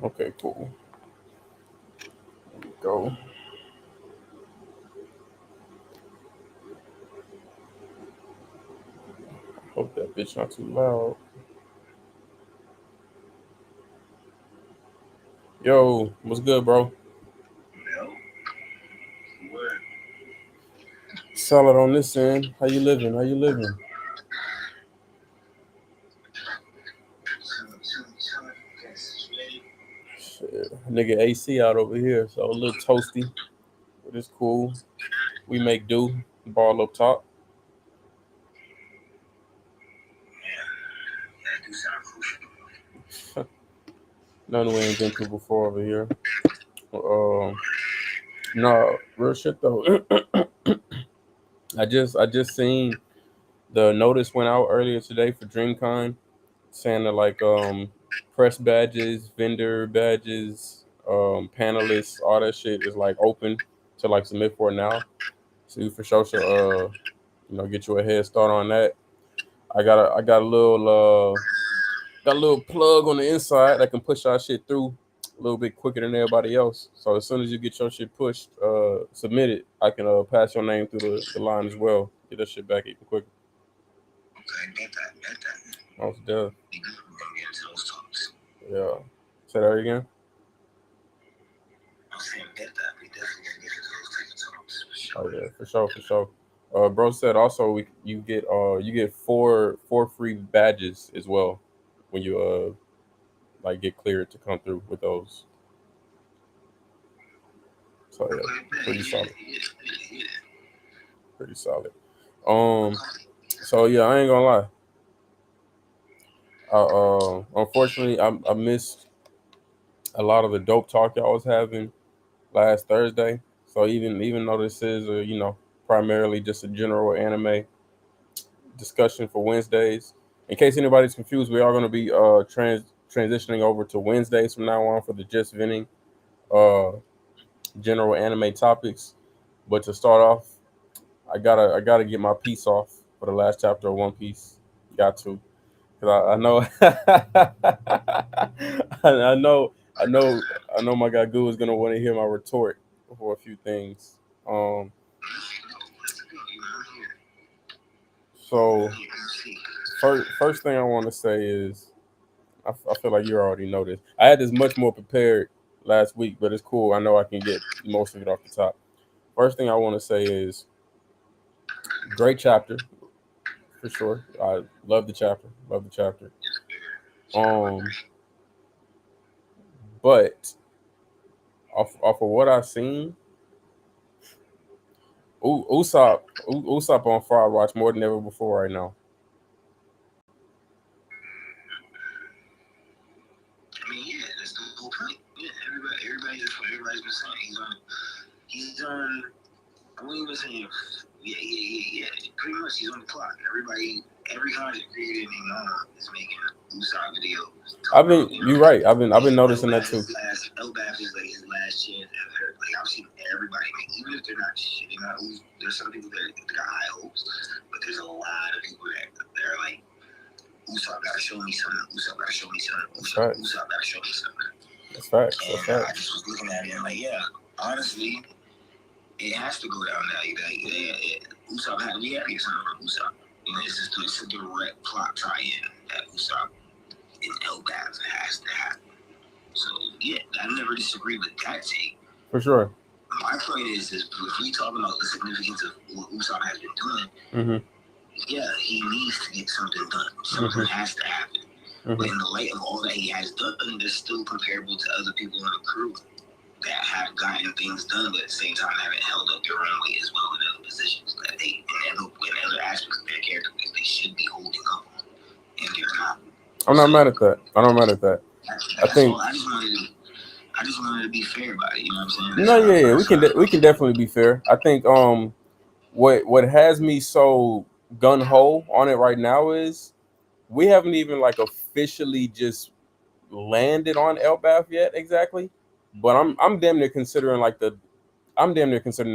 Okay, cool. Go. Hope that bitch not too loud. Yo, what's good, bro? Solid on this end. How you living? How you living? Shit. Nigga AC out over here, so a little toasty, but it's cool. We make do. Ball up top. Nothing we ain't been through before over here. No, real shit though. I just seen the notice went out earlier today for DreamCon saying that like press badges, vendor badges, panelists, all that shit is like open to like submit for now. So you for sure should get you a head start on that. I got a little plug on the inside that can push our shit through a little bit quicker than everybody else. So as soon as you get your shit pushed, submitted, I can pass your name through the line as well. Get that shit back even quicker. Most deaf. Yeah. Say that again. Oh yeah, for sure, for sure. Bro said also you get four free badges as well when you like get cleared to come through with those. So yeah, pretty solid, pretty solid. Um, so yeah, I ain't gonna lie. Unfortunately, I missed a lot of the dope talk y'all was having last Thursday. So even though this is primarily just a general anime discussion for Wednesdays, in case anybody's confused, we are going to be transitioning over to Wednesdays from now on for the just venting uh general anime topics. But to start off, I gotta get my piece off for the last chapter of One Piece. Got to. Cause I know, I know, I know, I know. My guy Goo is gonna want to hear my retort for a few things. Um, so first thing I want to say is I feel like you already know this. I had this much more prepared last week, but it's cool. I know I can get most of it off the top. First thing I want to say is great chapter for sure. I love the chapter. Love the chapter. Um, but off of what I've seen, Usopp on Fire Watch more than ever before right now. You're right. I've been noticing that too. That's facts. That's facts. That's facts. For sure. Mm-hmm. Mm-hmm. I'm not mad at that. I'm not mad at that. I think no, yeah, we can definitely be fair. I think what has me so gun ho on it right now is we haven't even like officially just landed on Elbath yet exactly, but I'm damn near considering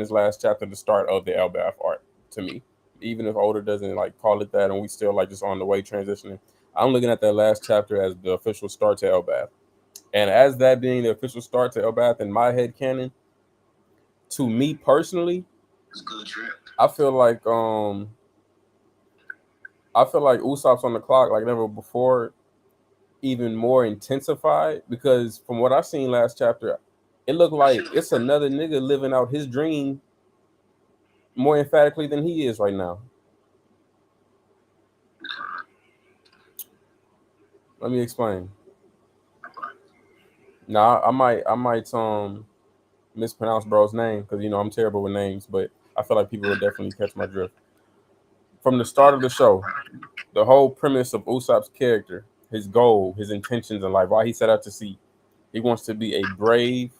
this last chapter the start of the Elbath arc to me. Even if Oda doesn't like call it that, and we still like just on the way transitioning, I'm looking at that last chapter as the official start to Elbath. And as that being the official start to Elbath in my head canon, to me personally, It's a good trip. I feel like Usopp's on the clock like never before, even more intensified because from what I seen last chapter, it looked like it's another nigga living out his dream more emphatically than he is right now. Let me explain. Now I might mispronounce bro's name because I'm terrible with names, but I feel like people would definitely catch my drift. From the start of the show, the whole premise of Usopp's character, his goal, his intentions in life, why he set out to sea, he wants to be a brave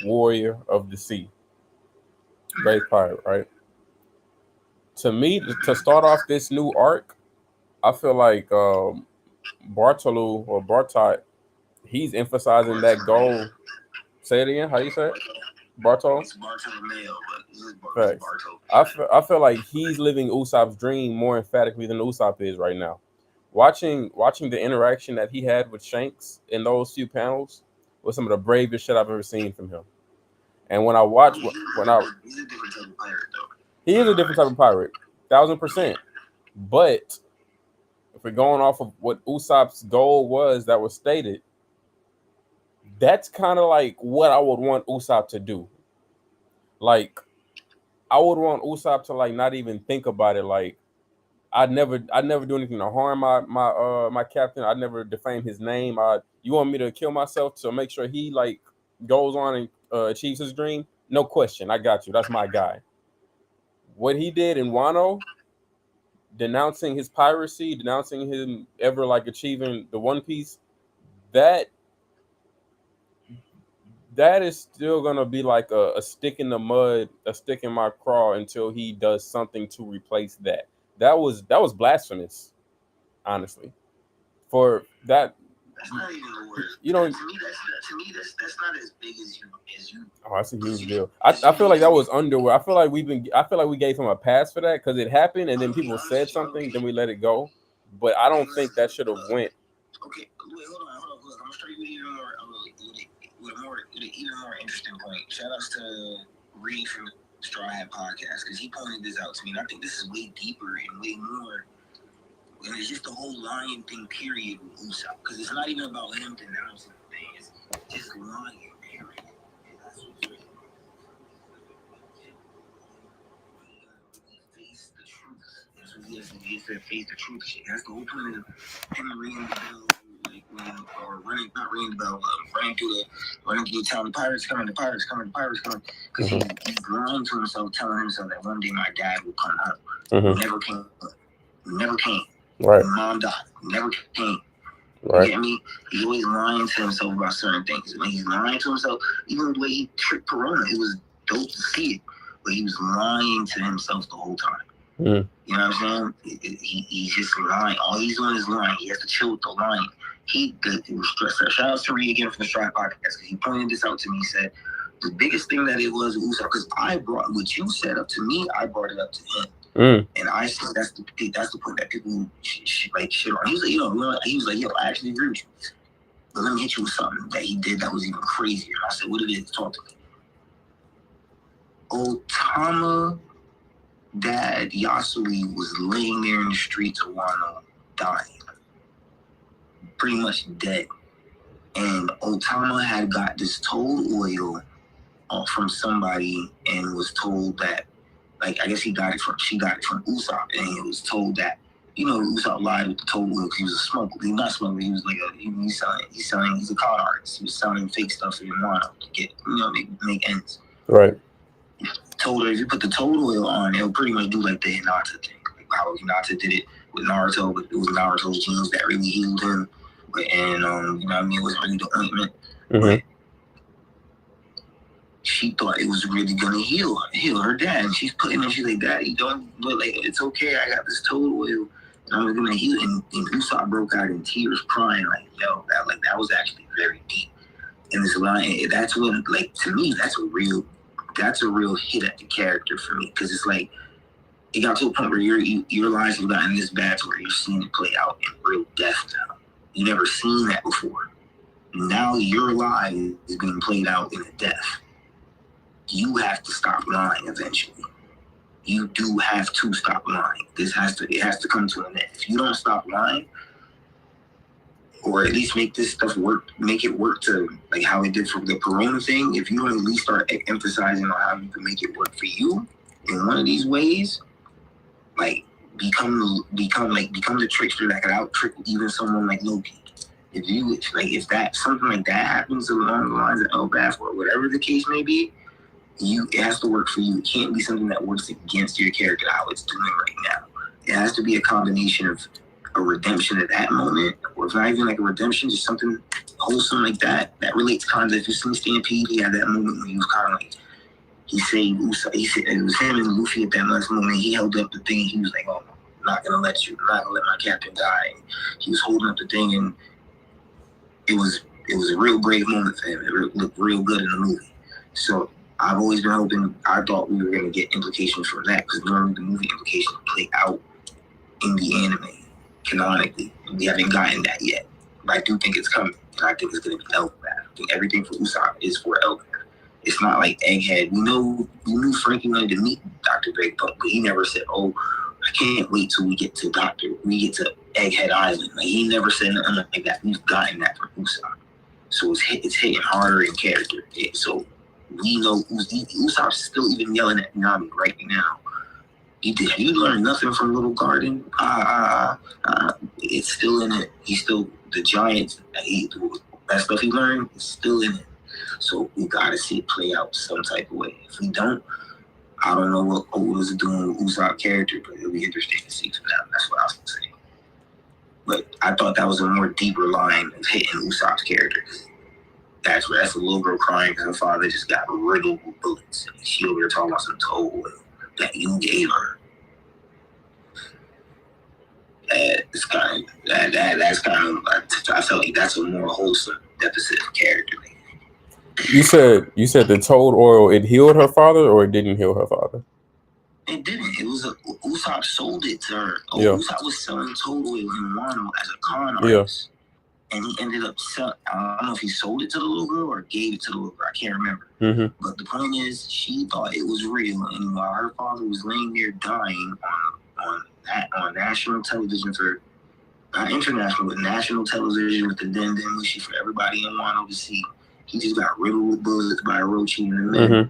warrior of the sea, brave pirate, right? To me, to start off this new arc, I feel like Bartolu or Bartot, he's emphasizing that goal. Say it again. How you say it? Bartol? It's Bartolomeo, but it's Facts. Bartol. I feel like he's living Usopp's dream more emphatically than Usopp is right now. Watching the interaction that he had with Shanks in those few panels was some of the bravest shit I've ever seen from him. And when I watch when I He's a different type of pirate, though. he is a different type of pirate, 1,000%. But if we're going off of what Usopp's goal was that was stated, that's kind of like what I would want Usopp to do. Like I would want Usopp to like not even think about it. Like I'd never do anything to harm my captain. I'd never defame his name. You want me to kill myself to make sure he like goes on and achieves his dream? No question. I got you. That's my guy. What he did in Wano, denouncing his piracy, denouncing him ever like achieving the One Piece, that that is still gonna be like a stick in the mud, a stick in my craw until he does something to replace that. That was blasphemous, honestly. For that, That's not even the word. you know, To me, that's not as big as you. oh, that's a Because huge deal. I feel like that was underwear. I feel like we gave him a pass for that because it happened and then people said something, then we let it go. But I don't think that should have went. Okay, wait, hold on. I'm gonna start you with even more with an even more interesting point. Shout outs to Reed from the Straw Hat Podcast because he pointed this out to me, and I think this is way deeper and way more. And it's just the whole lying thing, period, with Usopp. Because it's not even about him denouncing the thing. It's just lying, period. And that's what's really face the truth. That's what he has to face the truth shit. That's the whole point of him ringing the bell, like or running, not ringing the bell, running through the town. The pirates coming, the pirates coming, the pirates coming. Because he's lying to himself, telling himself that one day my dad will come home. Never came. Never came. Right. Mom died. Never came. Right. You get me? He's always lying to himself about certain things. When he's lying to himself, even the way he tricked Corona, it was dope to see it. But he was lying to himself the whole time. Mm. You know what I'm saying? He's just lying. All he's doing is lying. He has to chill with the lying. He was stressed out. Shout out to Reed again from the Stride Podcast because he pointed this out to me. He said the biggest thing that it was Usopp, because I brought what you said up to me, I brought it up to him. And I said that's the point that people like shit on. He was like, he was like, yo, I actually agree with you. But let me hit you with something that he did that was even crazier. I said, what it is? Talk to me. Otama dad Yasui was laying there in the streets of Wano, dying, pretty much dead. And Otama had got this toad oil from somebody and was told that, like, I guess she got it from Usopp, and it was told that, Usopp lied with the toad oil because he was a smuggler. He's not a smuggler. He was like he's a con artist. He was selling fake stuff in Wano to get, make ends. Right. Told her if you put the toad oil on, it'll pretty much do like the Hinata thing, like how Hinata did it with Naruto, but it was Naruto's genes that really healed him. And it wasn't really the ointment. But she thought it was really gonna heal her dad. And she's putting it, she's like, Daddy, don't, but like, it's okay, I got this toad oil and I'm gonna heal. And Usopp broke out in tears crying, like, yo, that was actually very deep. And this line, that's what, like, to me, that's a real hit at the character for me. Cause it's like, it got to a point where your lives have gotten this bad to where you're seeing it play out in real death now. You never seen that before. now your lie is being played out in a death. You have to stop lying eventually. You do have to stop lying. It has to come to an end. If you don't stop lying, or at least make this stuff work, make it work to like how it did for the corona thing, if you don't at least start emphasizing on how you can make it work for you in one of these ways, like become the trickster that could out trick even someone like Loki. If that something like that happens along the lines of Elbaf or whatever the case may be, it has to work for you. It can't be something that works against your character how it's doing right now. It has to be a combination of a redemption at that moment, or if not even like a redemption, just something wholesome like that relates kind of. If you've seen Stampede, he had that moment when he was kind of like he saved Usopp. He said it was him and Luffy at that last moment. He held up the thing. And he was like, "Oh, I'm not gonna let my captain die." And he was holding up the thing, and it was a real brave moment for him. It looked real good in the movie. So I've always been hoping. I thought we were gonna get implications from that because normally the movie implications play out in the anime canonically. We haven't gotten that yet, but I do think it's coming, and I think it's gonna be Elbaf. I think everything for Usopp is for Elbaf. It's not like Egghead. We knew Frankie wanted to meet Dr. Big, but he never said, "Oh, I can't wait till we get to Egghead Island." Like he never said nothing like that. We've gotten that from Usopp, so it's hitting harder in character. So we know Usopp's still even yelling at Nami right now. Have you learned nothing from Little Garden? It's still in it. He's still the giant. That stuff he learned is still in it. So we gotta see it play out some type of way. If we don't, I don't know what Oda's doing with Usopp's character, but it'll be interesting to see for that. That's what I was saying. But I thought that was a more deeper line of hitting Usopp's character. That's a little girl crying because her father just got riddled with bullets. And she over there talking about some toll that you gave her. That's kind of. I felt like that's a more wholesome deficit of character. You said the toad oil, it healed her father or it didn't heal her father? It didn't. It was Usopp sold it to her. Yeah. Usopp was selling toad oil in Wano as a con artist. Yeah. And he ended up selling. I don't know if he sold it to the little girl or gave it to the little girl. I can't remember. Mm-hmm. But the point is, she thought it was real, and while her father was laying there dying on national television for not international, but national television with the Den Mushi for everybody in Wano to see. He just got riddled with bullets by Orochi and the men. Mm-hmm.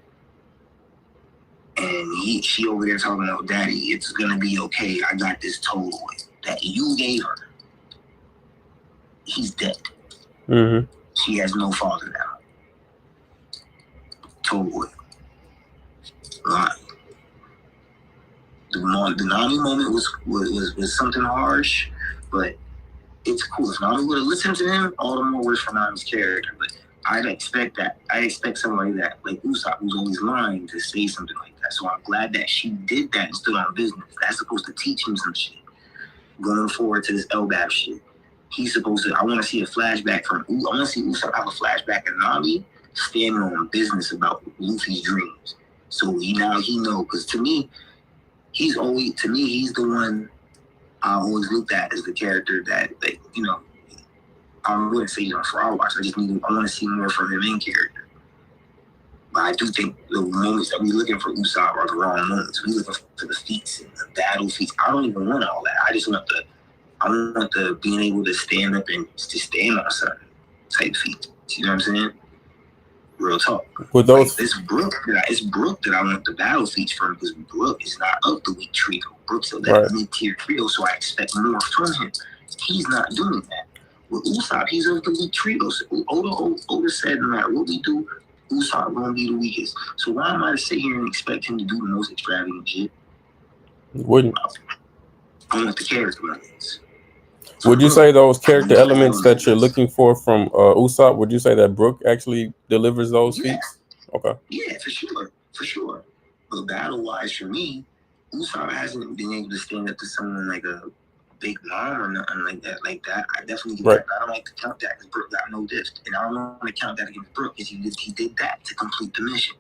And she over there talking about, "Daddy, it's gonna be okay. I got this toad oil that you gave her. He's dead." Mm-hmm. She has no father now. Toad oil. Right. The Nami moment was something harsh, but it's cool. If Nami would have listened to him, all the more worse for Nami's character. But I'd expect that. I expect somebody like Usopp, who's always lying, to say something like that. So I'm glad that she did that and stood on business. That's supposed to teach him some shit. Going forward to this Elbaf shit, he's supposed to. I want to see a flashback from. I want to see Usopp have a flashback of Nami standing on business about Luffy's dreams. So he knows. Because to me, he's the one I always looked at as the character that, like, I wouldn't say he's on Frog Watch. I want to see more from him in character. But I do think the moments that we're looking for Usopp are the wrong moments. We're looking for the feats and the battle feats. I don't even want all that. I just want the being able to stand up and just stand on something type feats. You know what I'm saying? Real talk. With those, it's Brook that I want the battle feats from, because Brook is not of the weak trio. Brook's of that mid-tier trio, so I expect more from him. He's not doing that. With Usopp, he's of the weak trio. So Oda said no matter what we do, Usopp gonna be the weakest. So why am I to sit here and expect him to do the most extravagant shit? Wouldn't. I want the character elements. So would you say those character elements that you're looking for from Usopp, would you say that Brook actually delivers those feats? Okay. Yeah, for sure. But battle-wise, for me, Usopp hasn't been able to stand up to someone like a Big Mom or nothing like that. I definitely get that. I don't like to count that because Brook got no diff. And I don't want to count that against Brook because he did that to complete the mission.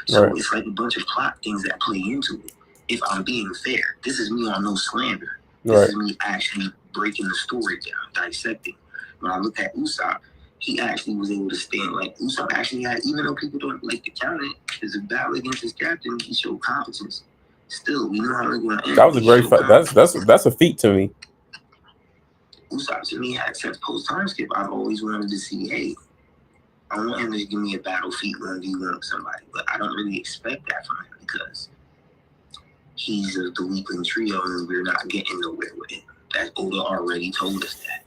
So it's like a bunch of plot things that play into it. If I'm being fair, this is me on no slander. This is me actually breaking the story down, dissecting. When I look at Usopp, he actually was able to stand. Like Usopp actually had, even though people don't like to count it, as a battle against his captain, he showed competence. Still, we know how they're going to end. That was a great fight. That's a feat to me. Usopp to me had since post time skip. I've always wanted to see, hey, I want him to give me a battle feat 1v1 with somebody, but I don't really expect that from him because he's of the weakling trio and we're not getting nowhere with it. That Oda already told us that.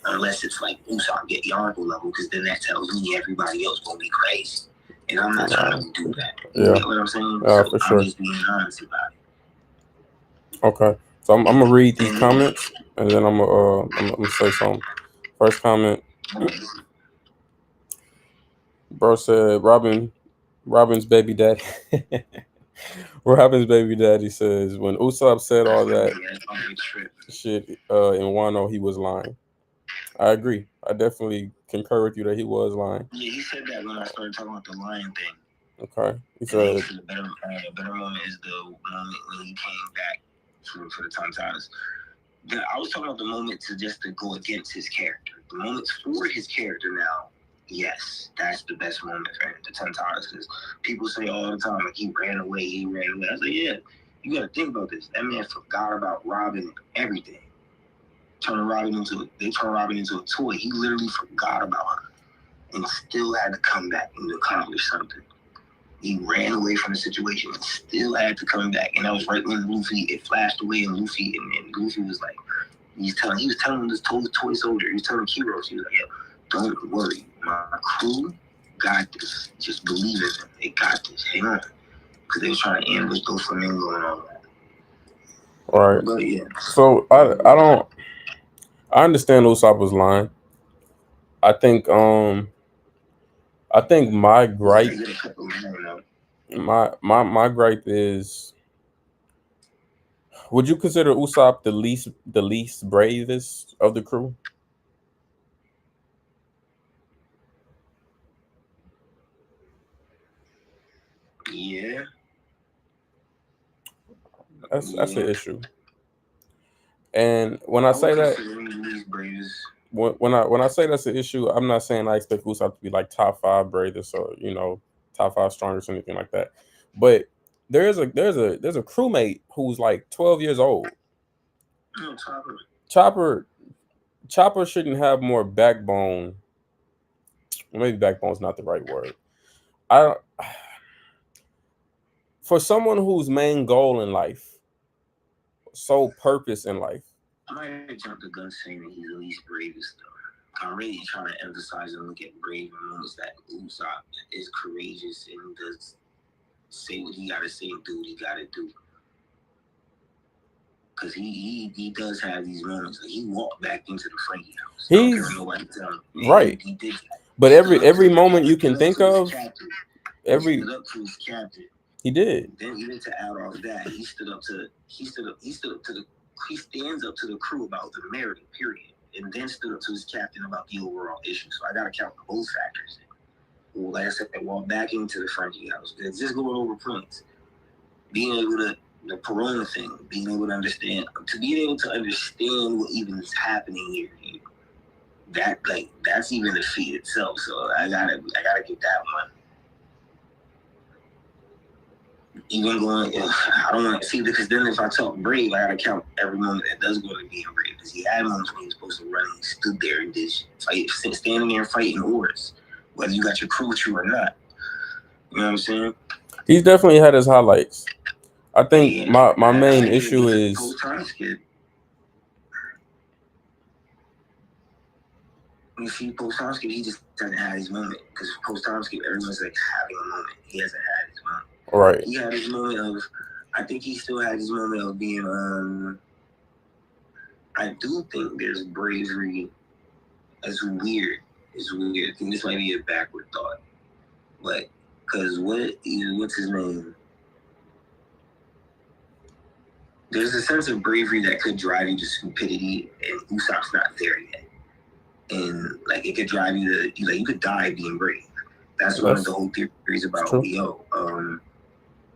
Unless it's like Usopp get Yonko level, because then that tells me everybody else gonna be crazy. And I'm not trying to do that. You get what I'm saying? Yeah, for sure. I'm just being honest about it. Okay. So I'm gonna read these comments and then I'm gonna say something. First comment. Bro said Robin's baby daddy. Robin's baby daddy says when Usopp said all that shit in Wano, he was lying. I agree. I definitely concur with you that he was lying. Yeah, he said that when I started talking about the lion thing. Okay. He said the better moment is the moment when he came back for the Tontanas. I was talking about the moment to go against his character. The moments for his character now, yes, that's the best moment for him, the Tontanas, because people say all the time, like, he ran away. I was like, yeah, you got to think about this. That man forgot about Robin everything. They turned Robin into a toy. He literally forgot about her and still had to come back and accomplish something. He ran away from the situation and still had to come back. And that was right when it flashed away and Luffy was like, he was telling this toy soldier, he was telling Kiros, he was like, yeah, don't worry, my crew got this. Just believe in them. They got this. Hang on. Because they were trying to ambush Doflamingo and all that. All right. But yeah. So I understand Usopp was lying. I think my gripe my gripe is, would you consider Usopp the least bravest of the crew? Yeah. That's the issue. And when I say that, when I say that's an issue, I'm not saying I expect Usopp to be like top 5 bravest or top 5 strongest or anything like that. But there's a crewmate who's like 12 years old. Chopper shouldn't have more backbone. Maybe backbone's not the right word. For someone whose main goal in life, sole purpose in life. I might have jumped the gun saying that he's the least bravest though. I'm really trying to emphasize and look at brave moments that Usopp is courageous and does say what he gotta say and do what he gotta do. Because he does have these moments. Like, he walked back into the Frankie house. Right. He did that. But every moment you can think of, he stood up to his captain. He did. Then even to add off that, he stands up to the crew about the merit, period. And then stood up to his captain about the overall issue. So I gotta count both factors in. Well, like I said, they walked back into the Frankie house. It's just going over points. Being able to, the Corona thing, being able to understand what even is happening here. That's even a feat itself. So I gotta get that one. Even going, I don't want to see, because then if I talk brave, I gotta count every moment that does go to being brave. Because he had moments when he was supposed to run and he stood there and did shit. Standing there and fighting orders, whether you got your crew with you or not. You know what I'm saying? He's definitely had his highlights. I think my main issue is you see post-time skip, he just doesn't have his moment. Because post-time skip, everyone's like having a moment. He hasn't had his moment. Right. He had his moment of, I think he still had his moment of being, I do think there's bravery. It's weird. I think this might be a backward thought. But, because what's his name? There's a sense of bravery that could drive you to stupidity, and Usopp's not there yet. And, like, it could drive you to, you could die being brave. That's one of the whole theories about,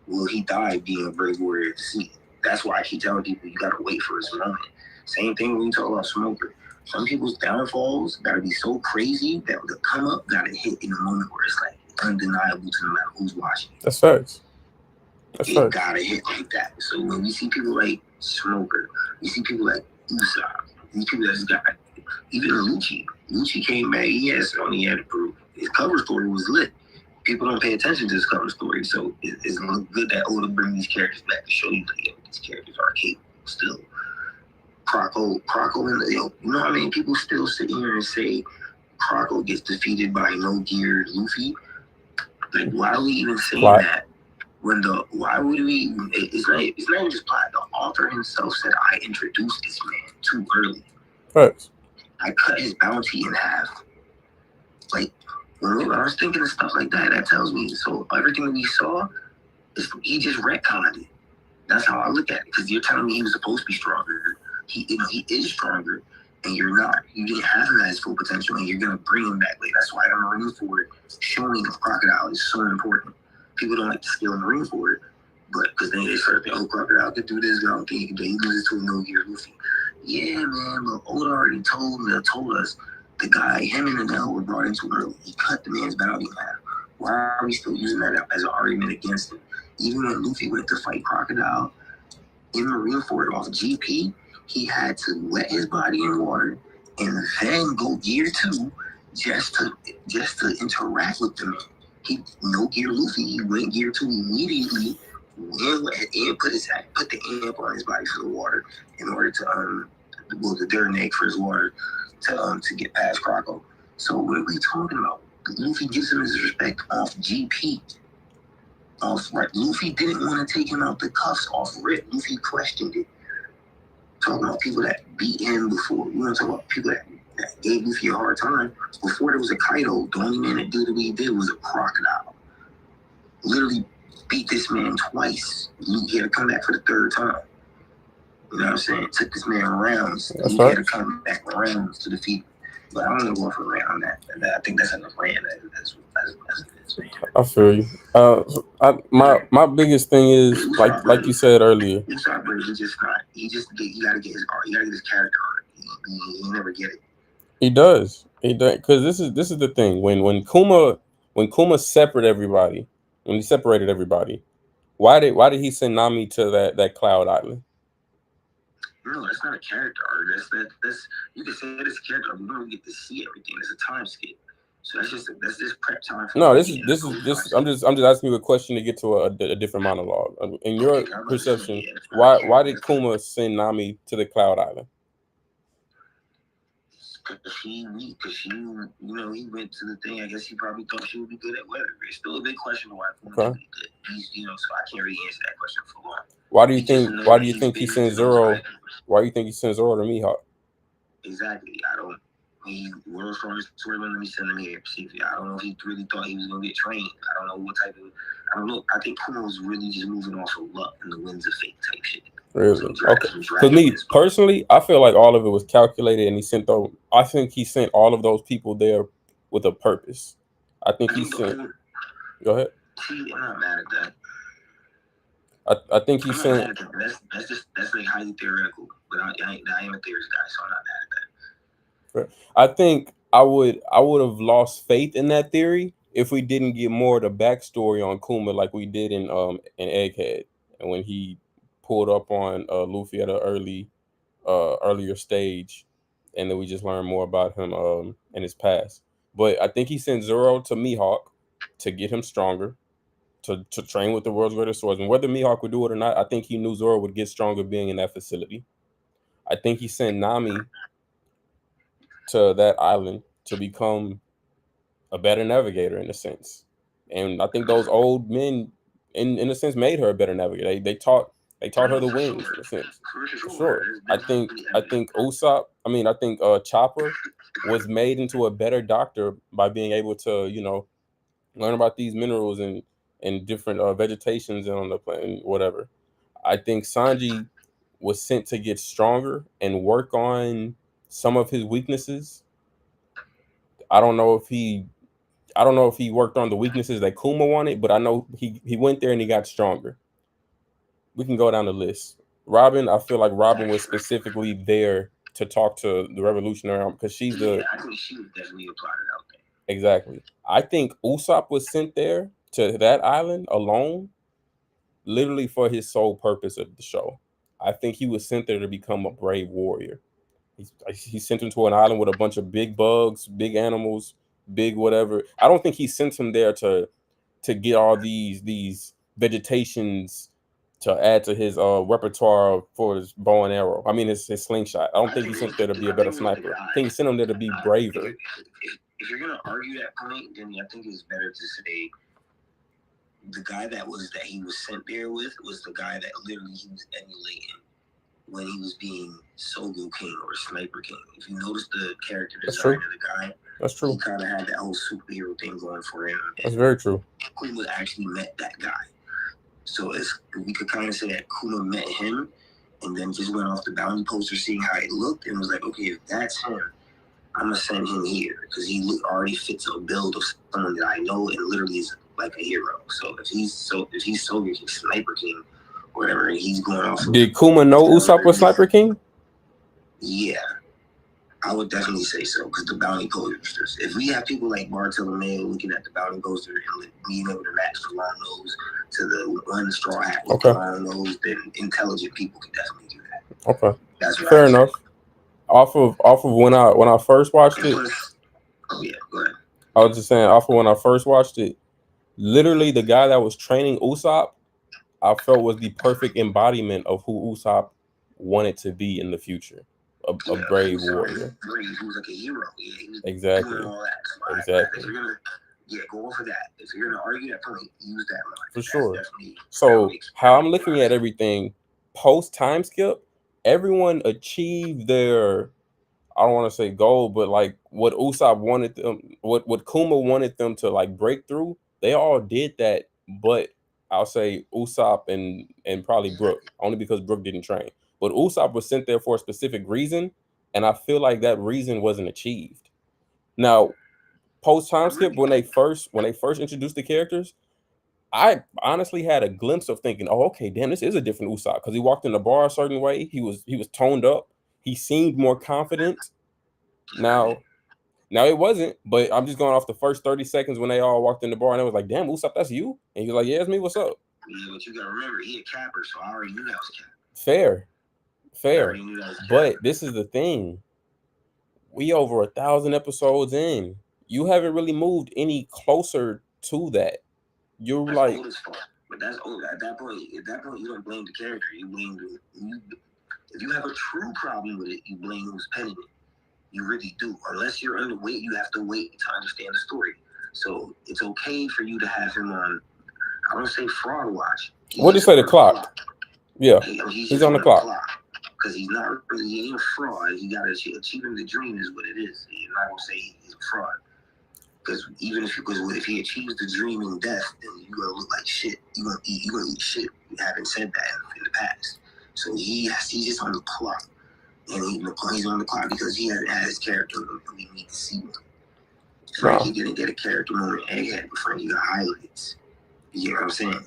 will he die being a brave warrior to see? That's why I keep telling people you gotta wait for his moment. Same thing when you talk about Smoker. Some people's downfalls gotta be so crazy that the come up gotta hit in a moment where it's like undeniable to no matter who's watching. That's facts. That's It facts. gotta hit like that. So when we see people like Smoker, we see people like Usopp, these people that's got even Lucci. Lucci came back, he had something he had to prove. His cover story was lit. People don't pay attention to his cover story, so it's good that Oda bring these characters back to show you that these characters are capable still. Croco, and you know what I mean? People still sit here and say Croco gets defeated by no geared Luffy. Like, why are we even saying Plot. that? Why would we? It's not even just plot. The author himself said, "I introduced this man too early. Facts. I cut his bounty in half." Like, when I was thinking of stuff like that, that tells me so everything we saw is he just retconned it. That's how I look at it. Because you're telling me he was supposed to be stronger. He is stronger, and you're not. You didn't have him at his full potential, and you're gonna bring him back. Like, that's why the Marineford showing of Crocodile is so important. People don't like to scale Marineford, but because they start thinking, oh, Crocodile could do this, I don't think he can do it. He loses to a no gear Luffy. Yeah, man, but Oda already told us the guy, him and Adele were brought in too early. He cut the man's bounty in half. Why are we still using that as an argument against him? Even when Luffy went to fight Crocodile in Marineford off GP, he had to wet his body in water and then go gear 2 just to interact with the man. He no gear Luffy. He went gear 2 immediately and put the amp on his body for the water in order to the Durant for his water to get past Croco. So what are we talking about? Luffy gives him his respect off GP. Right. Luffy didn't want to take him out the cuffs off rip. Luffy questioned it. Talking about people that beat him before. You want to talk about people that gave Luffy a hard time. Before there was a Kaido, the only man that did what he did was a Crocodile. Literally beat this man twice. He had to come back for the third time. You know what I'm saying? It took this man rounds. He had to come back rounds to defeat him. But I don't want to go for a rant on that. I think that's enough rant. That's it is. I feel you. My biggest thing is like you said earlier. He just not. He gotta get his art. He gotta get his character art. He never get it. He does. Because this is the thing. When Kuma separated everybody, why did he send Nami to that cloud island? No, that's not a character arc. That's you can say it's a character arc. We don't get to see everything. It's a time skip. So that's just prep time. This is. I'm just asking you a question to get to a different monologue. In your perception, why did Kuma send Nami to the cloud island? Because he went to the thing. I guess he probably thought she would be good at weather. It's still a big question why Kuma would be good. So I can't really answer that question for long. Why do you think he sent Zoro? Why do you think he sent Zoro to Mihawk? Exactly. I don't. World's strongest swimmer. Let me send him here. I don't know if he really thought he was gonna get trained. I don't know what type of. I don't know. I think Kuma was really just moving off of luck and the winds of fate type shit. Really? Okay. Because me personally, I feel like all of it was calculated, and I think he sent all of those people there with a purpose. I think he sent. Go ahead. See, I'm not mad at that. I think he sent. That's like highly theoretical, but I am a theorist guy, so I'm not mad at that. I think I would have lost faith in that theory if we didn't get more of the backstory on Kuma like we did in Egghead, and when he pulled up on Luffy at an earlier stage, and then we just learned more about him and his past. But I think he sent Zoro to Mihawk to get him stronger, to train with the world's greatest swordsman. Whether Mihawk would do it or not, I think he knew Zoro would get stronger being in that facility. I think he sent Nami to that island to become a better navigator in a sense. And I think those old men in a sense made her a better navigator. They taught her the winds in a sense. For sure. I think Chopper was made into a better doctor by being able to, learn about these minerals and different vegetations on the planet, whatever. I think Sanji was sent to get stronger and work on some of his weaknesses. I don't know if he worked on the weaknesses that Kuma wanted, but I know he went there and he got stronger. We can go down the list. Robin, I feel like Robin was specifically there to talk to the Revolutionary Army because she's Yeah, the I think she was definitely plotted out there. exactly. I think Usopp was sent there to that island alone, literally for his sole purpose of the show. I think he was sent there to become a brave warrior. He sent him to an island with a bunch of big bugs, big animals, big whatever. I don't think he sent him there to get all these vegetations to add to his repertoire for his bow and arrow. I mean his slingshot. I don't think he sent there to be a better sniper. I think he sent him there to be braver. If you're gonna argue that point, then I think it's better to say the guy that he was sent there with was the guy that literally he was emulating when he was being Sogu King or Sniper King. If you notice the character design of the guy, that's true. He kind of had that whole superhero thing going for him. That's very true. Kuma actually met that guy. So we could kind of say that Kuma met him and then just went off the bounty poster seeing how it looked and was like, okay, if that's him, I'm going to send him here because he already fits a build of someone that I know and literally is like a hero. So if he's Sogu King, Sniper King, whatever, and he's going off. Did Kuma know Usopp was Sniper King? Yeah. I would definitely say so, because the bounty posters. If we have people like Bartolomeo looking at the bounty poster and being able to match the long nose to the one straw hat with the long nose, then intelligent people can definitely do that. Okay, that's what fair enough. Off of when I first watched it. Oh yeah, go ahead. I was just saying, off of when I first watched it, literally the guy that was training Usopp, I felt was the perfect embodiment of who Usopp wanted to be in the future. A brave warrior. He was like a hero. Yeah, exactly. Exactly. If you're gonna, go for that. If you're gonna argue that point, use that line. For sure. So how I'm looking at everything post time skip, everyone achieved their, I don't want to say goal, but like what Usopp wanted them, what Kuma wanted them to like break through, they all did that, but I'll say Usopp and probably Brook, only because Brook didn't train. But Usopp was sent there for a specific reason, and I feel like that reason wasn't achieved. Now, post time skip, when they first introduced the characters, I honestly had a glimpse of thinking, oh, okay, damn, this is a different Usopp, because he walked in the bar a certain way. He was toned up. He seemed more confident. Now it wasn't, but I'm just going off the first 30 seconds when they all walked in the bar, and I was like, damn, Usopp, that's you? And he was like, yeah, it's me, what's up? Yeah, but you gotta remember, he a capper, so I already knew that was cap. Fair. But this is the thing. We over 1,000 episodes in. You haven't really moved any closer to that. You're that's like, old as fuck. But that's old. At that point, you don't blame the character. You blame if you have a true problem with it, you blame who's penning it. You really do. Unless you're underweight, you have to wait to understand the story. So it's okay for you to have him on, I don't say fraud watch. What do you say, the clock? Yeah, he's on the clock. Because he's not really, he ain't a fraud. He got to achieving the dream is what it is. You're not going to say he's a fraud. Because even if he achieves the dream in death, then you're going to look like shit. You're going to eat shit. You haven't said that in the past. So he's just on the clock. And he's on the clock because he hasn't had his character and we need to see him. Frankie didn't get a character moment Egghead, but Frankie got highlights. You know what I'm saying?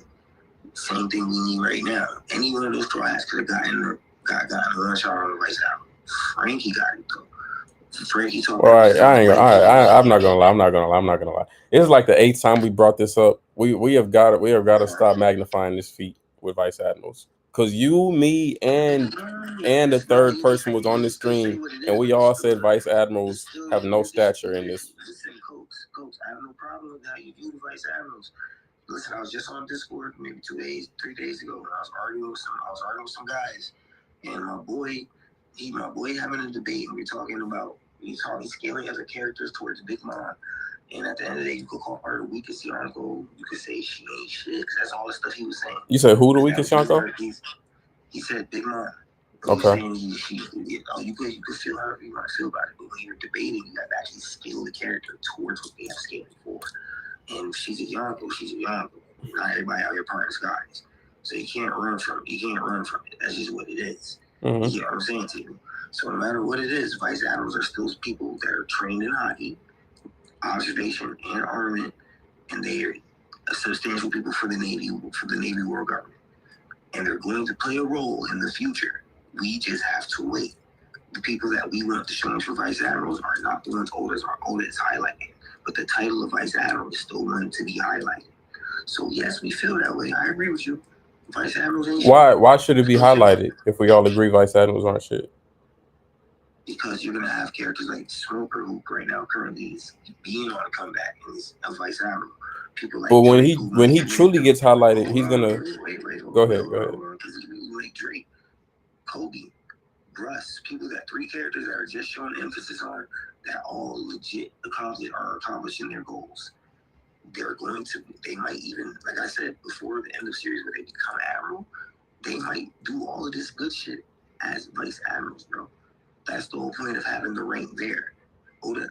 Same thing we need right now. Any one of those tries could have gotten one shot on the right side. Frankie got it though. Frankie talking. All right, I'm not gonna lie. It's like the 8th time we brought this up. We have got to stop magnifying this feat with Vice Admirals. Because you, me, and the third person was on the stream, and we all said Vice Admirals have no stature in this. Coach, I have no problem with how you view the Vice Admirals. Listen, I was just on Discord maybe 3 days ago, and I was arguing with some guys, and my boy having a debate, and we're talking scaling other characters towards Big Mom. And at the end of the day, you could call her the weakest Yonko. You could say she ain't shit, because that's all the stuff he was saying. You said who the weakest Yonko? He said Big Mom. Okay. You could feel however you want to feel about it, but when you're debating, you have to actually scale the character towards what they have scaling for. And she's a Yonko. Not everybody out here part of guys. So you can't run from it. That's just what it is. Mm-hmm. You know what I'm saying to you? So no matter what it is, Vice Admirals are still people that are trained in hockey, observation, and armament, and they are substantial people for the Navy World Government. And they're going to play a role in the future. We just have to wait. The people that we want to show for Vice Admirals are not the ones Oda is highlighting. But the title of Vice Admiral is still one to be highlighted. So yes, we feel that way. I agree with you. Vice Admirals ain't shit. Why should it be highlighted if we all agree Vice Admirals aren't shit? Because you're gonna have characters like Smoker, who right now currently is being on a comeback and is a Vice Admiral. People like But when Drake, he truly gets highlighted, he's gonna go ahead. Because like Drake, Kobe, Russ, people that three characters that are just showing emphasis on that all legit are accomplishing their goals. They might even, like I said before the end of the series, where they become Admiral, they might do all of this good shit as Vice Admirals, bro. That's the whole point of having the rank there. Oda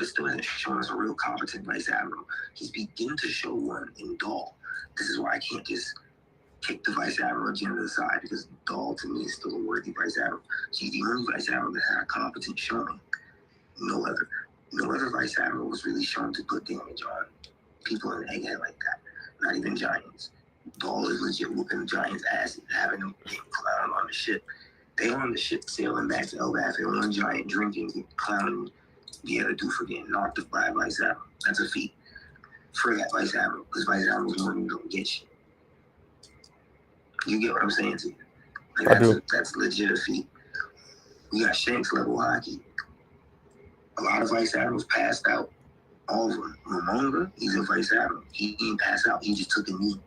still hasn't shown us a real competent Vice Admiral. He's beginning to show one in Dahl. This is why I can't just kick the Vice Admiral agenda aside, because Dahl to me is still a worthy Vice Admiral. She's the only Vice Admiral that had a competent showing. No other Vice Admiral was really shown to put damage on people in Egghead like that. Not even Giants. Dahl is legit whooping Giants' ass and having them clown on the ship. They on the ship sailing back to Elbaf and one Giant drinking, clowning the other dude for getting knocked off by a Vice Admiral. That's a feat for that Vice Admiral, because Vice Admirals more than don't get shit. You get what I'm saying to you? Like, that's legit a feat. We got Shanks level hockey. A lot of Vice Admirals passed out. All of them. Momonga, he's a Vice Admiral. He didn't pass out. He just took a knee.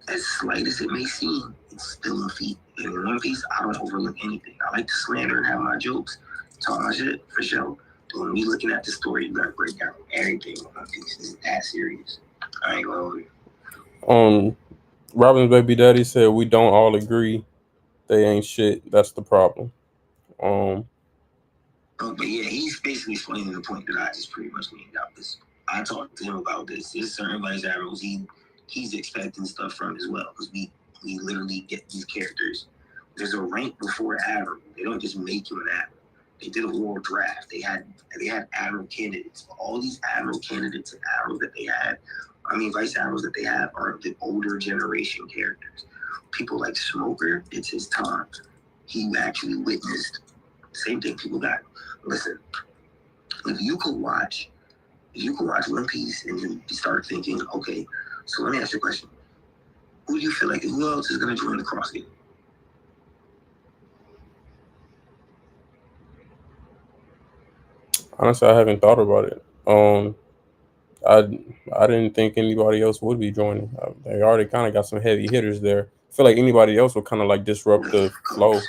As slight as it may seem, it's still a feat. And in One Piece, I don't overlook anything. I like to slander and have my jokes, talk my shit, for sure. But when we looking at the story, you gotta break down everything in One Piece. It's that serious. I ain't gonna hold you. Robin's baby daddy said we don't all agree they ain't shit. That's the problem. But yeah, he's basically explaining the point that I just pretty much made out. This I talked to him about this. There's certain Vice Admirals he's expecting stuff from as well, because we literally get these characters. There's a rank before Admiral. They don't just make you an Admiral. They did a war draft. They had Admiral candidates. All these Admiral candidates and Admirals that they had, Vice Admirals that they have, are the older generation characters. People like Smoker, it's his time. He actually witnessed the same thing people got. Listen, if you could watch One Piece and you start thinking, okay, so let me ask you a question. Who else is going to join the Crossgate? Honestly, I haven't thought about it. I didn't think anybody else would be joining. They already kind of got some heavy hitters there. I feel like anybody else would kind of like disrupt the flow.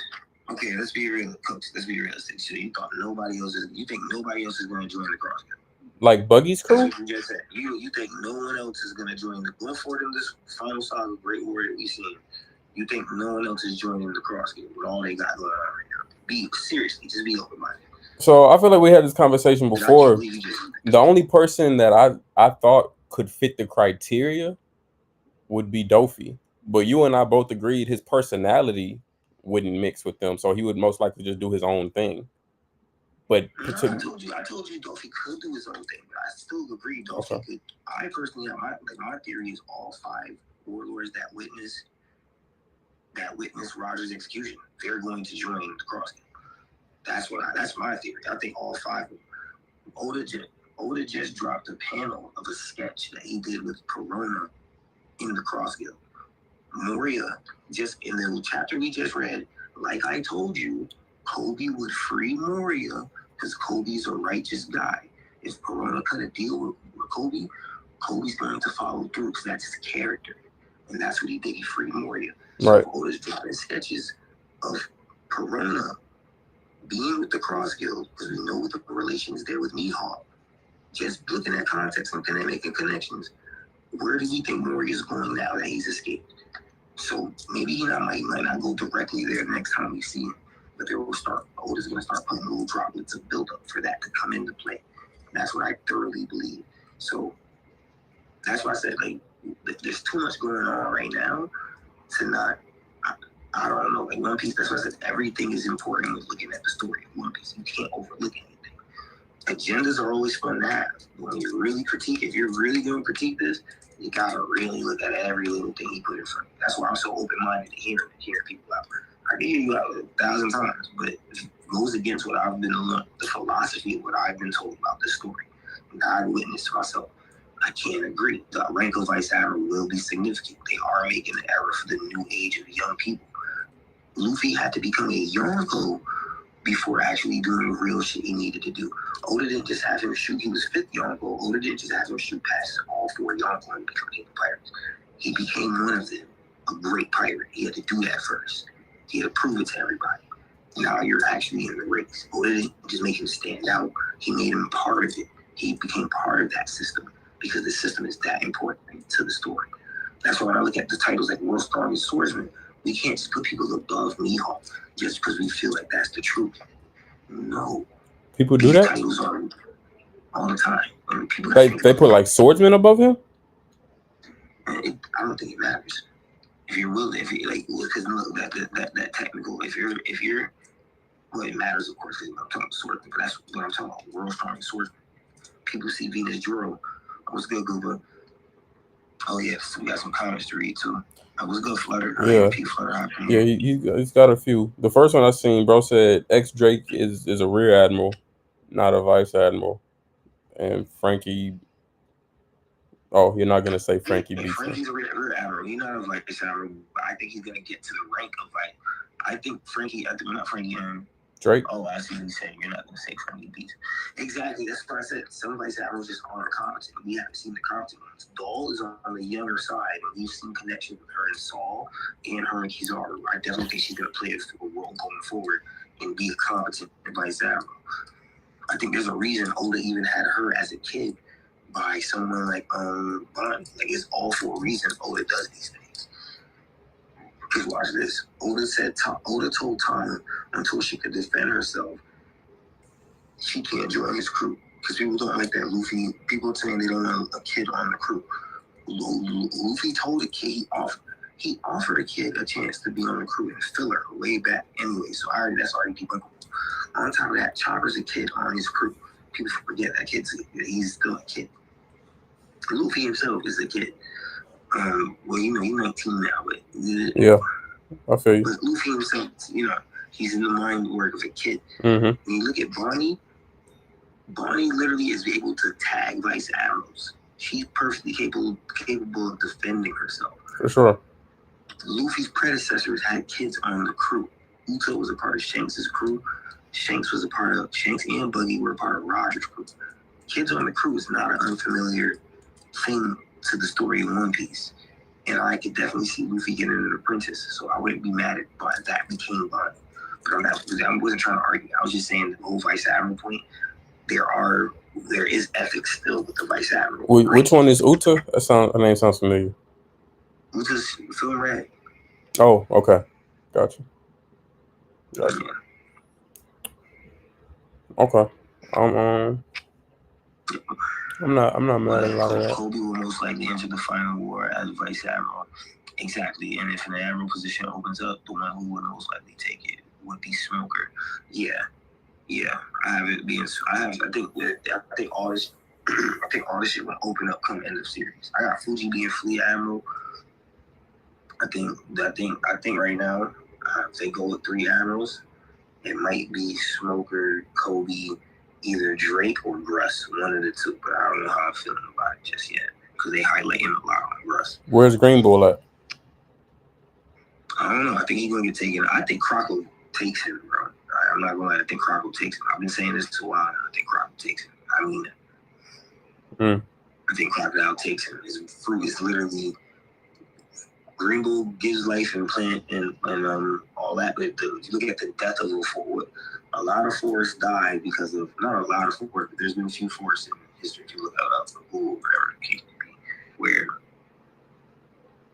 Okay, let's be real, Coach. Let's be realistic. So you think nobody else is going to join the Crossgate? Like Buggy's crew? That's what you just said. You think no one else is going to join going forward in this final saga, Great War that we've seen. You think no one else is joining the Crossgate with all they got going on right now? Just be open-minded. So I feel like we had this conversation before. The only person that I thought could fit the criteria would be Dofi. But you and I both agreed his personality wouldn't mix with them, so he would most likely just do his own thing. But I told you Dofi could do his own thing, but I still agree Dofi could. I personally have my theory is all 5 warlords that witness Roger's execution, they're going to join the Crossgate. That's my theory. I think all 5 of them. Oda just dropped a panel of a sketch that he did with Corona in the Crossgate. Moria, just in the chapter we just read, like I told you, Kobe would free Moria because Kobe's a righteous guy. If Corona cut a deal with Kobe, Kobe's going to follow through because that's his character. And that's what he did. He freed Moria. So right. Oda's dropping sketches of Corona being with the Cross Guild, because we know what the relation is there with Mihawk. Just looking at context and making connections. Where does he think Moria's going now that he's escaped? So maybe he might not go directly there the next time we see him. But Oda's going to start putting little droplets of buildup for that to come into play. That's what I thoroughly believe. So that's why I said, there's too much going on right now to not, I don't know, One Piece, that's why I said everything is important when looking at the story of One Piece. You can't overlook anything. Agendas are always fun to have. When you really if you're really going to critique this, you got to really look at every little thing he put in front of you. That's why I'm so open-minded to hear people out. I can hear you out 1,000 times, but goes against what I've been learned, the philosophy of what I've been told about this story. And I witnessed myself. I can't agree. The rank of Vice Admiral will be significant. They are making an era for the new age of young people. Luffy had to become a Yonko before actually doing the real shit he needed to do. Oda didn't just have him shoot. He was 5th Yonko. Oda didn't just have him shoot past all 4 Yonko and become a pirate. He became one of them, a great pirate. He had to do that first. He had to prove it to everybody. Now you're actually in the race. Oda didn't just make him stand out. He made him part of it. He became part of that system because the system is that important to the story. That's why when I look at the titles like World's Strongest Swordsman, we can't just put people above Mihawk just because we feel like that's the truth. No. People do that? Titles are all the time. And people They put like swordsman above him? I don't think it matters. If you're willing, if you like, because that technical, if you're, well, it matters of course. I'm talking about swordsman, but that's what I'm talking about. World's Strongest Swordsman. People see Venus Juro. What's good, Gooba? Oh yes, we got some comments to read too. What's good, Flutter? Yeah, Flutter. Yeah, he's got a few. The first one I seen, bro, said X Drake is a rear admiral, not a vice admiral, and Frankie. Oh, you're not gonna say Frankie beats him. Frankie's a rear admiral. He's not a vice admiral, but I think he's gonna get to the rank of vice. I think not Frankie. Drake. Oh, I see what you're saying. You're not going to say Frankie beats. Exactly. That's what I said. Some vice admirals just aren't competent. We haven't seen the competent ones. Dahl is on the younger side, and we've seen connection with her and Saul and her and Kizaru. I definitely think she's going to play a role going forward and be a competent vice admiral. I think there's a reason Oda even had her as a kid by someone like Bonnie. Like, it's all for a reason Oda does these things. Because watch this. Oda told Tama until she could defend herself, she can't join his crew. Because people don't like that Luffy. People are saying they don't want a kid on the crew. Luffy told a kid he offered a kid a chance to be on the crew and filler way back anyway. So that's already debunkable. On top of that, Chopper's a kid on his crew. People forget that he's still a kid. Luffy himself is a kid. Well, he's 19 now, but yeah, I feel you. But Luffy himself, he's in the mind work of a kid. Mm-hmm. When you look at Bonnie literally is able to tag vice admirals. She's perfectly capable of defending herself. For sure. Luffy's predecessors had kids on the crew. Uto was a part of Shanks' crew. Shanks and Buggy were a part of Roger's crew. Kids on the crew is not an unfamiliar thing to the story of One Piece. And I could definitely see Luffy getting an apprentice, so I wouldn't be mad at that became Bonnie. But I wasn't trying to argue. I was just saying the whole Vice Admiral point. There is ethics still with the Vice Admiral. Which one is Uta? Her name sounds familiar. Uta's feeling red. Oh, okay, gotcha. Yeah. Okay. I'm not mad at a lot of that. Kobe will most likely enter the final war as Vice Admiral. Exactly. And if an admiral position opens up, the one who would most likely take it would be Smoker. Yeah. I think all this shit will open up come end of series. I got Fuji being Fleet Admiral. I think right now, if they go with 3 admirals, it might be Smoker, Kobe, either Drake or Russ, one of the 2. But I don't know how I'm feeling about it just yet because they highlight him a lot on Russ. Where's Green Bull at? I don't know. I think he's gonna get taken. I think Croco takes him, bro. I'm not gonna lie. I think Croco takes him. I've been saying this for a while now. I think Croco takes him. I mean it. I think Crocodile takes him. His fruit is literally Green Bull gives life and plant and all that. But you look at the death of a lot of forests die because of not a lot of forests, but there's been a few forests in history. If you look that up, or whatever the case may be, where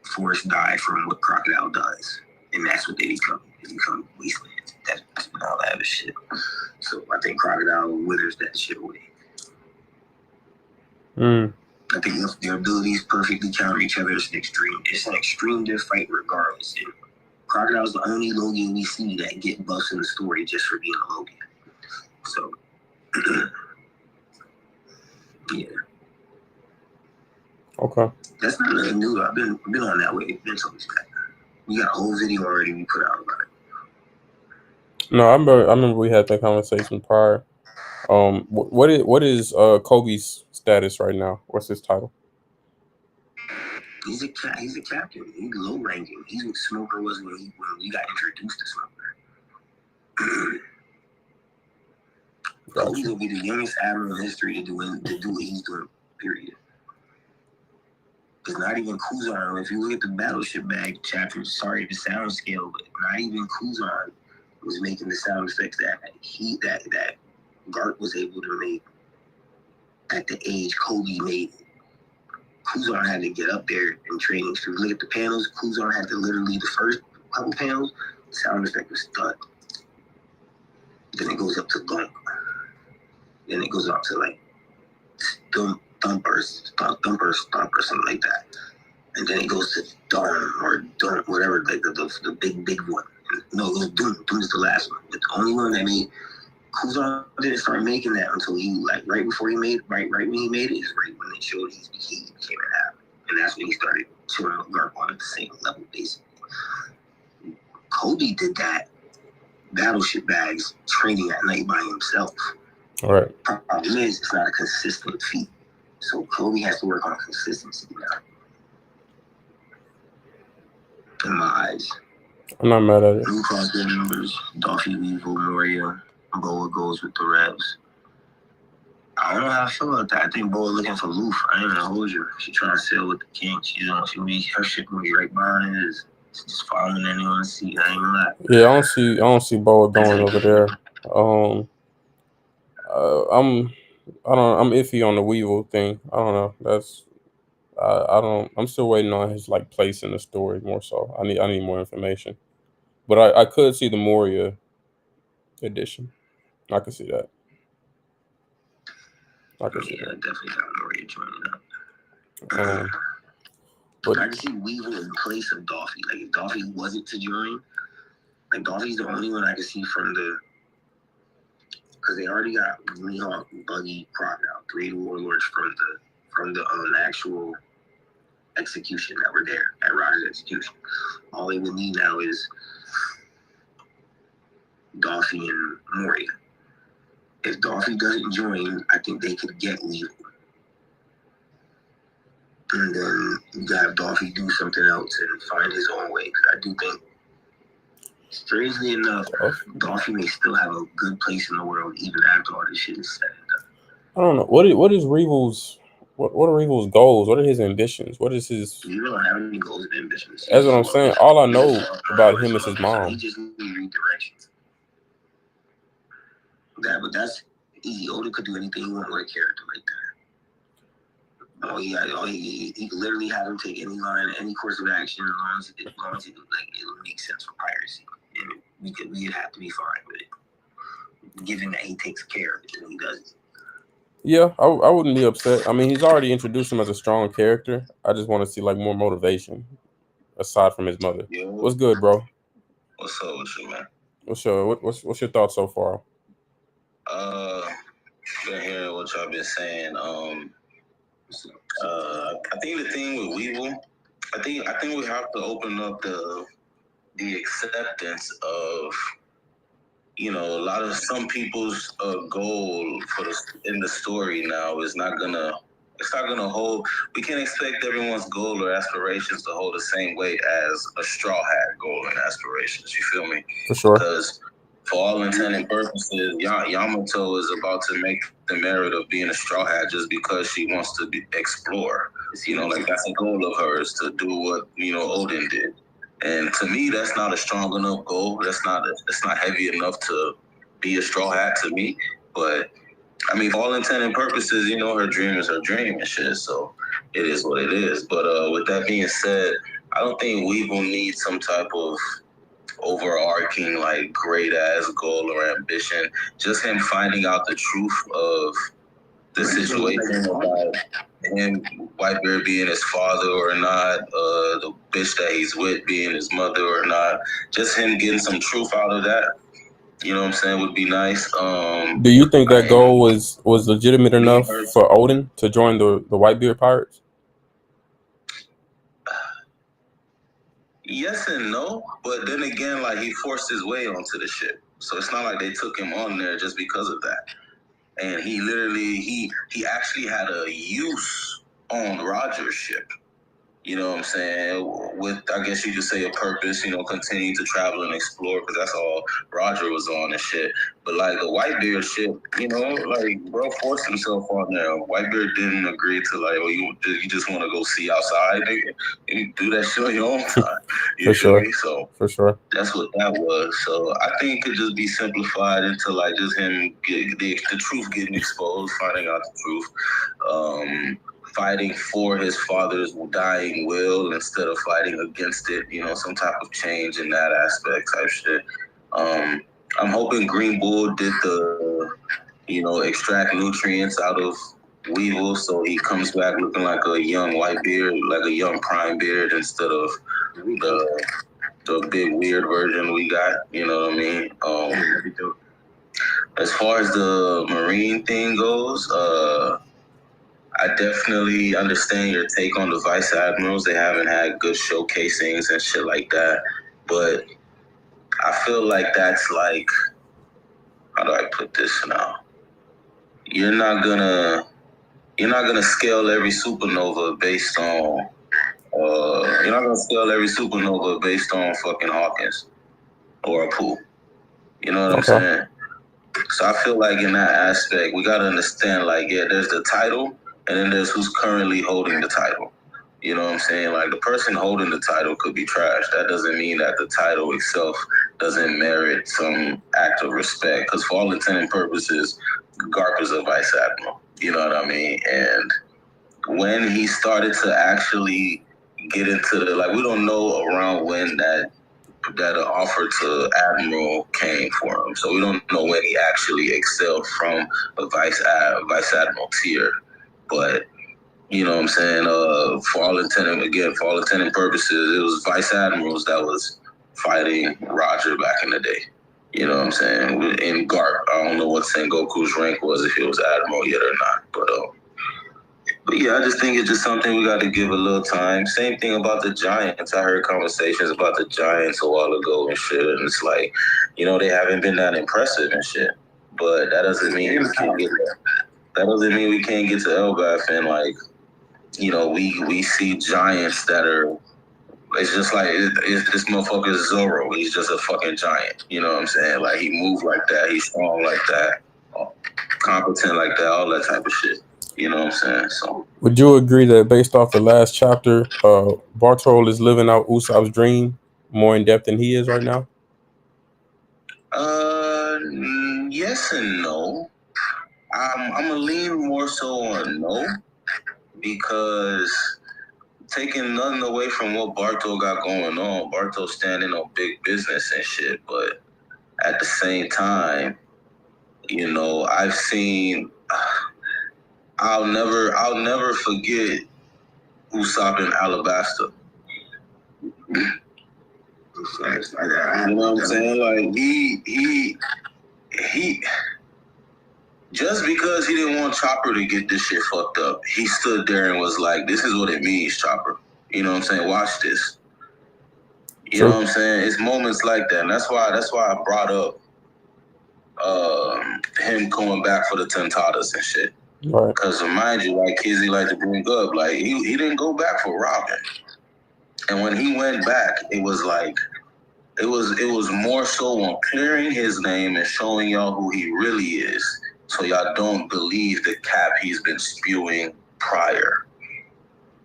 forests die from what Crocodile does, and that's what they become. They become wastelands, deserts, and all that other shit. So I think Crocodile withers that shit away. I think their abilities perfectly counter each other. It's an extreme diff fight regardless. And Crocodile's the only Logia we see that get buffs in the story just for being a Logia. So, yeah. Okay. That's not nothing new. I've been on that way. Been told me that. We got a whole video already we put out about it. No, I remember we had that conversation prior. What is Kobe's status right now? What's his title? He's a captain. He's low ranking. He's what Smoker was when we got introduced to Smoker. Kobe Gotcha. will be the youngest admiral in history to do what he's doing. Period. Because not even Kuzan, if you look at the Battleship Bag chapter, sorry, the sound scale, but not even Kuzan was making the sound effects that Garp was able to make at the age Kobe made it. Kuzan had to get up there and training. So if you look at the panels, Kuzan had to literally the first couple panels, the sound effect was thud. Then it goes up to gunk. Then it goes up to like thumper, something like that. And then it goes to Dawn, whatever, like the big one. No, it was Doom. Doom is the last one. But the only one that made Kuzan didn't start making that until he like right before he made right when he made it is right when they showed he became an app. And that's when he started showing Garp on at the same level basically. Kobe did that Battleship Bags training at night by himself. All right. Problem is it's not a consistent feat. So Kobe has to work on consistency now. In my eyes. I'm not mad at it. Blue Cross members, Dolphy, Weevil, Moria, Boa goes with the Revs. I don't know how I feel about that. I think Boa looking for Loof. I ain't gonna hold you. She trying to sail with the king. Her ship gonna be right behind his. She's just following anyone's seat. I ain't gonna lie. Yeah, I don't see Boa going over there. I'm iffy on the Weevil thing. I don't know. I don't. I'm still waiting on his like place in the story more so. I need more information. But I could see the Moria edition. I could see that. I could see Yeah, that. definitely got Moria joining up. But I can see Weevil in place of Dolphy. Like if Dolphy wasn't to join, like Dolphy's the only one I can see from the. Because they already got Mihawk, Buggy, Crocodile, 3 warlords from the actual execution that were there at Roger's execution. All they would need now is Dolphy and Moria. If Dolphy doesn't join, I think they could get Weevil. And then you gotta have Dolphy do something else and find his own way. Because I do think, strangely enough, Dolphy may still have a good place in the world even after all this shit is said and done. I don't know. What is Revel's what are Revel's goals? What are his ambitions? What is his? You don't have any goals and ambitions. That's what I'm saying. All I know about him is his He mom. just needs redirection. But that's easy. Oda could do anything he wants with a character like that. He could literally have him take any line, any course of action, as long as it it'll make sense for piracy, and we'd have to be fine with it, given that he takes care of it and he does it. Yeah, I wouldn't be upset. I mean, he's already introduced him as a strong character. I just want to see like more motivation aside from his mother. Yo, What's good, bro? what's up with you, man? What's your thoughts so far? Been hearing what y'all been saying. I think the thing with Weevil, I think we have to open up the acceptance of, a lot of some people's goal in the story now is not gonna. It's not gonna hold. We can't expect everyone's goal or aspirations to hold the same weight as a Straw Hat goal and aspirations. You feel me? For sure. Because for all intent and purposes, Yamato is about to make the merit of being a Straw Hat just because she wants to explore. Like that's a goal of hers to do what Odin did. And to me, that's not a strong enough goal. It's not heavy enough to be a Straw Hat to me. But I mean, for all intent and purposes, her dream is her dream and shit. So it is what it is. But with that being said, I don't think Weevil needs some type of overarching like great ass goal or ambition. Just him finding out the truth of the situation about him, Whitebeard being his father or not, the bitch that he's with being his mother or not. Just him getting some truth out of that. You know what I'm saying? Would be nice. Do you think that goal was legitimate enough for Odin to join the Whitebeard Pirates? Yes and no, but then again, like he forced his way onto the ship. So it's not like they took him on there just because of that. And he literally, he actually had a use on Roger's ship. You know what I'm saying? With, I guess you could say, a purpose, continue to travel and explore, because that's all Roger was on and shit. But, like, the Whitebeard shit, like, bro forced himself on there. Whitebeard didn't agree to, like, you just want to go see outside, nigga. You do that shit on your own time. You feel me? So, for sure. That's what that was. So I think it could just be simplified into, like, just him the truth getting exposed, finding out the truth, fighting for his father's dying will instead of fighting against it. Some type of change in that aspect type shit. I'm hoping Green Bull did the, extract nutrients out of Weevil, so he comes back looking like a young Whitebeard, like a young Prime Beard, instead of the big weird version we got. You know what I mean? As far as the Marine thing goes, I definitely understand your take on the Vice Admirals. They haven't had good showcasings and shit like that, but I feel like that's like, how do I put this now? You're not gonna scale every supernova based on you're not gonna scale every supernova based on fucking Hawkins or a pool. You know what I'm saying? So I feel like in that aspect, we gotta understand, like, yeah, there's the title, and then there's who's currently holding the title. You know what I'm saying? Like, the person holding the title could be trash. That doesn't mean that the title itself doesn't merit some act of respect, because for all intent and purposes, Garp is a Vice Admiral. You know what I mean? And when he started to actually get into the, like, we don't know around when that offer to Admiral came for him, so we don't know when he actually excelled from a Vice Admiral tier. But you know what I'm saying? For all intent and purposes, it was Vice Admirals that was fighting Roger back in the day. You know what I'm saying? In Garp, I don't know what Sengoku's rank was, if he was Admiral yet or not, but yeah, I just think it's just something we got to give a little time. Same thing about the Giants. I heard conversations about the Giants a while ago and shit, and it's like, they haven't been that impressive and shit. But that doesn't mean we can't get there. That doesn't mean we can't get to Elbaf and, like, we see Giants that are. It's just like this motherfucker is Zoro. He's just a fucking giant. You know what I'm saying? Like, he moved like that. He's strong like that. Competent like that. All that type of shit. You know what I'm saying? So, would you agree that based off the last chapter, Bartol is living out Usopp's dream more in depth than he is right now? Yes and no. I'm gonna lean more so on no, because taking nothing away from what Bartol got going on, Bartol's standing on big business and shit, but at the same time, I've seen. I'll never forget Usopp in Alabasta. You know what I'm saying? Like, he just because he didn't want Chopper to get this shit fucked up, he stood there and was like, "This is what it means, Chopper." You know what I'm saying? Watch this. You know what I'm saying? It's moments like that, and that's why I brought up him coming back for the Tentadas and shit. Right. Because mind you, like Kizzy like to bring up, like, he didn't go back for Robin, and when he went back, it was like. It was more so on clearing his name and showing y'all who he really is, so y'all don't believe the cap he's been spewing prior.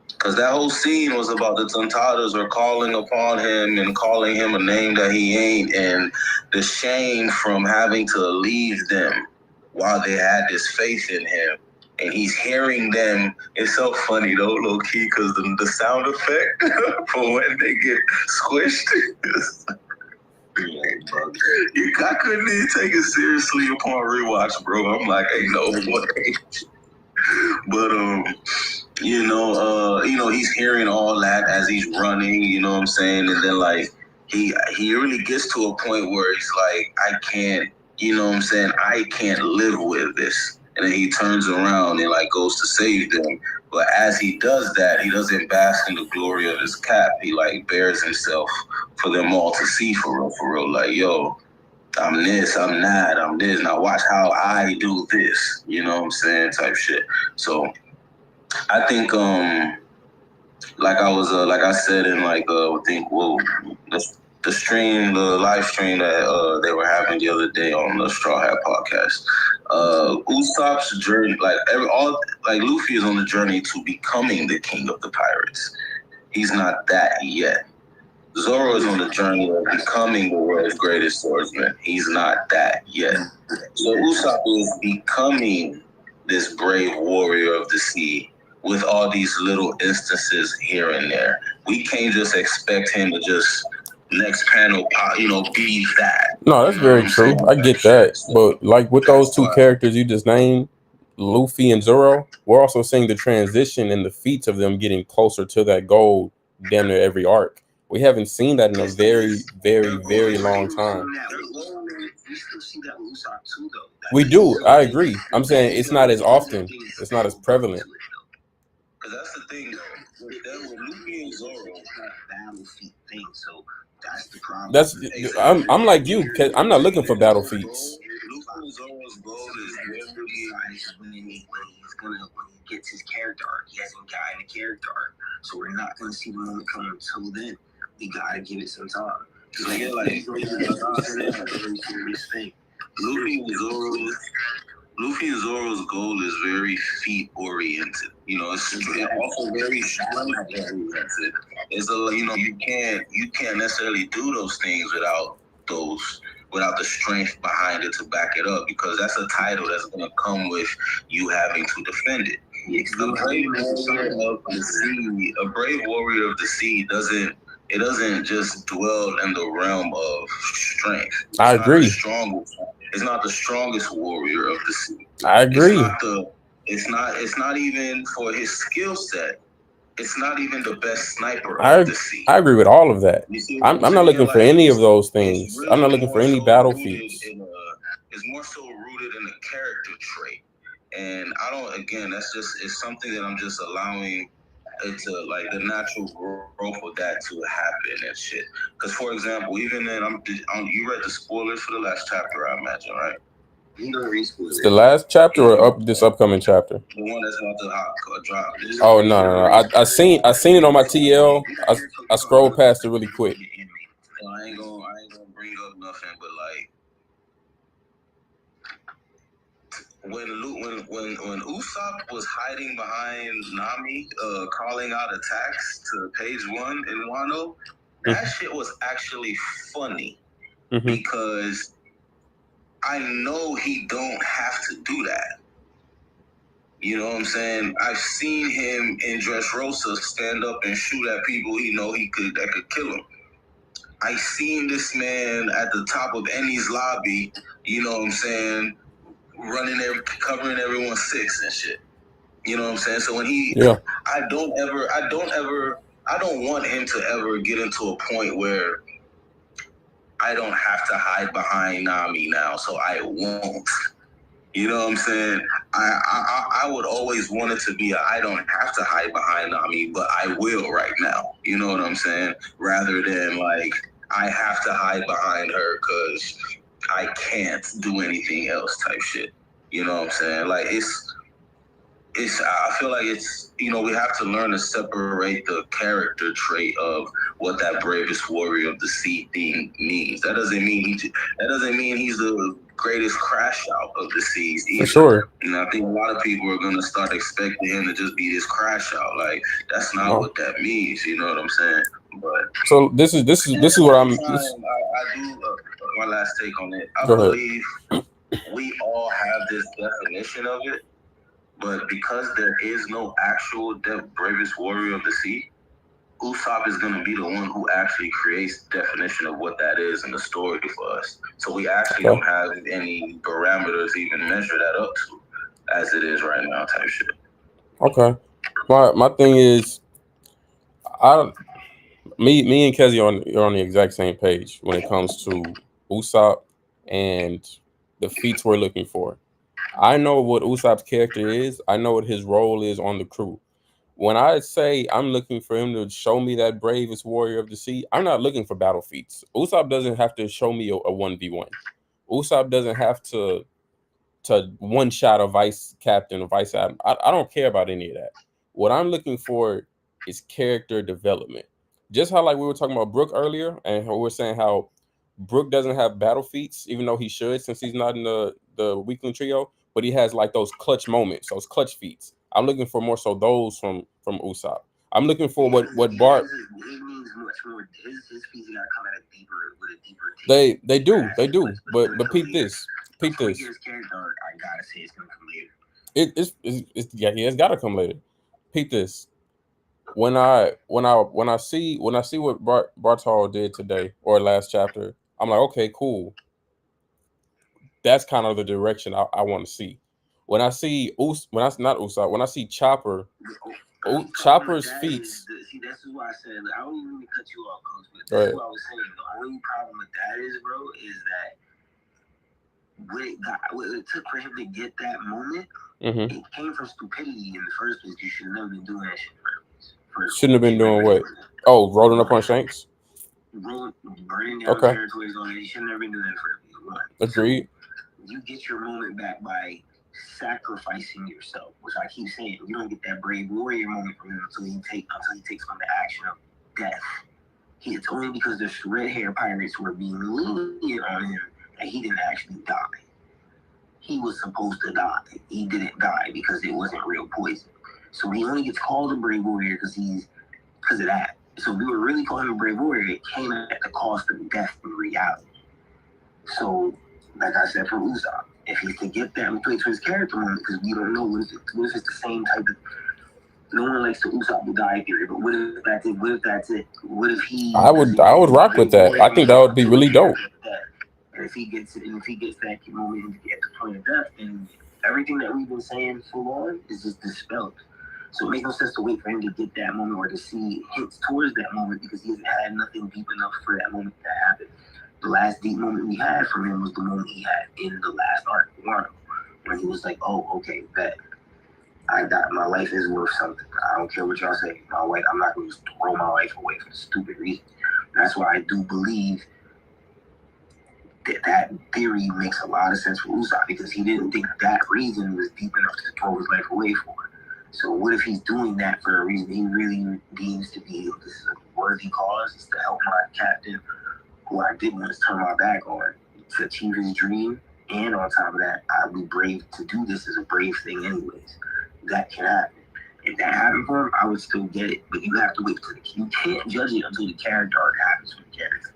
Because that whole scene was about the Tentadas are calling upon him and calling him a name that he ain't, and the shame from having to leave them while they had this faith in him. And he's hearing them. It's so funny though, low key, because the sound effect for when they get squished. I couldn't even take it seriously upon rewatch, bro. I'm like, ain't no way. But he's hearing all that as he's running. You know what I'm saying? And then, like, he really gets to a point where he's like, I can't. You know what I'm saying? I can't live with this. And then he turns around and, like, goes to save them. But as he does that, he doesn't bask in the glory of his cap. He, like, bears himself for them all to see, for real. Like, yo, I'm this, I'm that, I'm this. Now watch how I do this. You know what I'm saying? Type shit. So I think like I said in I think the live stream that they were having the other day on the Straw Hat podcast. Usopp's journey, Luffy is on the journey to becoming the king of the pirates. He's not that yet. Zoro is on the journey of becoming the world's greatest swordsman. He's not that yet. So Usopp is becoming this brave warrior of the sea with all these little instances here and there. We can't just expect him to just next panel, be that. No, that's very true. I get that. But like with those two characters you just named, Luffy and Zoro, we're also seeing the transition and the feats of them getting closer to that goal damn near every arc. We haven't seen that in a very, very, very long time. We do. I agree. I'm saying it's not as often. It's not as prevalent. Because that's the thing, though. With Luffy and Zoro have battle feat things, so that's the problem. I'm like you, cause I'm not looking for battle feats. Luffy and Zoro's goal is when he gets his character arc. He hasn't gotten a character arc, so we're not going to see the moment come until then. We gotta give it some time. It's a very serious thing. Luffy and Zoro's goal is very feat oriented. It's also very strength oriented. You can't necessarily do those things without the strength behind it to back it up, because that's a title that's gonna come with you having to defend it. A brave warrior of the sea doesn't just dwell in the realm of strength. I agree. It's not the strongest warrior of the sea. I agree. It's not even for his skill set. It's not even the best sniper of the sea. I agree with all of that. I'm not looking for any of those things. Really, I'm not looking for any battle feats. It's more so rooted in a character trait. And I don't, again, it's something that I'm just allowing it to, the natural growth of that to happen and shit. Because, for example, even then, you read the spoilers for the last chapter, I imagine, right? You don't read spoilers. It's the last chapter or this upcoming chapter? The one that's about to drop. Oh, no. I seen it on my TL. I scrolled past it really quick. I ain't gonna bring up nothing, but when Usopp was hiding behind Nami, calling out attacks to page 1 in Wano, that shit was actually funny, because I know he don't have to do that. You know what I'm saying? I've seen him in Dressrosa stand up and shoot at people that could kill him. I seen this man at the top of Ennie's lobby, you know what I'm saying, running there, covering everyone's six and shit. You know what I'm saying? So when I don't want him to ever get into a point where I don't have to hide behind Nami now, so I won't. You know what I'm saying? I would always want it to be I don't have to hide behind Nami, but I will right now. You know what I'm saying? Rather than I have to hide behind her because I can't do anything else type shit. You know what I'm saying? I feel like it's, we have to learn to separate the character trait of what that bravest warrior of the sea thing means. That doesn't mean he's the greatest crash out of the seas either. For sure. And I think a lot of people are gonna start expecting him to just be this crash out. That's not what that means. You know what I'm saying? But so this is where I'm. I do my last take on it. I believe we all have this definition of it. But because there is no actual bravest warrior of the sea, Usopp is going to be the one who actually creates the definition of what that is in the story for us. So we actually don't have any parameters to even measure that up to as it is right now type shit. Okay. My thing is, me and Kezi are on the exact same page when it comes to Usopp and the feats we're looking for. I know what Usopp's character is. I know what his role is on the crew. When I say I'm looking for him to show me that bravest warrior of the sea, I'm not looking for battle feats. Usopp doesn't have to show me a 1v1. Usopp doesn't have to one shot a vice captain or vice admiral. I don't care about any of that. What I'm looking for is character development. Just how like we were talking about Brook earlier, and we were saying how Brook doesn't have battle feats, even though he should, since he's not in the weakling trio. But he has like those clutch moments, those clutch feats. I'm looking for more so those from Usopp. I'm looking for what Bart. He means much more. His feats gotta come at a deeper take. They do. But peep this. Peep this. His character, I gotta say, it's gonna come later. It's yeah, he has got to come later. Peep this. When I see what Bartol did today or last chapter, I'm like, okay, cool. That's kind of the direction I want to see. When I see when I see Chopper, Chopper's feats. See, that's why I said I don't even cut you off, Coach. But that's what I was saying. The only problem with that is, bro, is that what it took for him to get that moment, it came from stupidity in the first place. You should have never been doing that shit first. Shouldn't have been doing what? Oh, rolling up on Shanks? Burning down territories on it. You should have never been doing that first. Agreed. So you get your moment back by sacrificing yourself, which I keep saying. You don't get that brave warrior moment from him until he takes on the action of death. It's only because the red hair pirates were being lenient on him that he didn't actually die. He was supposed to die. He didn't die because it wasn't real poison. So he only gets called a brave warrior because of that. So we were really calling him a brave warrior. It came at the cost of death in reality. So, like I said, for Usopp, if he could get that and play to his character moment, because we don't know what if it's the same type of. No one likes the Usopp will die theory, but what if that's it? What if that's it? What if he? I would rock with that. I think that would be really dope. And if he gets that moment at the point of death, then everything that we've been saying so long is just dispelled. So it makes no sense to wait for him to get that moment or to see hints towards that moment because he hasn't had nothing deep enough for that moment to happen. The last deep moment we had from him was the moment he had in the last arc, Wano, when he was like, "Oh, okay, bet. My life is worth something. I don't care what y'all say. I'm not going to just throw my life away for the stupid reason." And that's why I do believe that theory makes a lot of sense for Usopp because he didn't think that reason was deep enough to throw his life away for. So what if he's doing that for a reason he really deems to be, this is a worthy cause, it's to help my captain, who I didn't want to turn my back on, to achieve his dream. And on top of that, I'd be brave to do this as a brave thing anyways. That can happen. If that happened for him, I would still get it. But you have to wait you can't judge it until the character arc happens with the character.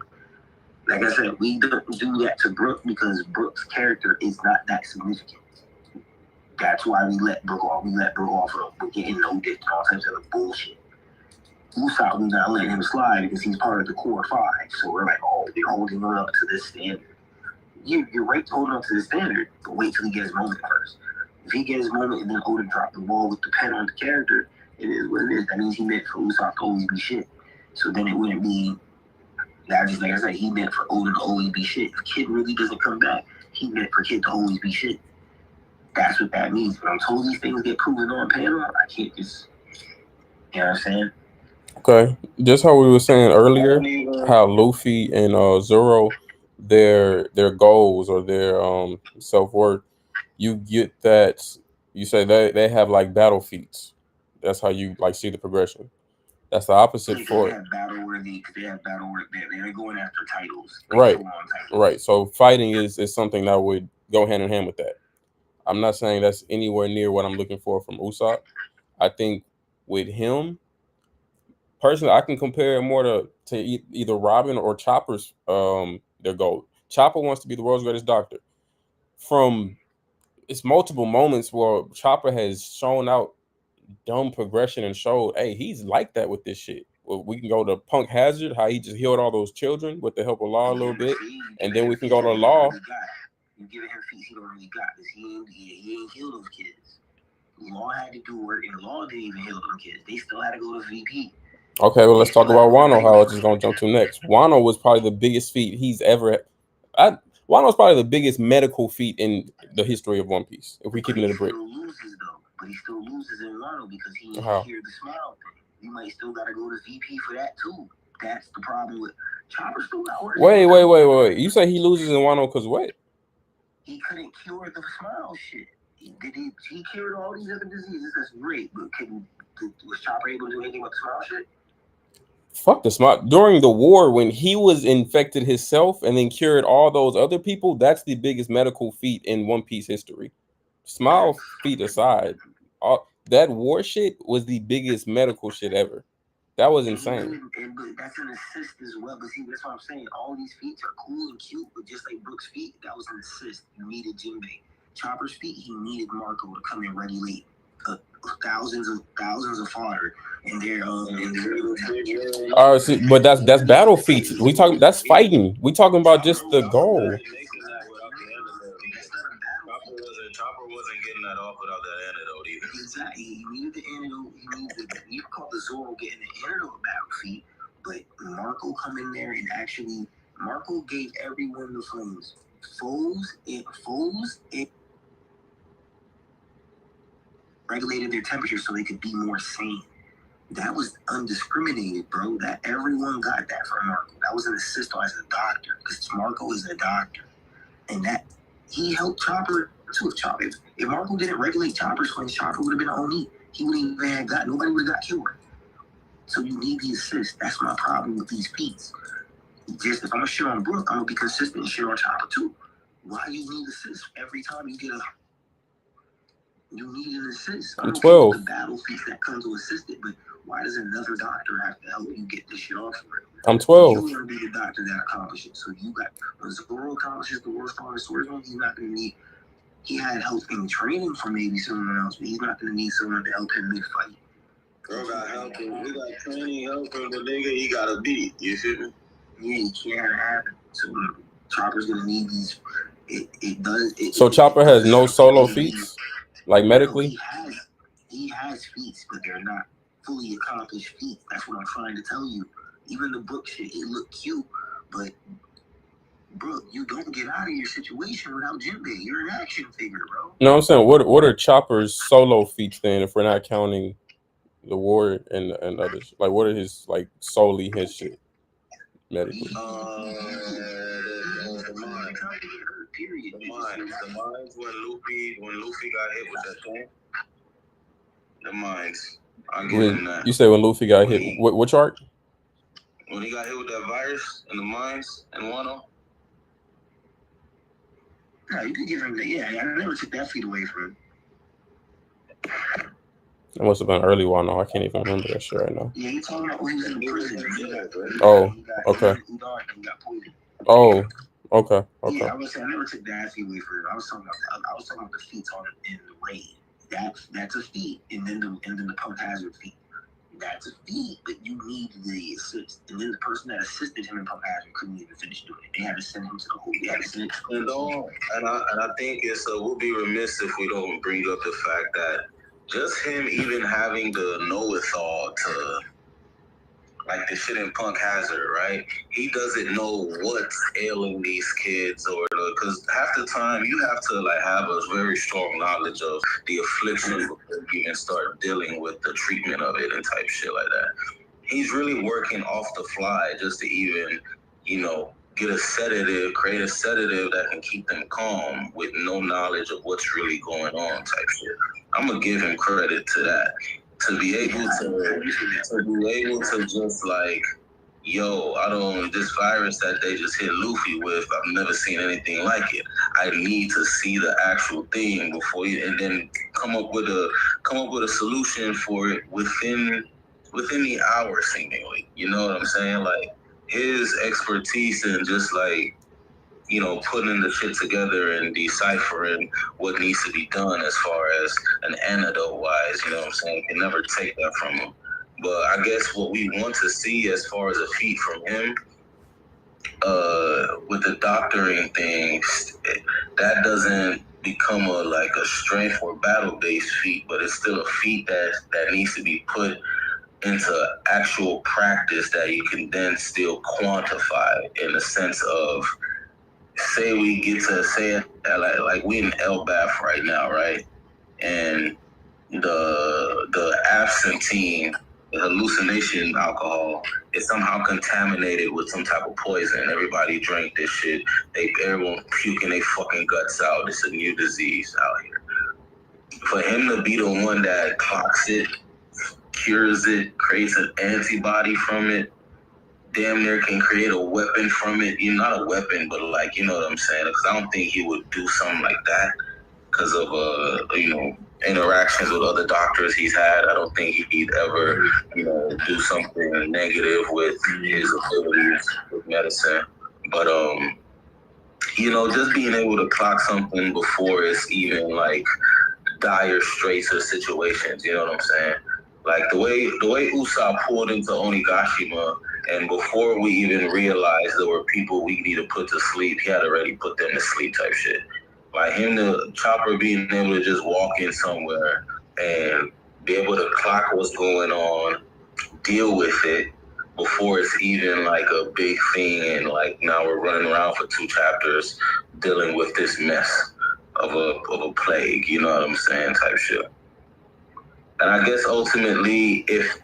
Like I said, we don't do that to Brook because Brook's character is not that significant. That's why we let Brook off. We let Brook off of getting no dick and all types of other bullshit. Usopp, we not letting him slide because he's part of the core five. So we're like, oh, they're holding him up to this standard. You're right to hold him up to the standard, but wait till he gets his moment first. If he gets his moment and then Oda dropped the ball with the pen on the character, it is what it is. That means he meant for Usopp to always be shit. So then it wouldn't be that. Just like I said, he meant for Oda to always be shit. If Kid really doesn't come back, he meant for Kid to always be shit. That's what that means. But until these things get proven on panel, I can't just, you know what I'm saying? Okay, just how we were saying earlier, how Luffy and Zoro, their goals or their self-worth, you get that. You say they have like battle feats. That's how you like see the progression. That's the opposite for it. They have battle work. They're going after titles. Right. So fighting is something that would go hand in hand with that. I'm not saying that's anywhere near what I'm looking for from Usopp. I think with him, personally, I can compare it more to either Robin or Chopper's their goal. Chopper wants to be the world's greatest doctor. From it's multiple moments where Chopper has shown out dumb progression and showed, hey, he's like that with this shit. Well, we can go to Punk Hazard, how he just healed all those children with the help of Law a little bit, and then we can go to Law. You giving him feats he don't really got because he ain't healed those kids. Law had to do work, and Law didn't even heal them kids. They still had to go to VP. Okay, well, let's talk about Wano, how it's just going to jump to next. Wano was probably the biggest feat he's ever had. Wano's probably the biggest medical feat in the history of One Piece, if we keep it in a break. But he still loses in Wano because he didn't hear the smile thing. You might still got to go to VP for that, too. That's the problem with Chopper still not working. Wait. You say he loses in Wano because what? he couldn't cure the smile shit. He cured all these other diseases. That's great, but was Chopper able to do anything with the smile shit? Fuck the smile. During the war, when he was infected himself and then cured all those other people, that's the biggest medical feat in One Piece history. Smile feat aside, that war shit was the biggest medical shit ever. That was insane. But that's an assist as well. But see, that's what I'm saying. All these feats are cool and cute, but just like Brook's feat, that was an assist. You needed Jinbei. Chopper's feat, he needed Marco to come and regulate thousands of fodder, and they're see, but that's battle feats. We talking that's fighting. We talking about just the goal. Chopper wasn't getting that off without that antidote either. Exactly. He needed the antidote. You call the Zoro getting the antidote battle feat, but Marco come in there and actually Marco gave everyone the flames. Foes it regulated their temperature so they could be more sane. That was undiscriminated, bro. That everyone got that from Marco. That was an assist as a doctor, because Marco is a doctor, and that he helped Chopper too. If Marco didn't regulate Chopper's flames, Chopper would have been Oni. He wouldn't even have got. Nobody would have got killed. So you need the assist. That's my problem with these feats. Just if I'm gonna shit on Brook, I'm gonna be consistent and shit on Chopper too. Why you need assist every time you get a? You need an assist. I'm 12. The battle feats that comes to assist it, but why does another doctor have to help you get this shit off for it? I'm 12. You're gonna be the doctor that accomplishes it. So you got when Zoro accomplishes the worst part of swordsman, he's not gonna need. He had help in training from maybe someone else, but he's not gonna need someone to help him mid-fight. Girl got helping. We got training helping, but nigga, he gotta beat. You feel me? Yeah, he can't happen. So Chopper's gonna need these. It does. So Chopper has no solo feats, like medically. He has feats, but they're not fully accomplished feats. That's what I'm trying to tell you. Even the Brook shit, it looked cute, but Brook, you don't get out of your situation without Jinbei. You're an action figure, bro. No, I'm saying what are Chopper's solo feats then, if we're not counting the war and others? Like, what are his like solely his shit medically? The mines when Luffy got hit with that thing. The mines. I'm giving that. You say when Luffy got hit, which arc? When he got hit with that virus in the mines in Wano. No, you can give him that. Yeah, I never took that feat away from him. It must have been early Wano. I can't even remember that shit right now. Yeah, you talking about when he was in prison. Oh, okay. Oh, okay. Yeah, I was saying I never took that feat away from him. I was talking about the feats on in the raid. That's a feat, and then the pump hazard feat. That's a feat, but you need the assist. And then the person that assisted him in pump hazard couldn't even finish doing it. They had to send him to the hole. And I think we'll be remiss if we don't bring up the fact that just him even having the know-it-all to like the shit in Punk Hazard, right? He doesn't know what's ailing these kids, or because half the time you have to like have a very strong knowledge of the affliction before you even start dealing with the treatment of it and type shit like that. He's really working off the fly just to even, get a sedative, create a sedative that can keep them calm with no knowledge of what's really going on type shit. I'm gonna give him credit to that. To be able to just like, this virus that they just hit Luffy with, I've never seen anything like it. I need to see the actual thing before and then come up with a solution for it within the hour seemingly. You know what I'm saying? Like his expertise and just like, putting the shit together and deciphering what needs to be done as far as an antidote wise, you know what I'm saying? Can never take that from him. But I guess what we want to see as far as a feat from him, with the doctoring thing, that doesn't become a strength or battle-based feat, but it's still a feat that needs to be put into actual practice that you can then still quantify in the sense of, say we get to say it like we in Elbaf right now, right? And the absent team hallucination alcohol is somehow contaminated with some type of poison. Everybody drank this shit. Everyone puking their fucking guts out. It's a new disease out here. For him to be the one that clocks it, cures it, creates an antibody from it, damn near can create a weapon from it. Not a weapon, but like, you know what I'm saying? Because I don't think he would do something like that because of interactions with other doctors he's had. I don't think he'd ever do something negative with his abilities with medicine. But just being able to clock something before it's even like dire straits or situations, you know what I'm saying? Like the way Usopp pulled into Onigashima, and before we even realized there were people we need to put to sleep, he had already put them to sleep type shit. Like him, the Chopper being able to just walk in somewhere and be able to clock what's going on, deal with it before it's even like a big thing, and like now we're running around for 2 chapters dealing with this mess of a plague, you know what I'm saying, type shit. And I guess ultimately, if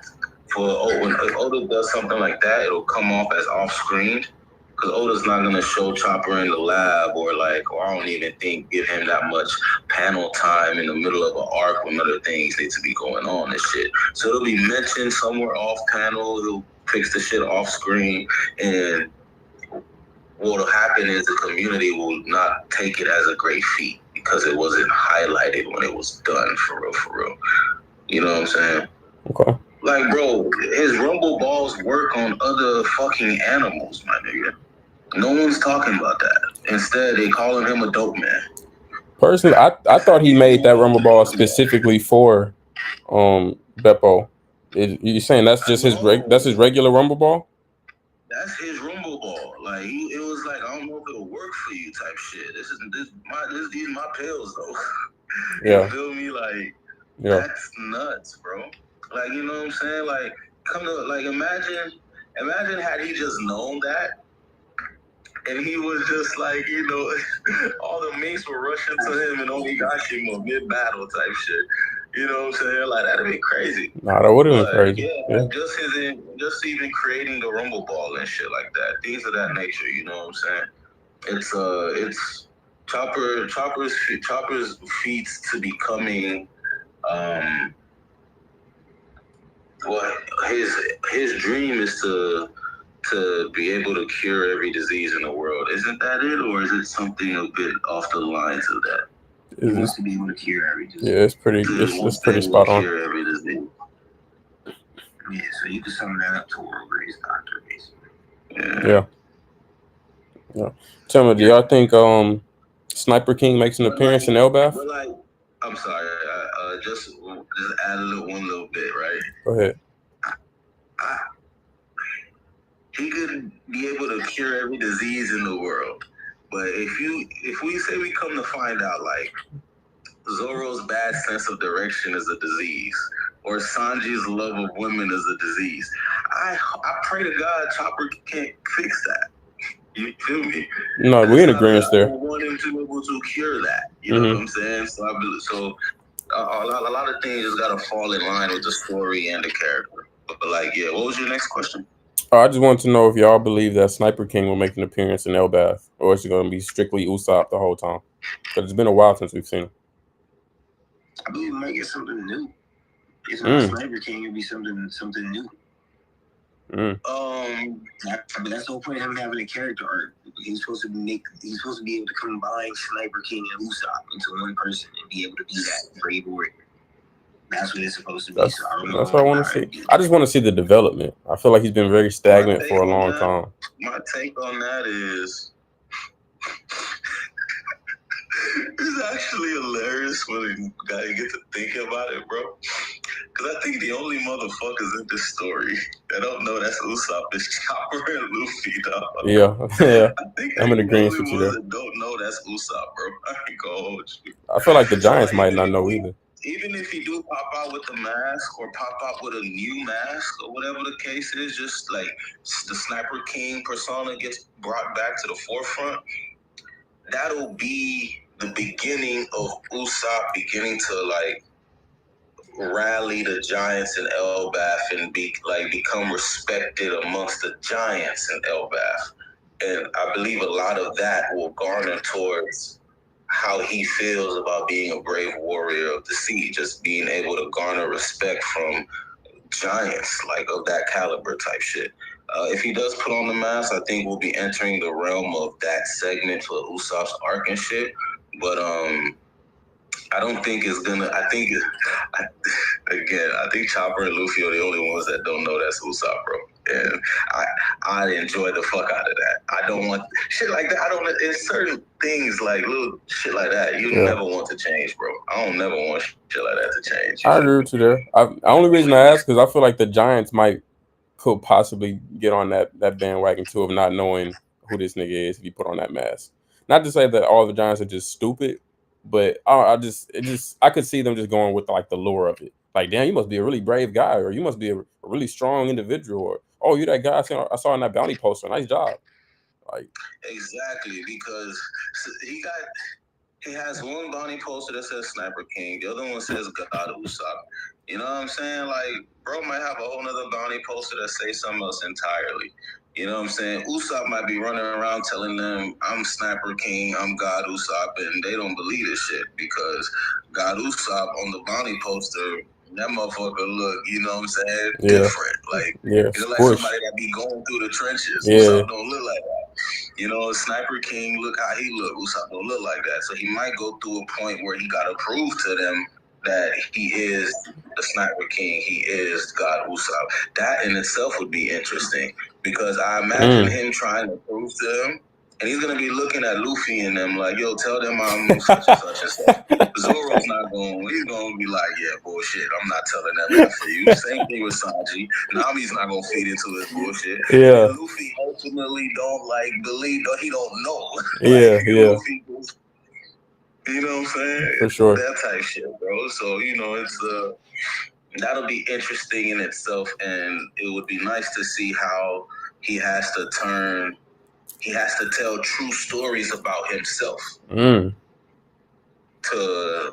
Oda does something like that, it'll come off as off-screen, because Oda's not going to show Chopper in the lab or I don't even think give him that much panel time in the middle of an arc when other things need to be going on and shit. So it'll be mentioned somewhere off-panel, he'll fix the shit off-screen, and what'll happen is the community will not take it as a great feat because it wasn't highlighted when it was done, for real. You know what I'm saying? Okay. Like, bro, his rumble balls work on other fucking animals, my nigga. No one's talking about that. Instead, they calling him a dope man. Personally, I thought he made that rumble ball specifically for Beppo. You saying that's just his regular rumble ball? That's his rumble ball. Like it was like, I don't know if it'll work for you type shit. These my pills though. Yeah. You feel me? Like, yeah. That's nuts, bro. Like, you know what I'm saying? Like, imagine had he just known that, and he was just like, all the mates were rushing to him and Onigashima mid-battle type shit. You know what I'm saying? Like, that'd be crazy. Nah, that would have been crazy. Yeah. Just even creating the rumble ball and shit like that. Things of that nature, you know what I'm saying? It's Chopper's feats to becoming his dream is to be able to cure every disease in the world. Isn't that it, or is it something a bit off the lines of that? He wants to be able to cure every disease. Yeah, it's pretty spot on. Cure every disease. Yeah, so you can sum that up to World Greatest Doctor, basically. Yeah. Tell me, do y'all think Sniper King makes an appearance in Elbaf? I'm sorry, just add one little bit, right? Go ahead. He could be able to cure every disease in the world, but if we say we come to find out, like, Zoro's bad sense of direction is a disease, or Sanji's love of women is a disease, I pray to God Chopper can't fix that. You feel me? No, we're in agreement there. I want him to be able to cure that. You know what I'm saying? So a lot of things just gotta fall in line with the story and the character. But like, yeah, what was your next question? I just wanted to know if y'all believe that Sniper King will make an appearance in Elbaf, or is it going to be strictly Usopp the whole time? Because it's been a while since we've seen him. I believe we might get something new. It's not Sniper King; it'll be something new. But that's the whole point of him having a character arc. He's supposed to be able to combine Sniper King and Usopp into one person and be able to be that brave warrior. That's what it's supposed to be. That's what I want to see. I just want to see the development. I feel like he's been very stagnant for a long time. My take on that is it's actually hilarious when you get to think about it, bro. Because I think the only motherfuckers in this story that don't know that's Usopp is Chopper and Luffy, dog. Yeah. I think I'm in agreement with you there. That don't know that's Usopp, bro. I ain't gonna hold you. I feel like the Giants might not know either. Even if he do pop out with the mask or pop out with a new mask or whatever the case is, just like the Sniper King persona gets brought back to the forefront, that'll be the beginning of Usopp beginning to like rally the giants in Elbath and become respected amongst the giants in Elbath. And I believe a lot of that will garner towards how he feels about being a brave warrior of the sea, just being able to garner respect from giants like of that caliber type shit. If he does put on the mask, I think we'll be entering the realm of that segment for Usopp's arc and shit. But I don't think it's gonna. I think Chopper and Luffy are the only ones that don't know that's Usopp, bro. And I enjoy the fuck out of that. I don't want shit like that. I don't. It's certain things like little shit like that you never want to change, bro. I don't never want shit like that to change. I agree with you there. The only reason I ask is I feel like the Giants could possibly get on that bandwagon too of not knowing who this nigga is if he put on that mask. Not to say that all the Giants are just stupid, but I could see them just going with like the lure of it. Like, damn, you must be a really brave guy, or you must be a really strong individual, or oh, you're that guy I saw in that bounty poster. Nice job. Like, exactly, because he has one bounty poster that says Sniper King, the other one says God Usopp. You know what I'm saying? Like, bro might have a whole nother bounty poster that says something else entirely. You know what I'm saying? Usopp might be running around telling them, I'm Sniper King, I'm God Usopp, and they don't believe this shit because God Usopp on the bounty poster, that motherfucker look, you know what I'm saying, different. Like, it's like somebody that be going through the trenches. Usopp don't look like that. You know, Sniper King, look how he look. Usopp don't look like that. So he might go through a point where he got to prove to them that he is the Sniper King. He is God Usopp. That in itself would be interesting because I imagine him trying to prove to them. And he's going to be looking at Luffy and them like, yo, tell them I'm such and such and such. Zoro's not going, he's going to be like, yeah, bullshit. I'm not telling them that for you. Same thing with Sanji. Nami's not going to feed into his bullshit. Yeah. And Luffy ultimately don't believe, or he don't know. Luffy, you know what I'm saying? For sure. That type shit, bro. So, you know, it's that'll be interesting in itself, and it would be nice to see how he has to tell true stories about himself. To,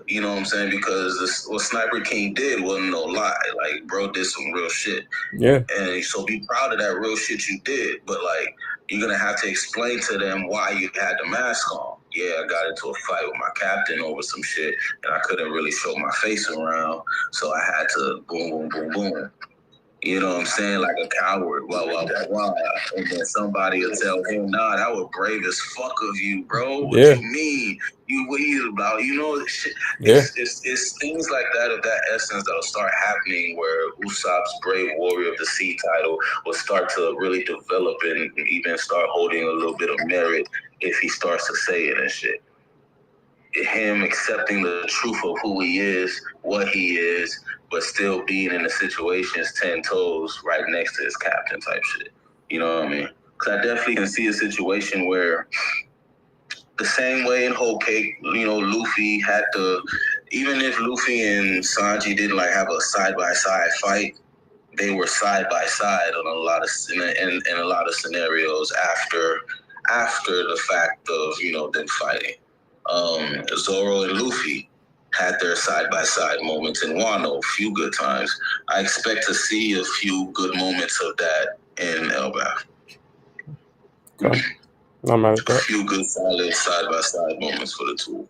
you know what I'm saying? Because what Sniper King did wasn't no lie. Like, bro did some real shit. Yeah. And so be proud of that real shit you did. But, like, you're going to have to explain to them why you had the mask on. Yeah, I got into a fight with my captain over some shit, and I couldn't really show my face around, so I had to boom, boom, boom, boom. You know what I'm saying? Like a coward, blah, blah, blah, blah. And then somebody will tell him, nah, that was brave as fuck of you, bro. What you mean? You worried about, you know, shit. It's things like that of that essence that'll start happening where Usopp's Brave Warrior of the Sea title will start to really develop and even start holding a little bit of merit if he starts to say it and shit. Him accepting the truth of who he is, what he is, but still being in the situations 10 toes right next to his captain type shit. You know what I mean? Because I definitely can see a situation where the same way in Whole Cake, you know, Luffy had to, even if Luffy and Sanji didn't like have a side-by-side fight, they were side-by-side on a lot of in a lot of scenarios after the fact of, you know, them fighting. Zoro and Luffy had their side-by-side moments in Wano, a few good times. I expect to see a few good moments of that in Elbath. Okay. Not mad at that. A few good, solid side-by-side moments for the two.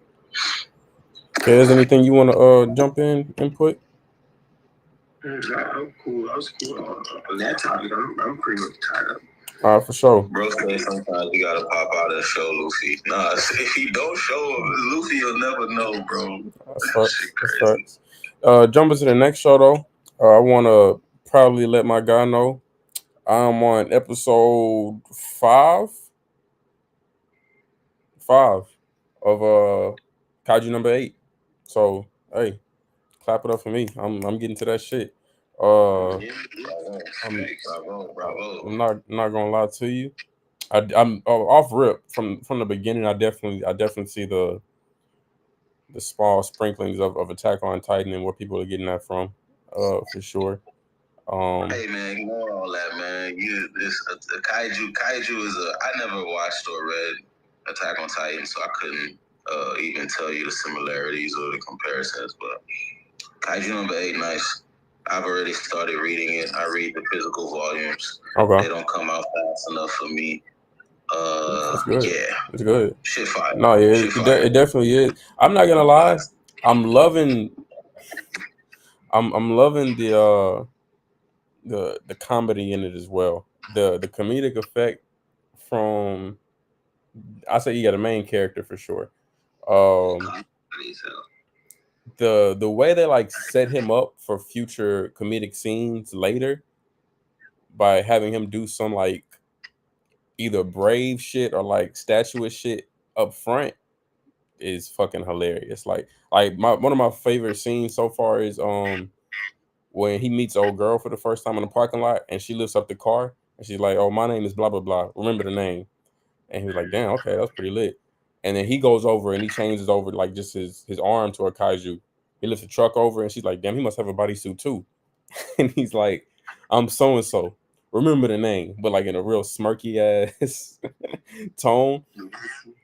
Okay, is anything you want to jump in, input? I'm cool. I was cool on that topic. I'm pretty much tied up. For sure. Bro say sometimes you gotta pop out and show Luffy. Nah, if you don't show Luffy, you'll never know, bro. That's facts. Jumping to the next show though. I want to probably let my guy know I'm on episode 5 of Kaiju number 8. So hey, clap it up for me. I'm getting to that shit. Bravo. I'm not gonna lie to you. I'm off rip from the beginning. I definitely see the small sprinklings of Attack on Titan and where people are getting that from, for sure. Hey man, ignore all that, man. Kaiju is I never watched or read Attack on Titan, so I couldn't even tell you the similarities or the comparisons. But Kaiju number 8, nice. I've already started reading it. I read the physical volumes. Okay. They don't come out fast enough for me. That's good. Yeah. It's good. Shit fire. No, yeah, Shit fire. it definitely is. I'm not gonna lie. I'm loving the comedy in it as well. The comedic effect from, I say you got a main character for sure. The way they like set him up for future comedic scenes later by having him do some like either brave shit or like statuous shit up front is fucking hilarious. Like one of my favorite scenes so far is when he meets old girl for the first time in the parking lot and she lifts up the car and she's like, "Oh, my name is blah blah blah. Remember the name." And he was like, "Damn, okay, that's pretty lit." And then he goes over and he changes over like just his arm to a kaiju. He lifts the truck over and she's like, "Damn, he must have a bodysuit too." And he's like, "I'm so and so. Remember the name," but like in a real smirky ass tone.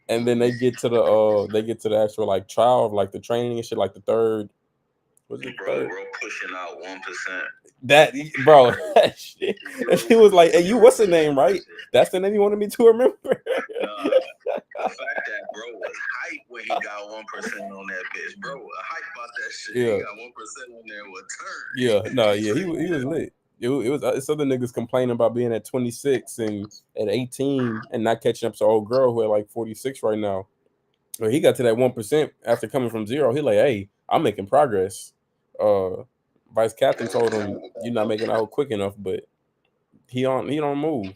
And then they get to the actual like trial of like the training and shit, like the third. Was it bro pushing out 1%. That bro, that shit. And she was like, "Hey, you, what's the name, right? That's the name you wanted me to remember." The fact that bro was hype when he got 1% on that bitch, bro. Hype about that shit. Yeah. He got 1% on there with turn. Yeah, no, yeah, he was lit. It was it's other niggas complaining about being at 26 and at 18 and not catching up to old girl who at like 46 right now. But he got to that 1% after coming from 0. He like, "Hey, I'm making progress." Vice Captain told him, "You're not making out quick enough," but he don't move.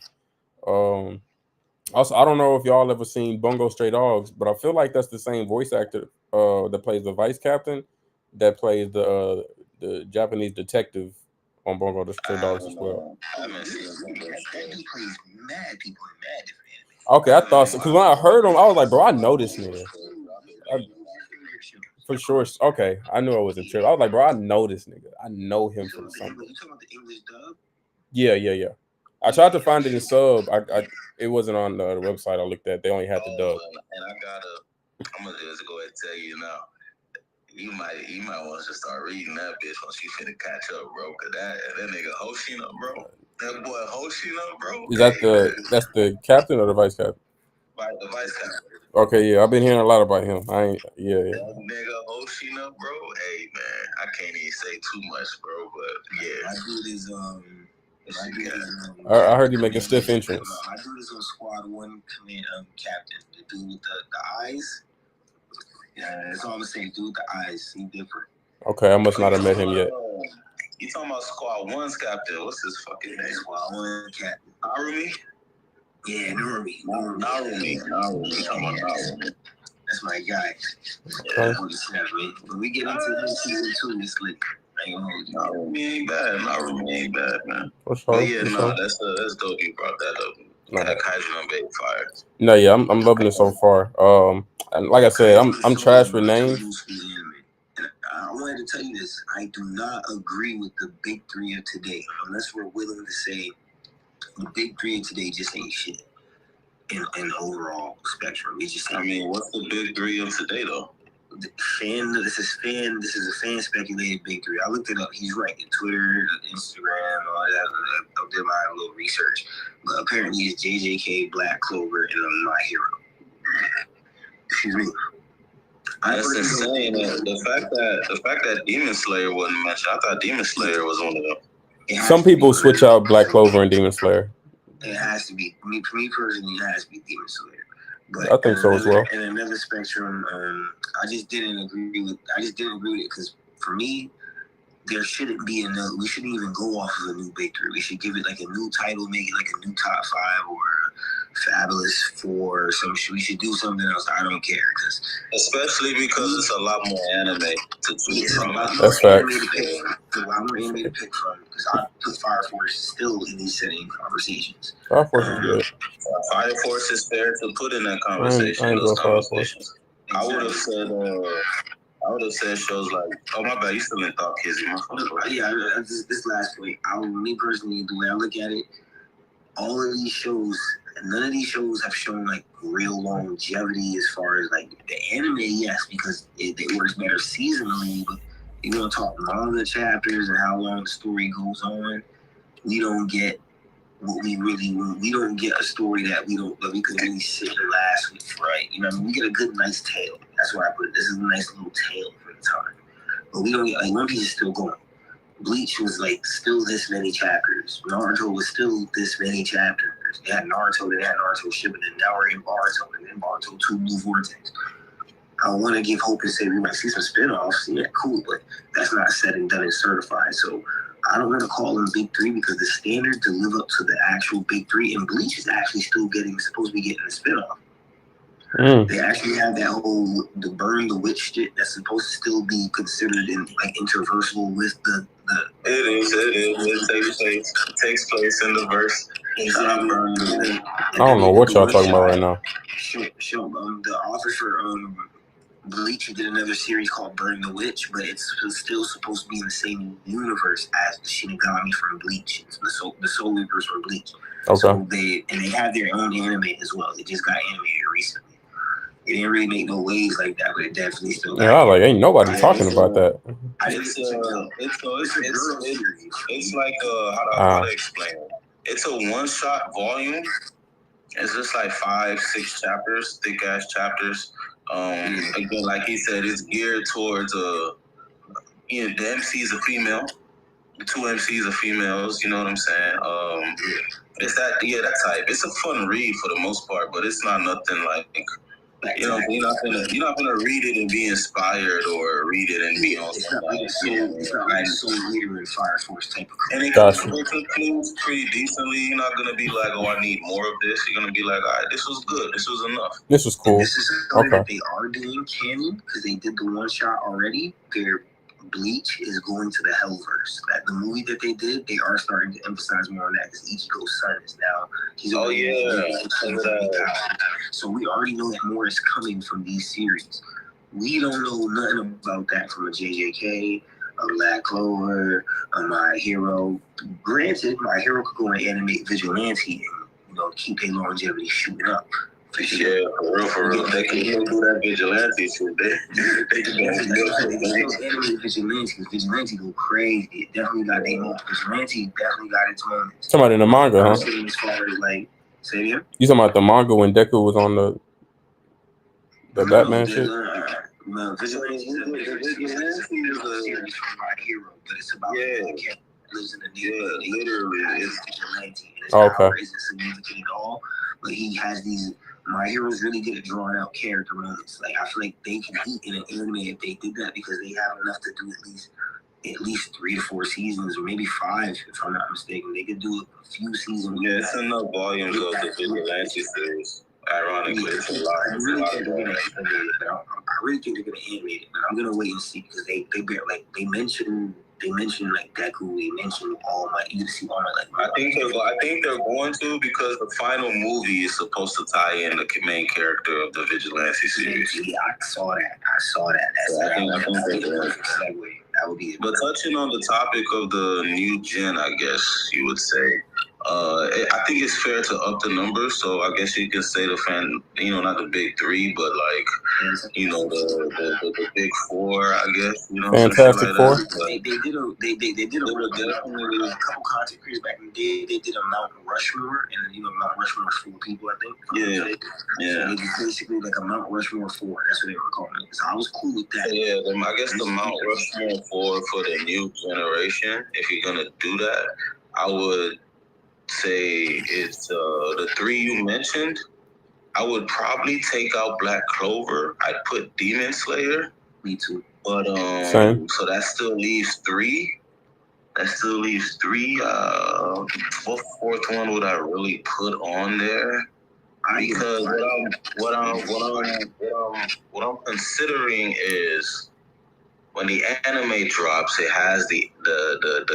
Also, I don't know if y'all ever seen Bungo Stray Dogs, but I feel like that's the same voice actor that plays the Vice Captain that plays the Japanese detective on Bungo Stray Dogs as well. Okay, I thought so because when I heard him, I was like, "Bro, I know this nigga." For sure. Okay, I knew I wasn't tripping. I was like, "Bro, I know this nigga. I know him from something." You talking about the English dub? Yeah. I tried to find it in sub. It wasn't on the website I looked at. They only had the dub. And I'm gonna just go ahead and tell you now. You might want to start reading that bitch once you finna catch up, bro. Cause that nigga Hoshino, bro. That boy Hoshino, bro. Is that's the captain or the vice captain? The vice captain. Okay, yeah, I've been hearing a lot about him. Yeah. That nigga Hoshino, bro. Hey man, I can't even say too much, bro. But yeah, I do this. I heard you make a stiff entrance. I do this on Squad 1 command captain. The dude with the eyes. Yeah, it's all the same. Dude with the eyes. He different. Okay, I must not have met him yet. You talking about Squad 1's captain? What's his fucking name? Squad 1 captain. Narumi? Yeah, Narumi. That's my guy. Okay. When we get into season 2, it's lit. Narumi ain't bad, man. For sure. But yeah, that's dope you brought that up. That Kaiju number 8 fire. No, yeah, I'm loving it so far. And like I said, I'm trash with names. I wanted to tell you this. I do not agree with the big 3 of today, unless we're willing to say the big 3 of today just ain't shit in the overall spectrum. We just, what's the big 3 of today though? This is a fan speculated big 3. I looked it up. He's right. Twitter, Instagram, all that. I did my little research. But apparently it's JJK, Black Clover, and My Hero. Excuse me. That's insane. The fact that Demon Slayer wasn't mentioned. I thought Demon Slayer was one of them. Some people switch out Black Clover and Demon Slayer. It has to be. For me personally, it has to be Demon Slayer. But I think so as well. In another spectrum, I just didn't agree with it because for me, there shouldn't be another. We shouldn't even go off of a new big 3. We should give it like a new title, make it like a new top 5 or Fabulous 4 or some shit. We should do something else. I don't care especially because it's a lot more anime to choose from. That's fact. A lot more anime to pick from because I put Fire Force still in these setting conversations. Fire Force is good. Fire Force is fair to put in that conversation. I would have said shows like, oh my bad, you still in Thought Kizzy. Yeah, this last point. Me personally, the way I look at it, all of these shows, none of these shows have shown like real longevity as far as like the anime, yes, because it works better seasonally, but You want to talk longer chapters and how long the story goes on. We don't get what we really want. We don't get a story that we can really sit and last with, right? You know what I mean? We get a good, nice tale. That's why I put it. This is a nice little tale for the time. But we don't get, like, One Piece is still going. Bleach was like still this many chapters. Naruto was still this many chapters. They had Naruto, then they had Naruto Shippuden, now we're in Boruto, and then Boruto 2 Blue Vortex. I want to give hope and say we might see some spin-offs. Yeah, cool, but that's not said and done and certified. So I don't want to call them big three because the standard to live up to the actual big three, and Bleach is actually still supposed to be getting a spin-off. They actually have that whole the Burn the Witch shit that's supposed to still be considered in like interversal with the. It takes place in the verse. Exactly. I don't know what y'all talking about right now. Sure. The author for Bleach did another series called Burn the Witch, but it's still supposed to be in the same universe as the Shinigami from Bleach. It's the Soul Reapers from Bleach. Okay. So they have their own anime as well. They just got animated recently. It didn't really make no waves like that, but it definitely still. Yeah, like ain't nobody talking about that. It's like how to explain it. It's a one-shot volume. It's just like 5-6 chapters, thick ass chapters. Again, like he said, it's geared towards the MC is a female. The 2 MCs are females. You know what I'm saying? It's that type. It's a fun read for the most part, but it's not nothing like. You're not gonna read it and be inspired or read it and be on something. It's not like Soul Reader and Fire Force type of. And it concludes pretty decently. You're not gonna be like, oh, I need more of this. You're gonna be like, all right, this was good. This was enough. This was cool. And this is something that they are doing canon because they did the one shot already. Their Bleach is going to the Hellverse. That the movie that they did, they are starting to emphasize more on that because Ichigo's son is now. So we already know that more is coming from these series. We don't know nothing about that from a JJK, a Black Clover, a My Hero. Granted, My Hero could go and animate Vigilante and keep their longevity shooting up. For sure. Yeah, for real. They can do that Vigilante shit. They can animate Vigilante because Vigilante go crazy. It definitely got their moments. Vigilante definitely got its moments. Talking about in the manga, huh? As far as like, say again? You talking about the manga when Deku was on the Batman shit? No, Vigilante is a series from My Hero, but it's about the cat that lives in the neighborhood. Literally, it's Vigilante. It's not significant at all, but he has these. My Heroes really good at drawing out character moments. Like I feel like they can eat in an anime if they did that because they have enough to do at least 3 to 4 seasons or maybe 5 if I'm not mistaken. They could do a few seasons. Yeah, it's enough volumes of the Vigilante series. Ironically, it's a lot. I really think they're gonna animate it, but I'm gonna wait and see because they mentioned like Deku. They mentioned All Might. You see All Might. I think they're going to because the final movie is supposed to tie in the main character of the Vigilante series. Yeah, I saw that. That would be it. But touching on the topic of the new gen, I guess you would say. I think it's fair to up the numbers, so I guess you can say the not the big 3, but like, the big 4, I guess. Fantastic Four. They did a couple content creators back in the day. They did a Mount Rushmore, and Mount Rushmore is 4 people, I think. Yeah. So it was basically like a Mount Rushmore 4. That's what they were calling it. So I was cool with that. Yeah, I guess the Mount Rushmore 4 for the new generation. If you're gonna do that, I would say it's the 3 you mentioned. I would probably take out Black Clover. I'd put Demon Slayer. Me too. But so that still leaves 3. What 4th one would I really put on there? Because what I'm considering is when the anime drops, it has the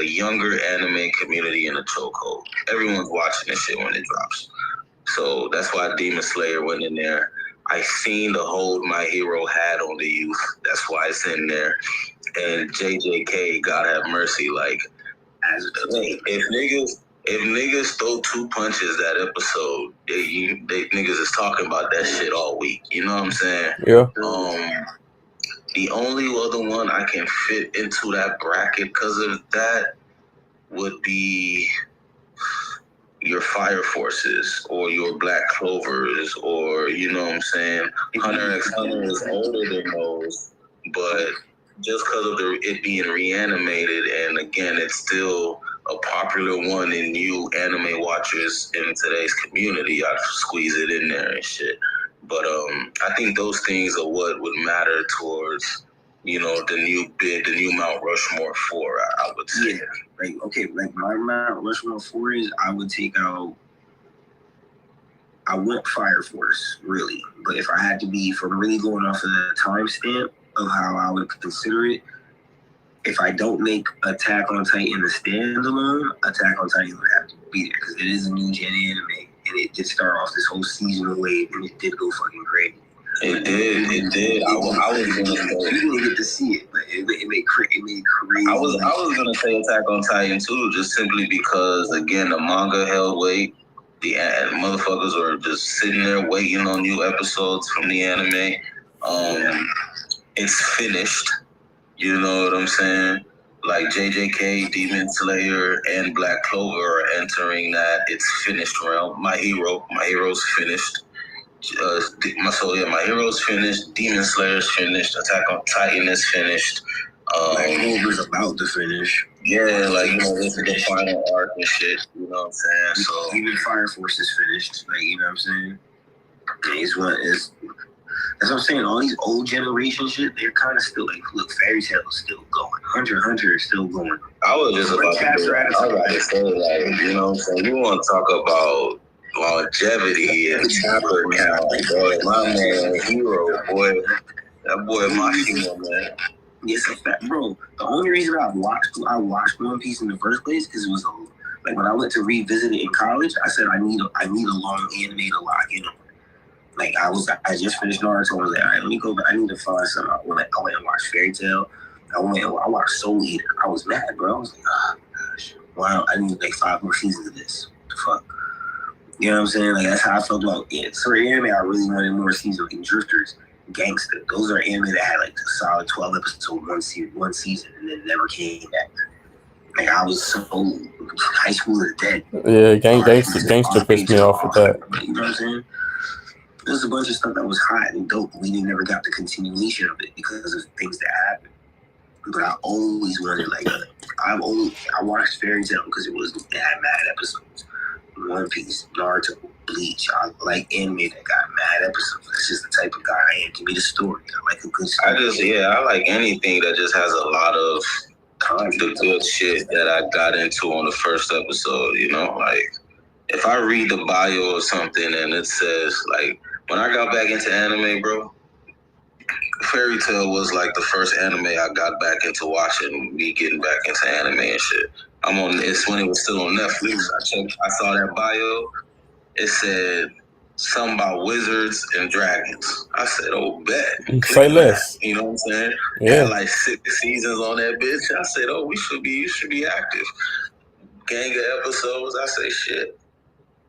younger anime community in the chokehold. Everyone's watching this shit when it drops. So that's why Demon Slayer went in there. I seen the hold My Hero had on the youth. That's why it's in there. And JJK, God have mercy, like, if niggas throw 2 punches that episode, they niggas is talking about that shit all week. You know what I'm saying? Yeah. The only other one I can fit into that bracket because of that would be your Fire Forces or your Black Clovers, or you know what I'm saying. Hunter x Hunter is older than those, but just because of it being reanimated, and again, it's still a popular one in new anime watchers in today's community. I squeeze it in there and shit. But I think those things are what would matter towards, you know, the new Mount Rushmore 4. I would say. Yeah, like okay, like my Mount Rushmore 4 is I would take out. I want Fire Force really, but if I had to be, if I'm really going off of the timestamp of how I would consider it, if I don't make Attack on Titan a standalone, Attack on Titan would have to be there because it is a new gen anime and it did start off this whole seasonal wave and it did go fucking great. It did. I was gonna say you didn't get to see it, but it made crazy. I was gonna say Attack on Titan too, just simply because again the manga held weight. The motherfuckers were just sitting there waiting on new episodes from the anime. It's finished. You know what I'm saying? Like JJK, Demon Slayer, and Black Clover are entering that it's finished realm. My Hero's finished. My Hero's finished. Demon Slayer's finished. Attack on Titan is finished. Black Clover's about to finish. Yeah, like, you know, this is the final arc and shit. You know what I'm saying? So even Fire Force is finished. Like, you know what I'm saying? That's what I'm saying. All these old generation shit, they're kind of still like, look, Fairy Tail is still going. Hunter x Hunter is still going. I was just about to say, like, you know what I'm saying? You want to talk about longevity and chapter count, boy. My man, Hero, boy. That boy Mashima, man. Yes, in fact, bro. The only reason I watched One Piece in the first place because it was like when I went to revisit it in college, I said I need a long anime to lock in on. Like I just finished Naruto. I was like, all right, let me go back. I need to find something. I went and watched Fairy Tail. I watched Soul Eater. I was mad, bro. I was like, oh gosh, wow, I need like 5 more seasons of this. What the fuck? You know what I'm saying? Like that's how I felt about it. Certain anime I really wanted more seasons, like Drifters, Gangsta. Those are anime that had like a solid 12 episodes, one season, and then never came back. Like I was so High School is dead. Yeah, gangster pissed me off with that. You know what I'm saying? There's a bunch of stuff that was hot and dope. We never got the continuation of it because of things that happened. But I always wanted I watched Fairy Tail because it had mad episodes. One Piece, Naruto, Bleach. I like anime that got mad episodes. That's just the type of guy I am. Give me the story. I like a good story. I like anything that just has a lot of the good shit that I got into on the first episode, you know? Like, if I read the bio or something and it says, like, when I got back into anime, bro, Fairy Tail was like the first anime I got back into watching, me getting back into anime and shit. It's when it was still on Netflix. I saw that bio. It said something about wizards and dragons. I said, oh, bet. Say less. You know what I'm saying? Yeah. Had like 6 seasons on that bitch. I said, oh, you should be active. Gang of episodes. I say, shit.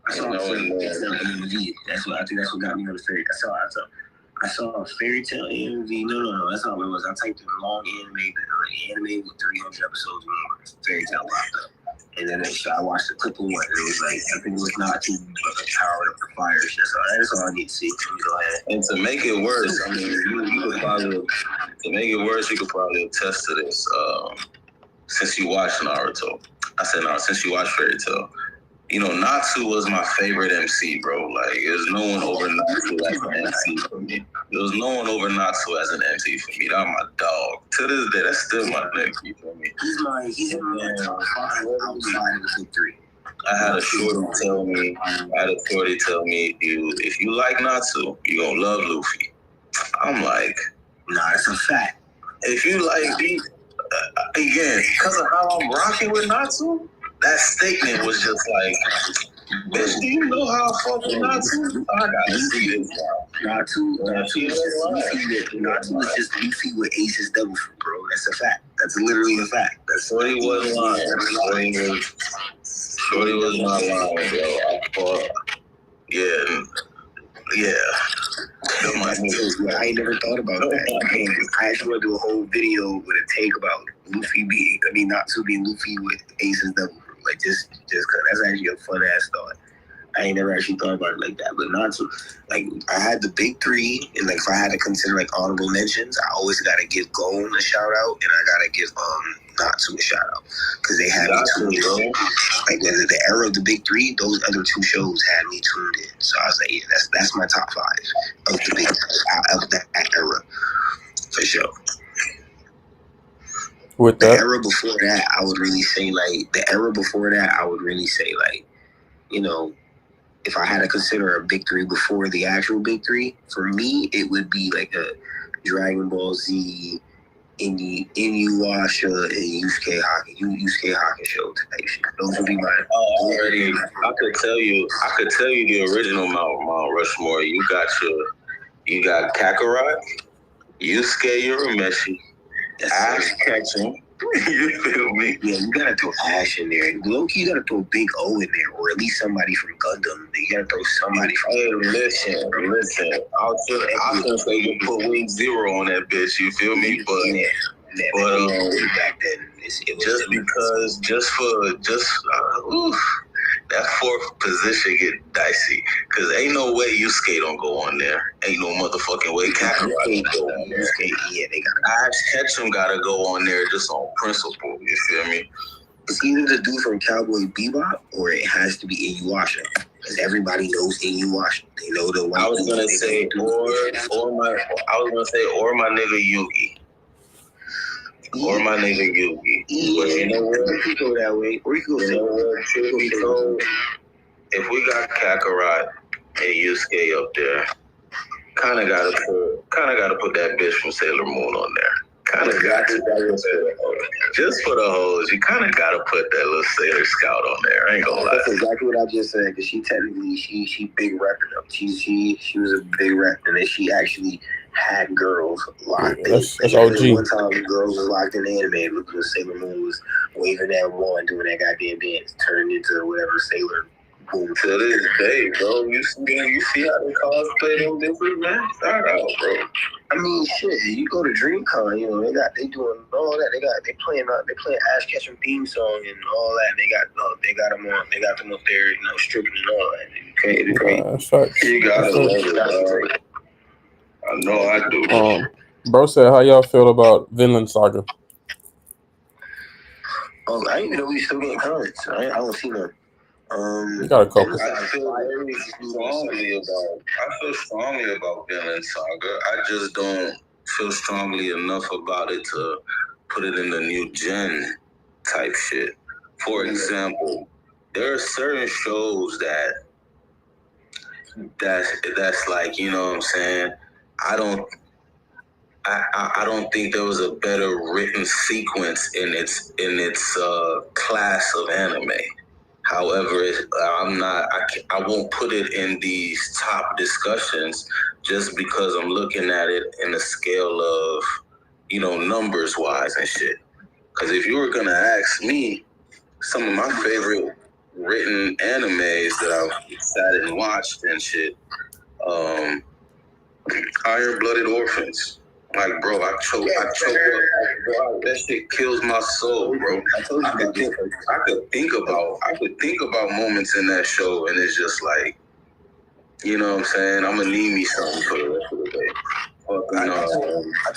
I saw AMV. That's what got me on the Fairy. I saw a Fairy Tail AMV. No, that's not what it was. I typed in long anime with 300 episodes more. Fairy Tail popped up. And then I watched the clip of one, and it was like, I think it was not too powered up the fire shit. So that's all I need to see. Go ahead. And to make it worse, I mean, you could probably attest to this. Since you watched Naruto, since you watched Fairy Tail, you know, Natsu was my favorite MC, bro. Like, there's no one over Natsu as an MC for me. There's no one over Natsu as an MC for me. That's my dog. To this day, that's still my MC for me. He's in my top 5 outside of the big 3. I had a shorty tell me, if you like Natsu, you gonna love Luffy. I'm like, nah, it's a fact. If you like these, again, because of how I'm rocking with Natsu, that statement was just like, bitch, do you know how I fuck with Natsu? I gotta see this now. Natsu is just Luffy with Ace's double fruit, bro. That's a fact. That's literally a fact. Shorty wasn't lying. Shorty was not lying, bro. I thought, yeah. I ain't never thought about that. I actually want to do a whole video with a take about Natsu being Luffy with Ace's Devil Fruit. Like, just cause that's actually a fun ass thought. I ain't never actually thought about it like that. But Natsu, like, I had the big three, and like if I had to consider like honorable mentions, I always gotta give Gon a shout out, and I gotta give Natsu a shout out because they had me tuned in. Like the era of the big three, those other two shows had me tuned in. So I was like, yeah, that's my top 5 of the big of that era for sure. With The that, era before that, I would really say like, you know, if I had to consider a big three before the actual big three, for me, it would be like a Dragon Ball Z, Inuyasha, and Yusuke Hakusho type shit. Those would be my. Already, I could tell you the original Mount Rushmore. You got Kakarot, Yusuke Urameshi, Ash Ketchum. You feel me? Yeah, you gotta throw Ash in there. Loki, you gotta throw Big O in there, or at least somebody from Gundam. You gotta throw somebody from. Hey, listen. I was gonna say you put Wing Zero on that bitch. You feel me? But back then, that 4th position get dicey because ain't no way Yusuke don't go on there. Ain't no motherfucking way Kakarot go on there. Yeah, they got Ash Ketchum gotta go on there just on principle. You feel me? It's either the dude from Cowboy Bebop or it has to be Inuyasha because everybody knows Inuyasha. They know the white. I was gonna say or my nigga Yugi. Or my nigga Yugi. Yeah, but you know what? We could go that way. Or you could go if we got Kakarot and Yusuke up there, kind of gotta put that bitch from Sailor Moon on there. Kind of got to. Just for the hoes, you kind of got to put that little Sailor Scout on there. I ain't gonna lie. That's exactly what I just said. Because she technically, she big repping up. She was a big rep, and then she actually had girls locked in. That's OG. One time, the girls was locked in the anime because Sailor Moon was waving that wand, doing that goddamn dance, turned into whatever Sailor Moon. To this day, bro, you see how they cosplay them different, man? Shout out, bro. I mean, shit. You go to DreamCon, you know they doing all that. They playing Ash Ketchum theme song and all that. They got them up there, you know, stripping and all that. It's great. That's facts. You gotta love it, I know I do. Bro said, how y'all feel about Vinland Saga? Oh, I didn't even know we still getting comments. I don't see none. We got a couple. I feel strongly about Vinland Saga. I just don't feel strongly enough about it to put it in the new gen type shit. For example, there are certain shows that's like, you know what I'm saying? I don't think there was a better written sequence in its class of anime. However, I won't put it in these top discussions just because I'm looking at it in the scale of, you know, numbers wise and shit. Because if you were gonna ask me, some of my favorite written animes that I've sat and watched and shit, Iron-Blooded Orphans. Like, bro, I choke up. Bro, that shit kills my soul, bro. I could think about moments in that show, and it's just like, you know what I'm saying? I'm gonna need me something for the rest of the day. I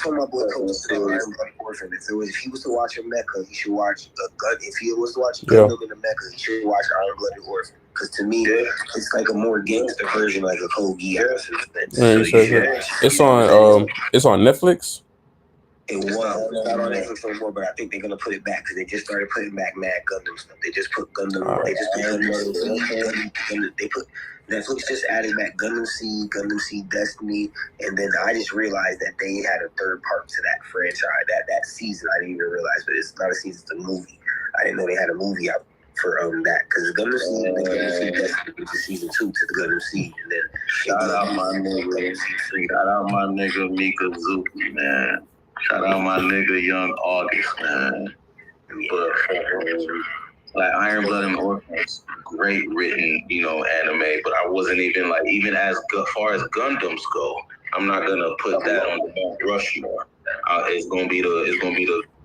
told my boy Coach if he was to watch a mecha, he should watch a gun. If he was to watch a Gundam in a mecha, he should watch Iron-Blooded Orphan. Because to me, it's like a more gangster version, like a Code Geass. It's on Netflix. It was not on Netflix no more, but I think they're gonna put it back because they just started putting back mad Gundam stuff. They just put Gundam. They just put Netflix just added back Gundam Seed Destiny, and then I just realized that they had a third part to that franchise. That season, I didn't even realize, but it's not a season; it's a movie. I didn't know they had a movie out for that because Gundam Seed Destiny was season 2 to the Gundam Seed, and then shout out my nigga Mikazuki, man. Shout out my nigga Young August, man. But like Iron-Blooded Orphans, great written, you know, anime. But I wasn't even as far as Gundams go, I'm not gonna put that on the Mount Rushmore. It's gonna be the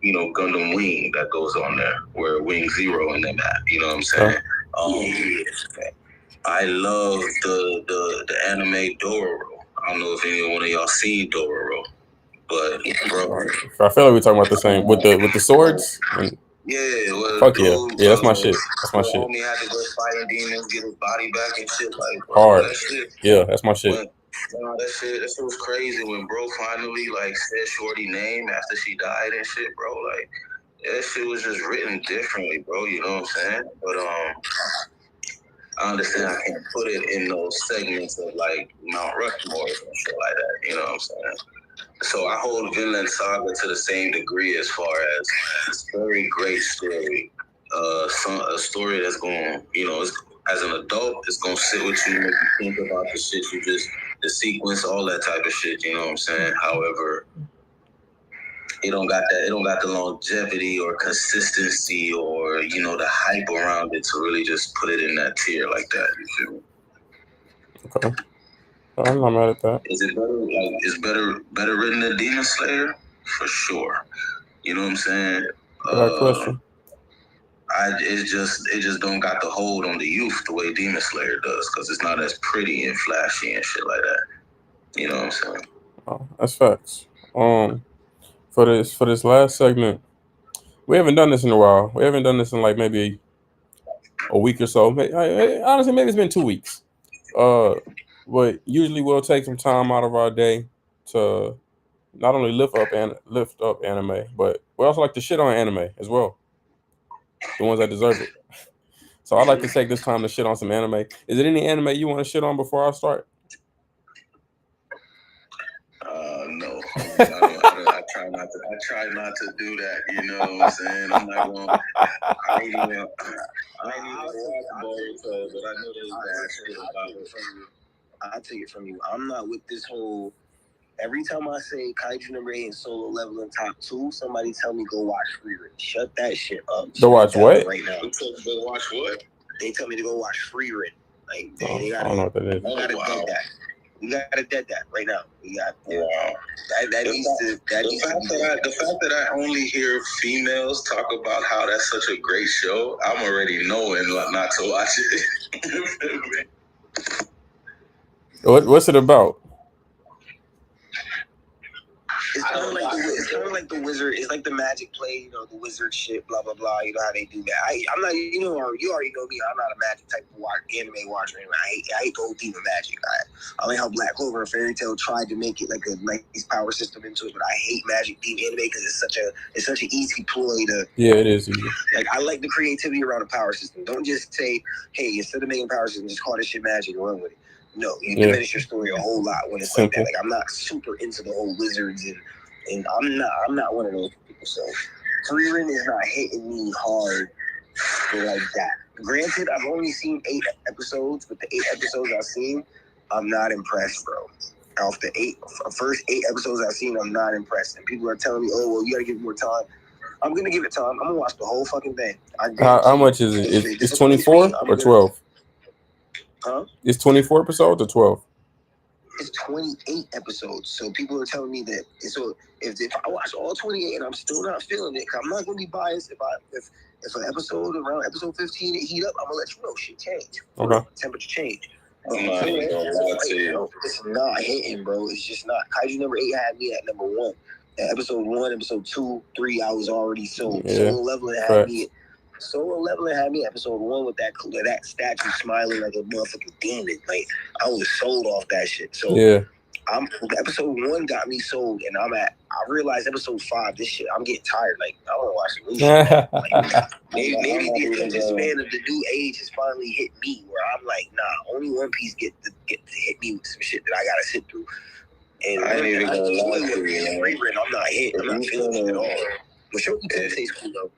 Gundam Wing that goes on there, where Wing Zero and them at. You know what I'm saying? I love the anime Dororo. I don't know if any one of y'all seen Dororo, but bro, I feel like we're talking about the same with the swords. And fuck dude, yeah, that's my shit. That's my shit. Homie had to go fighting demons, get his body back and shit. Like, bro, Hard. that shit. Yeah, that's my shit. That shit was crazy when bro finally like said Shorty name after she died and shit, bro. Like that shit was just written differently, bro. You know what I'm saying? But I understand I can't put it in those segments of like Mount Rushmore and shit like that. You know what I'm saying? So I hold Vinland Saga to the same degree as far as it's a very great story. A story that's going, as an adult, it's going to sit with you, make you think about the shit the sequence, all that type of shit, you know what I'm saying? However, it don't got the longevity or consistency or, the hype around it to really just put it in that tier like that, you feel me? Okay. I'm not mad at that. Is it better? Like, it's better written than Demon Slayer? For sure. You know what I'm saying? Good question. It just don't got the hold on the youth the way Demon Slayer does, because it's not as pretty and flashy and shit like that. You know what I'm saying? Oh, that's facts. For this last segment, we haven't done this in a while. We haven't done this in like maybe a week or so. Honestly, maybe it's been 2 weeks. But usually we'll take some time out of our day to not only lift up anime, but we also like to shit on anime as well. The ones that deserve it. So I'd like to take this time to shit on some anime. Is it any anime you want to shit on before I start? No. I try not to do that. You know what I'm saying? I'm not going. I ain't even watch Boruto, but I know there's bad shit about it. I'll take it from you. I'm not with this whole. Every time I say Kaiju number 8 and Solo Leveling top 2, somebody tell me go watch Frieren. Shut that shit up. Go watch what? Right now. Go watch what? They tell me to go watch Frieren. Like they gotta, I don't know what that is. We gotta dead that. We gotta dead that right now. We got that needs to. The fact that I only hear females talk about how that's such a great show, I'm already knowing not to watch it. What's it about? It's kind of like the wizard. It's like the magic play, the wizard shit, blah blah blah. You know how they do that. I'm not, you already know me. I'm not a magic type of anime watcher. Anyway. I hate the whole theme of magic. I like how Black Clover and Fairy Tail tried to make it like a nice power system into it, but I hate magic theme anime because it's such an easy ploy to. Yeah, it is easy. Like I like the creativity around a power system. Don't just say, hey, instead of making power system, just call this shit magic and run with it. No, you diminish your story a whole lot when it's simple. Like that. Like I'm not super into the whole wizards and I'm not one of those people. So Frieren is not hitting me hard like that. Granted, I've only seen 8 episodes, but the 8 episodes I've seen, I'm not impressed, bro. Off the first 8 episodes I've seen, I'm not impressed. And people are telling me, oh well, you gotta give it more time. I'm gonna give it time. I'm gonna watch the whole fucking thing. How much is it? It's 24 or 12? Huh? It's 24 episodes or 12? It's 28 episodes. So people are telling me that. So if I watch all 28 and I'm still not feeling it, I'm not gonna be biased. If an episode around episode 15 it heat up, I'm gonna let you know shit change. Okay. Temperature change. It's not hitting, bro. It's just not. Kaiju number 8 had me at number 1. At episode 1, episode 2, 3, I was already sold. Yeah. Solo Leveling had me. Solo Leveling had me episode 1 with that statue smiling like a motherfucking demon. Like I was sold off that shit. So yeah, episode 1 got me sold, and I realized episode 5, this shit, I'm getting tired. Like I want to watch some new shit. Like, maybe the span of the new age has finally hit me, where I'm like, nah, only One Piece get to hit me with some shit that I gotta sit through. And I ain't even gonna lie to you. I'm not feeling it at all. But Shoki Tensei's cool though.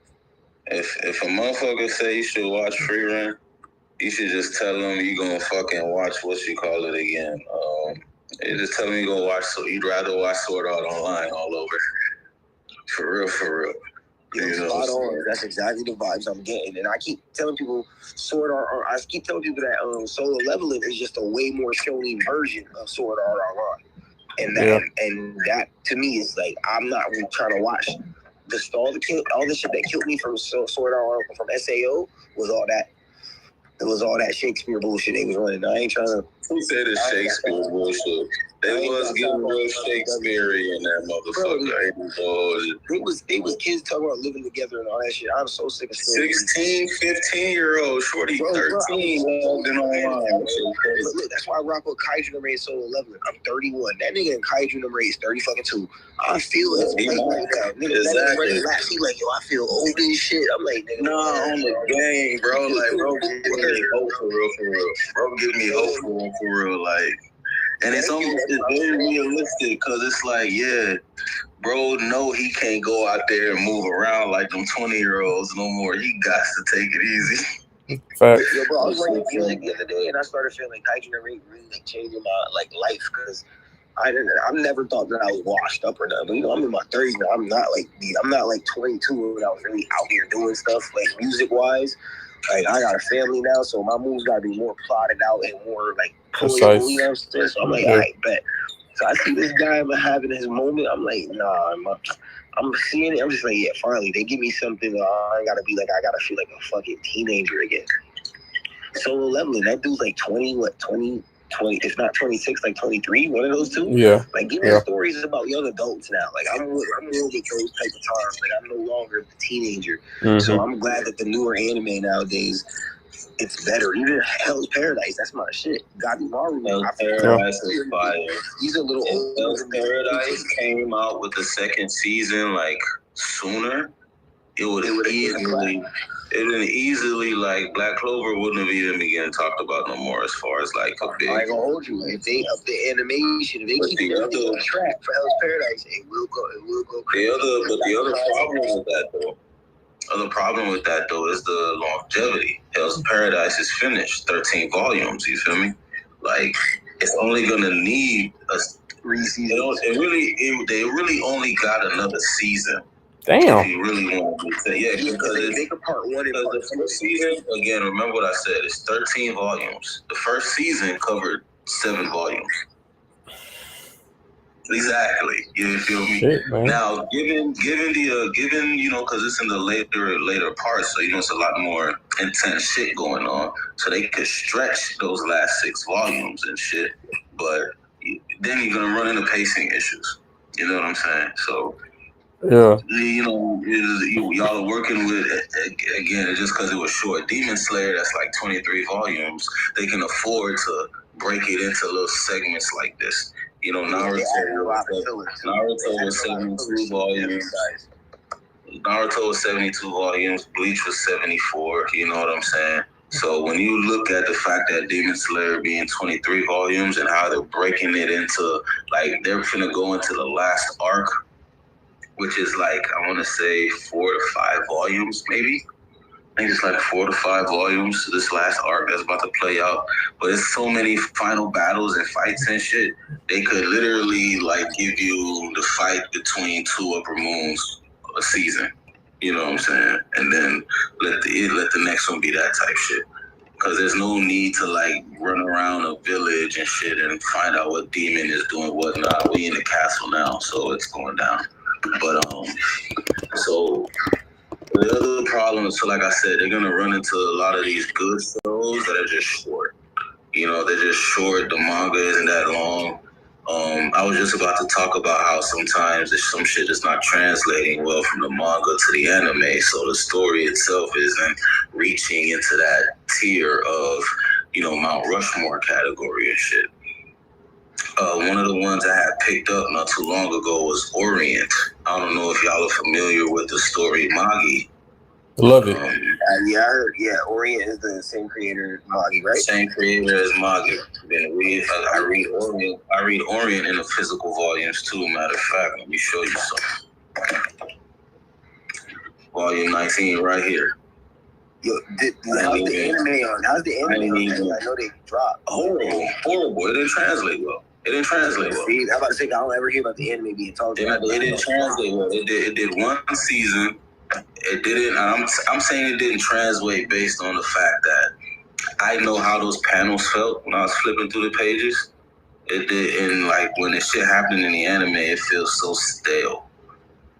If a motherfucker say you should watch Frieren, you should just tell them you gonna fucking watch again. You just tell them you gonna watch. So you'd rather watch Sword Art Online all over. For real. Spot on. That's exactly the vibes I'm getting, and I keep telling people I keep telling people that Solo Leveling is just a way more shonen version of Sword Art Online. And that to me is like, I'm not really trying to watch all the shit that killed me from Sword Art from SAO was all that. It was all that Shakespeare bullshit they was running. I ain't trying to. Who said it's Shakespeare bullshit? They was getting real Shakespearean in that motherfucker. They was kids talking about living together and all that shit. I'm so sick of 16, 15-year-old, shorty 13 logging online. Look, that's why I rock with Kaiju number 8 Solo Leveling. I'm 31. That nigga in Kaiju number 8 is 30-2. I feel his pain right now. Nigga, exactly. He like, yo, I feel old as shit. I'm like, nigga, on the game, bro. Like, bro, give me hope for real. Bro, give me hope for real. Like, and it's very realistic because it's like, yeah, bro, no, he can't go out there and move around like them 20-year-olds no more. He got to take it easy. Fact. Yo, bro, I was writing music the other day and I started feeling like Kaiju number 8 really like changing my like life because I never thought that I was washed up or nothing. But, you know, I'm in my 30s now. I'm not like 22 when I was really out here doing stuff like music wise. Like, I got a family now, so my moves gotta be more plotted out and more like playable, you know what I'm saying? So I'm like, all right, bet. So I see this guy having his moment. I'm like, nah, I'm seeing it. I'm just like, yeah, finally, they give me something. I ain't gotta be like, I gotta feel like a fucking teenager again. Solo Leveling, that dude's like 20, it's not 26, like 23, one of those two. Yeah. Like, give me stories about young adults now. Like, I'm real with those type of times. Like, I'm no longer the teenager. Mm-hmm. So I'm glad that the newer anime nowadays, it's better. Even Hell's Paradise, that's my shit. Gabimaru, Hell's Paradise is fire. He's a little old. Hell's Paradise came out with the second season, like, sooner. It would easily, like, Black Clover wouldn't have even been talked about no more as far as, like, a big... I ain't gonna hold you. If they up the animation, if they keep it on track for Hell's Paradise, it will go crazy. The other problem with that, though, is the longevity. Hell's Paradise is finished, 13 volumes, you feel me? Like, it's only gonna need a season. They really only got another season. Damn. If you really want to say, because they make a part 1 and part 2. The first season, again, remember what I said, it's 13 volumes. The first season covered 7 volumes. Exactly. You feel me? Shit, man. Now, given you know, because it's in the later parts, so you know it's a lot more intense shit going on. So they could stretch those last 6 volumes and shit, but then you're gonna run into pacing issues. You know what I'm saying? So. Yeah. You know, y'all are working with, again, just because it was short. Demon Slayer, that's like 23 volumes. They can afford to break it into little segments like this. You know, Naruto was 72 volumes. Naruto was 72 volumes. Bleach was 74. You know what I'm saying? So when you look at the fact that Demon Slayer being 23 volumes and how they're breaking it into, like, they're finna go into the last arc, which is like, I want to say 4 to 5 volumes, maybe. I think it's like 4 to 5 volumes to this last arc that's about to play out. But it's so many final battles and fights and shit. They could literally, like, give you the fight between 2 Upper Moons a season. You know what I'm saying? And then let the next one be that type shit. Because there's no need to, like, run around a village and shit and find out what demon is doing whatnot. We in the castle now, so it's going down. But so the other problem is, so like I said, they're gonna run into a lot of these good shows that are just short. You know, they're just short. The manga isn't that long. I was just about to talk about how sometimes some shit is not translating well from the manga to the anime, so the story itself isn't reaching into that tier of, you know, Mount Rushmore category and shit. One of the ones I had picked up not too long ago was Orient. I don't know if y'all are familiar with the story Magi. Love it. Yeah, I heard. Yeah, Orient is the same creator as Magi, right? Same creator as Magi. Then I read Orient. I read Orient in the physical volumes too. Matter of fact, let me show you something. Volume 19 right here. Yo, how's the anime on? I know they dropped. Horrible. It didn't translate well. See, I'm about to say, I don't ever hear about the anime being talked about. It didn't translate well. It did one season. It didn't. I'm saying it didn't translate based on the fact that I know how those panels felt when I was flipping through the pages. It did, and like when the shit happened in the anime, it feels so stale.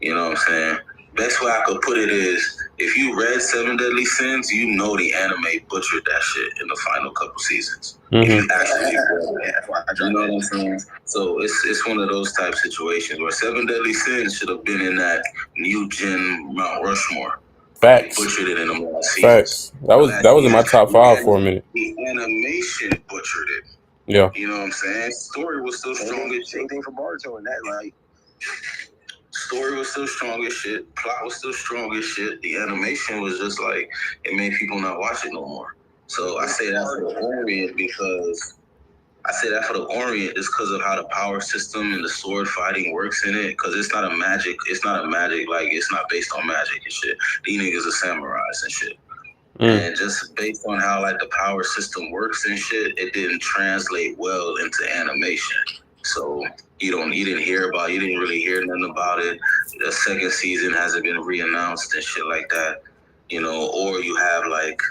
You know what I'm saying? Best way I could put it is, if you read Seven Deadly Sins, you know the anime butchered that shit in the final couple seasons. If you actually read it, you know what I'm saying? So it's one of those type situations where Seven Deadly Sins should have been in that new gen Mount Rushmore. Facts. Butchered it in the last seasons. Facts. That was in my top 5 for a minute. The animation butchered it. Yeah. You know what I'm saying? Story was still strong as shit. Same thing for Boruto and that, like. Story was still strong as shit. Plot was still strong as shit. The animation was just like, it made people not watch it no more. So I say that for the Orient because just because of how the power system and the sword fighting works in it. Because it's not a magic, like it's not based on magic and shit. These niggas are samurais and shit. And just based on how like the power system works and shit, it didn't translate well into animation. So you didn't really hear nothing about it. The second season hasn't been re-announced and shit like that, you know. Or you have like,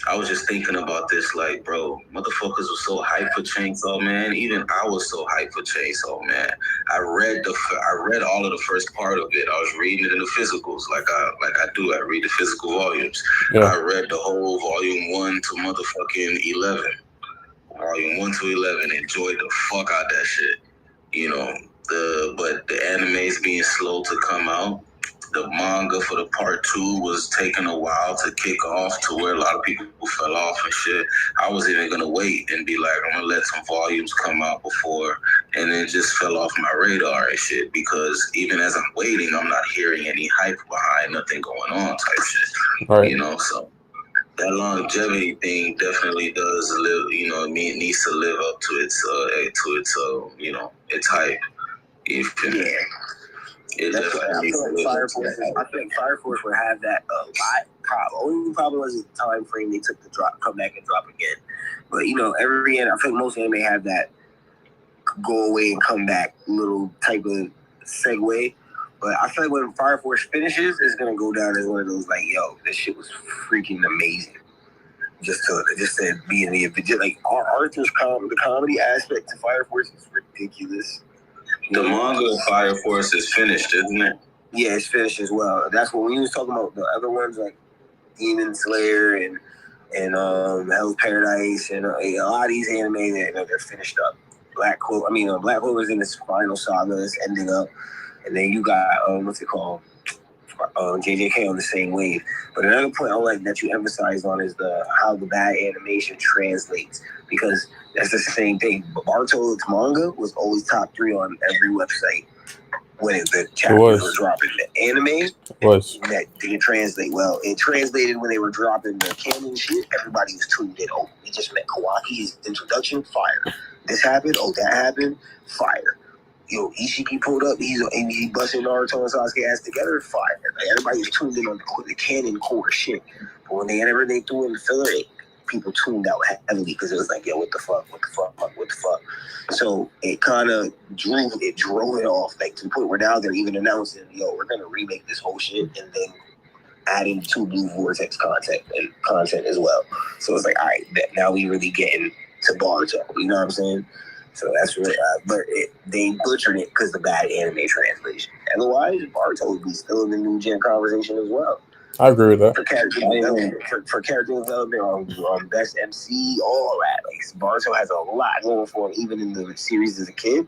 I was just thinking about this, like, bro, motherfuckers were so hyped for Chainsaw Man. Even I was so hyped for Chainsaw Man. I read all of the first part of it. I was reading it in the physicals, like I do. I read the physical volumes. Yeah. I read the whole volume 1 to motherfucking 11. Volume 1 to 11. Enjoyed the fuck out that shit. You know, but the anime's being slow to come out. The manga for the part 2 was taking a while to kick off, to where a lot of people fell off and shit. I was even gonna wait and be like, I'm gonna let some volumes come out before, and it just fell off my radar and shit, because even as I'm waiting, I'm not hearing any hype behind nothing going on type shit. Right. You know, so that longevity thing definitely does live, you know, it needs to live up to its you know, its hype. Yeah. That's what I feel like Fire Force. I think Fire Force would have that a lot. Only problem was the time frame they took to come back and drop again. But you know, I think most anime have that go away and come back little type of segue. But I feel like when Fire Force finishes, it's gonna go down as one of those like, yo, this shit was freaking amazing. Just to be in the like Arthur's the comedy aspect to Fire Force is ridiculous. The manga of Fire Force is finished, isn't it? Yeah, it's finished as well. That's what we was talking about. The other ones like Demon Slayer and Hell's Paradise and a lot of these anime they're finished up. Black Clover's in its final saga. It's ending up, and then you got what's it called? JJK on the same wave. But another point I like that you emphasized on is how the bad animation translates, because that's the same thing. Bartolo's manga was always top 3 on every website when the chapters were dropping. The anime that didn't translate well. It translated when they were dropping the canon shit. Everybody was tuned in. Oh, we just met Kawaki's introduction. Fire. This happened. Oh, that happened. Fire. Yo, Ishiki pulled up. He busting Naruto and Sasuke ass together. Fire. Like, everybody was tuned in on the canon core shit. But when they threw in the filler, people tuned out heavily because it was like, yo, what the fuck? So it kind of drove it off, like to the point where now they're even announcing, yo, we're gonna remake this whole shit and then adding 2 Blue Vortex content as well. So it's like, all right, now we really getting to Boruto. You know what I'm saying? So that's really, but they butchered it because the bad anime translation. Otherwise, Boruto would be still in the new gen conversation as well. I agree with that. For character development, on best MC, all that. Like Boruto has a lot going for him, even in the series as a kid.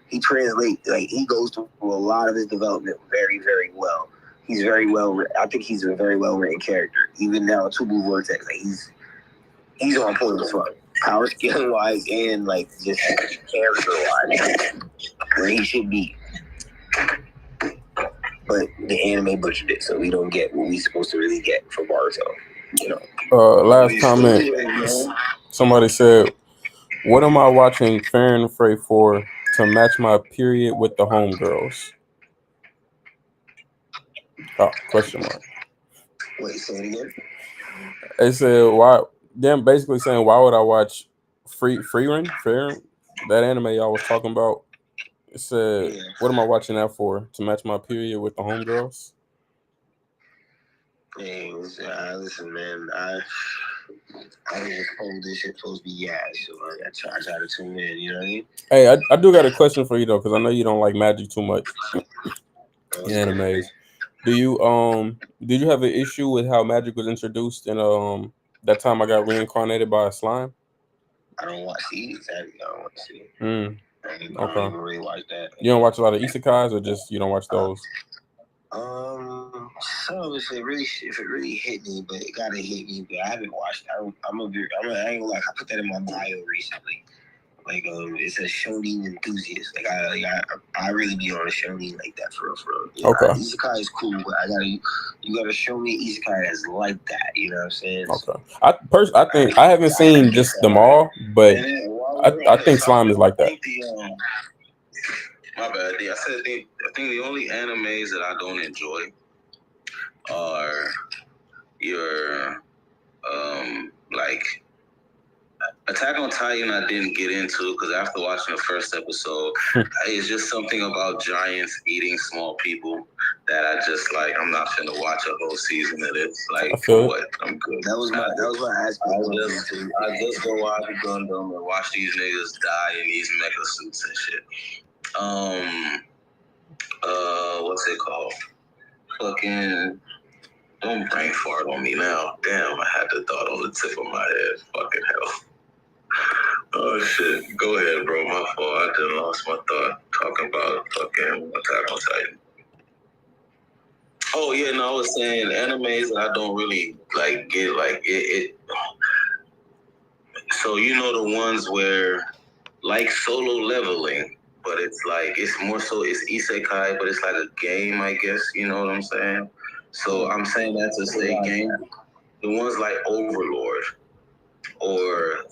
He goes through a lot of his development very, very well. He's very well. I think he's a very well written character. Even now, 2 Blue Vortex, like he's on point as fuck. Power skill wise and like just character wise, where he should be. But the anime butchered it, so we don't get what we supposed to really get from Boruto. You know. Last comment. Somebody said, "What am I watching Fair and Afraid for to match my period with the homegirls?" Oh, question mark. Wait, say it again. They said, "Why?" Them basically saying, "Why would I watch Frieren? That anime y'all was talking about?" It said, "What am I watching that for? To match my period with the homegirls?" Listen, man. I was just told this shit supposed to be so I try to tune in. You know what I mean? Hey, I do got a question for you though, because I know you don't like magic too much in animes. Do you did you have an issue with how magic was introduced in that time I got reincarnated by a slime? I don't watch exactly. I don't want to see. I don't Okay. even really watch that. You don't watch a lot of isekais, or just you don't watch those? Some of it if it really hit me, but it gotta hit me. But I haven't watched. I ain't gonna lie. I put that in my bio recently. Like it says shonen enthusiast. Like I really be on a shonen like that for real. Yeah, Okay. Isekai is cool, but you gotta show me Isekai that's like that. You know what I'm saying? Okay. I think I haven't seen just them all, but I think slime is like that. My bad. I think the only animes that I don't enjoy are your like Attack on Titan. I didn't get into because after watching the first episode, it's just something about giants eating small people that I just like. I'm not finna watch a whole season of this. Like for what? I'm good. That was my aspect. I just go watch Gundam and watch these niggas die in these mecha suits and shit. What's it called? Fucking, don't brain fart on me now. Damn, I had the thought on the tip of my head. Fucking hell. Oh shit. Go ahead, bro. My fault. I just lost my thought talking about fucking Attack on Titan. Oh yeah, no, I was saying animes that I don't really like get like it. So you know the ones where like Solo Leveling. But it's like, it's more so, it's isekai, but it's like a game, I guess, you know what I'm saying? So I'm saying that to say game. The ones like Overlord or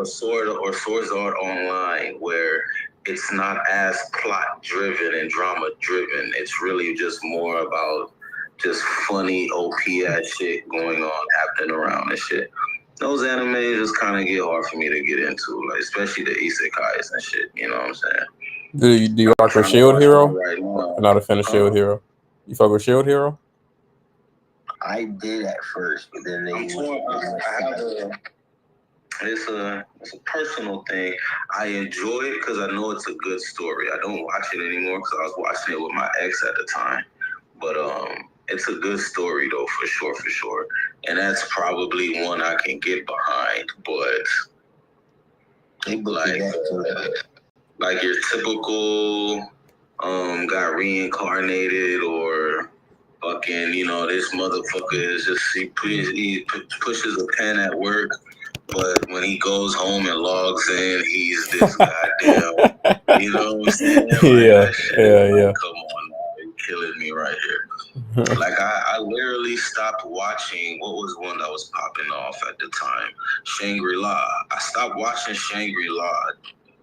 Sword Art Online, where it's not as plot driven and drama driven. It's really just more about just funny OP ass shit going on, happening around and shit. Those animes just kind of get hard for me to get into, like especially the isekais and shit. You know what I'm saying? Do you watch with Shield Hero? Right now. Not a fan of Shield Hero. You fuck with Shield Hero? I did at first, but then it's a personal thing. I enjoy it because I know it's a good story. I don't watch it anymore because I was watching it with my ex at the time. But it's a good story though, for sure. And that's probably one I can get behind. But like your typical got reincarnated or fucking, this motherfucker is just he pushes a pen at work, but when he goes home and logs in, he's this goddamn, you know what I'm saying? Like, yeah. Come on now, you're killing me right here. Like I literally stopped watching. What was one that was popping off at the time? Shangri-La. I stopped watching Shangri-La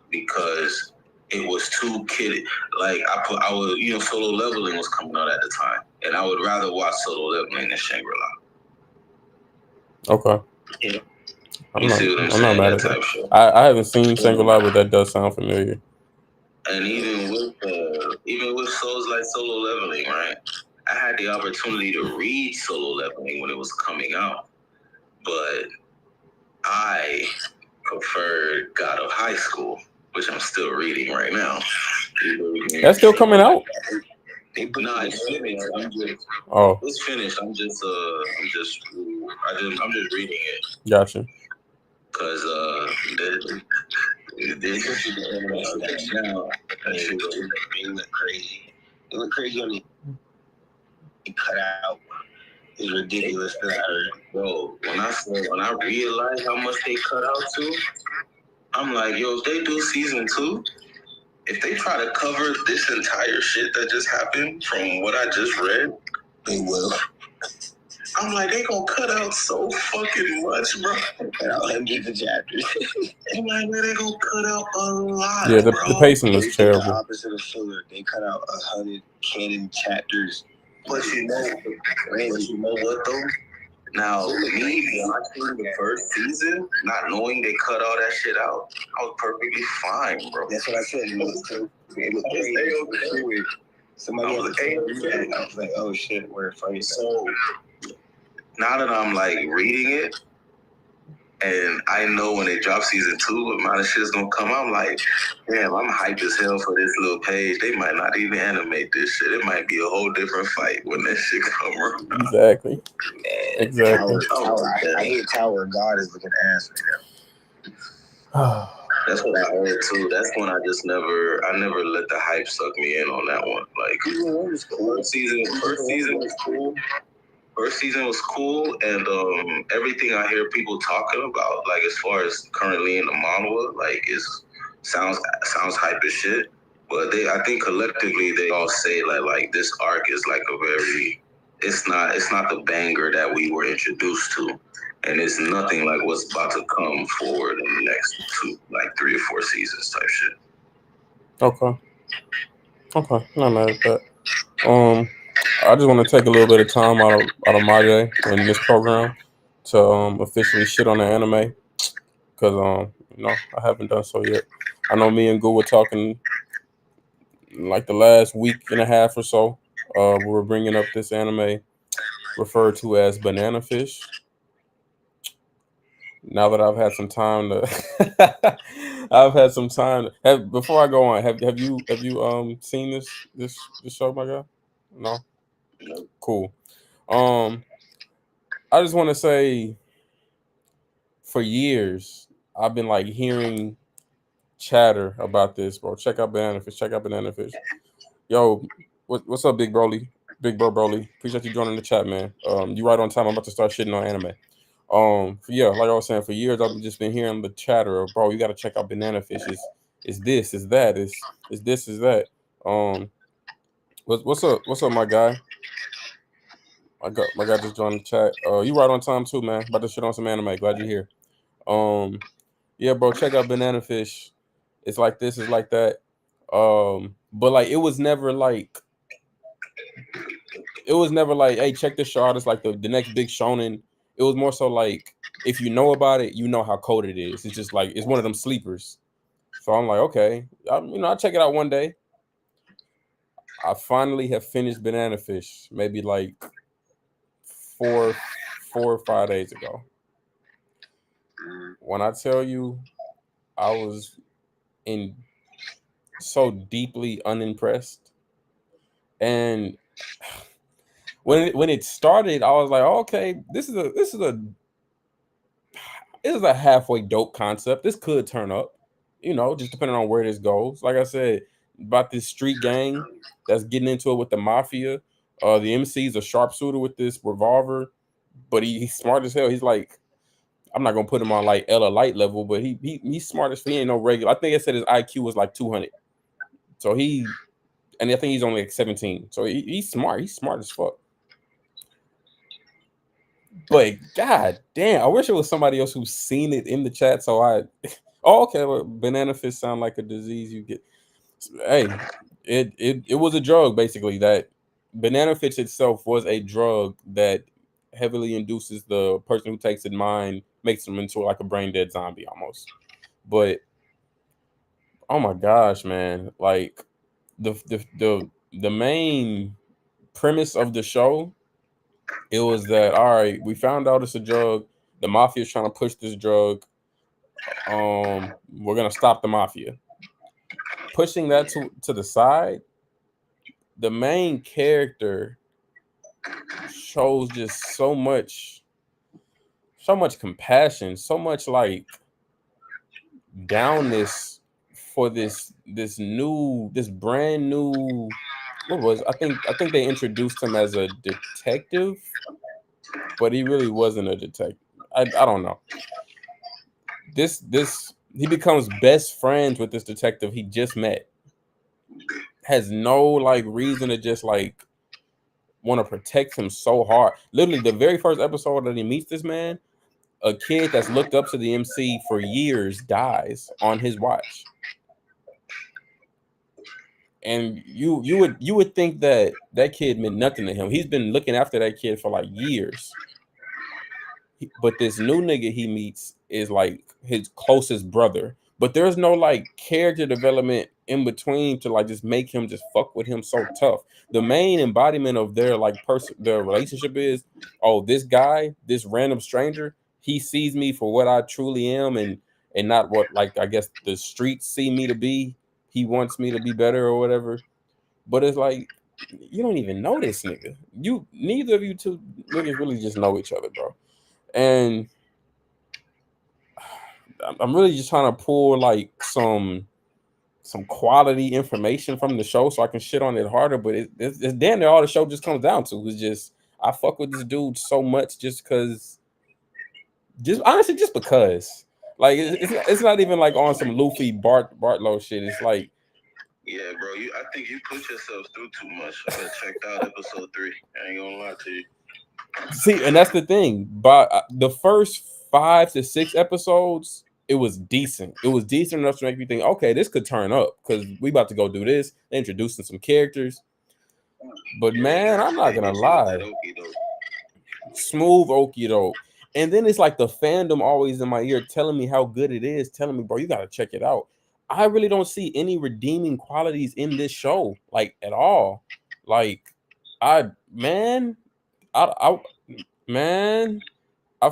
because it was too kiddie. Like I was, Solo Leveling was coming out at the time, and I would rather watch Solo Leveling than Shangri-La. Okay. Yeah. I'm not mad at that. I haven't seen Shangri-La, but that does sound familiar. And even with shows like Solo Leveling, right? I had the opportunity to read Solo Leveling when it was coming out, but I preferred God of High School, which I'm still reading right now. That's still coming out? No, it's finished. It's finished. I'm just reading it. Gotcha. Cause it look crazy. It look crazy on the cut out. It's ridiculous that I heard. Bro, when I realized how much they cut out too, I'm like, yo, if they do season 2, if they try to cover this entire shit that just happened from what I just read, they will. I'm like, they gonna cut out so fucking much, bro. And I'll let them get the chapters. I'm like, man, they gonna cut out a lot. Yeah, the pacing was terrible. The opposite of filler. They cut out 100 canon chapters. But you know what though? Now, me watching the first season, not knowing they cut all that shit out, I was perfectly fine, bro. That's what I said. Somebody else I was like, oh shit, we're funny. So now that I'm like reading it, And I know when they drop season 2, the amount of shit's gonna come out. I'm like, damn, I'm hyped as hell for this little page. They might not even animate this shit. It might be a whole different fight when that shit come around. Exactly. Exactly. I hear Tower of God is looking ass right now. That's what I heard too. That's when I never let the hype suck me in on that one. Like first season was cool. First season was cool, and everything I hear people talking about, like as far as currently in the manhwa, like sounds hype as shit. But I think collectively they all say like this arc is like it's not the banger that we were introduced to, and it's nothing like what's about to come forward in the next 3 or 4 seasons type shit. Okay, not mad at that. I just want to take a little bit of time out of my day in this program to officially shit on the anime, because I haven't done so yet. I know me and Gu were talking like the last week and a half or so. We were bringing up this anime referred to as Banana Fish. Now that I've had some time to, before I go on, have you seen this show, my guy? No. Cool. I just want to say, for years I've been like hearing chatter about this, bro. Check out Banana Fish. Yo, what's up, Big Broly? Big Bro Broly. Appreciate you joining the chat, man. You right on time. I'm about to start shitting on anime. Yeah, like I was saying, for years I've just been hearing the chatter of, bro, you got to check out Banana Fish. Is this, is that, is this, is that. What's up, my guy? My guy just joined the chat. You right on time too, man. About to shit on some anime. Glad you're here. Yeah, bro, check out Banana Fish. It's like this, it's like that. But like it was never like, hey, check this show out. It's like the next big shonen. It was more so like, if you know about it, you know how cold it is. It's just like, it's one of them sleepers. So I'm like, okay, I'll check it out one day. I finally have finished Banana Fish, maybe like 4 or 5 days ago. When I tell you, I was so deeply unimpressed, and when it started, I was like, oh, okay, this is a halfway dope concept. This could turn up, just depending on where this goes. Like I said, about this street gang that's getting into it with the mafia. The MC's a sharpshooter with this revolver, but he's smart as hell. He's like, I'm not gonna put him on like Ella Light level, but he's smart as, he ain't no regular. I think it said his IQ was like 200. So and I think he's only like 17. So he's smart. He's smart as fuck. But god damn, I wish it was somebody else who's seen it in the chat. So okay, well, Banana Fish sound like a disease you get. Hey, it was a drug, basically. That Banana Fish itself was a drug that heavily induces the person who takes it mind, makes them into like a brain dead zombie almost. But oh my gosh, man, like the main premise of the show, it was that, all right, we found out it's a drug, the mafia is trying to push this drug, we're gonna stop the mafia. Pushing that to the side, the main character shows just so much compassion, so much like downness for this brand new, I think they introduced him as a detective, but he really wasn't a detective. I don't know. He becomes best friends with this detective he just met. Has no like reason to just like want to protect him so hard. Literally, the very first episode that he meets this man, a kid that's looked up to the MC for years dies on his watch. And you would think that kid meant nothing to him. He's been looking after that kid for like years. But this new nigga he meets is like his closest brother. But there's no like character development in between to like just make him just fuck with him so tough. The main embodiment of their like their relationship is, oh, this guy, this random stranger, he sees me for what I truly am, and not what, like, I guess the streets see me to be. He wants me to be better or whatever. But it's like, you don't even know this nigga. Neither of you two niggas really just know each other, bro. And I'm really just trying to pull like some quality information from the show so I can shit on it harder. But it's damn near all the show just comes down to is just, I fuck with this dude so much just because, just honestly, just because. Like, it's not even like on some Luffy Bartlow shit. It's like, yeah, bro, I think you put yourself through too much. I checked out episode 3. I ain't gonna lie to you. See, and that's the thing. But the first 5 to 6 episodes, it was decent. It was decent enough to make me think, okay, this could turn up because we about to go do this. They're introducing some characters. But man, I'm not gonna lie. Smooth okie doke. And then it's like the fandom always in my ear telling me how good it is, telling me, bro, you gotta check it out. I really don't see any redeeming qualities in this show, like, at all. Like, I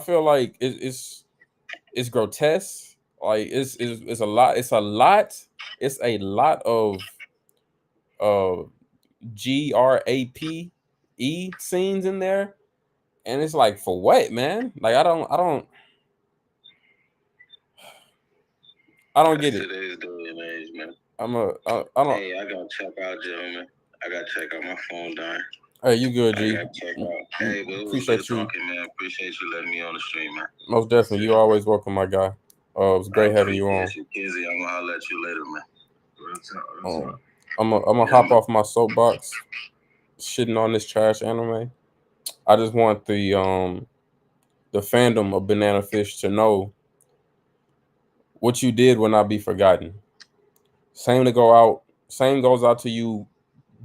feel like it's grotesque. Like, it's a lot. It's a lot of GRAPE scenes in there. And it's like, for what, man? Like, I don't get it. Today's day and age, man. I don't. Hey, I gotta check out, gentlemen. I gotta check out, my phone dying. Hey, you good, G? I gotta check out. Hey, but it was Appreciate good you. talking, man. Appreciate you letting me on the stream, man. Most definitely. You always welcome, my guy. It was great having you on. Kizzy, I'm gonna holler at you later, man. I'm gonna hop off my soapbox, shitting on this trash anime. I just want the fandom of Banana Fish to know what you did will not be forgotten. Same goes out to you,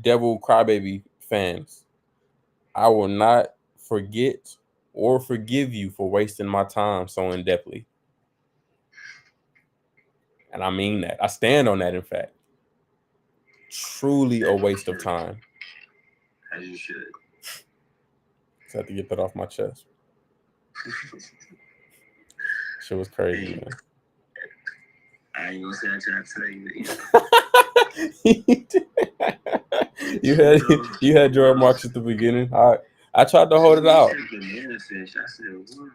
Devil Crybaby fans. I will not forget or forgive you for wasting my time so in-depthly. And I mean that. I stand on that, in fact. Truly a waste of time. As you should. Just had to get that off my chest. Shit was crazy, man. I ain't gonna say I tried to tell you. you had Jordan Marks at the beginning. I tried to hold it out. Banana Fish. I said, what?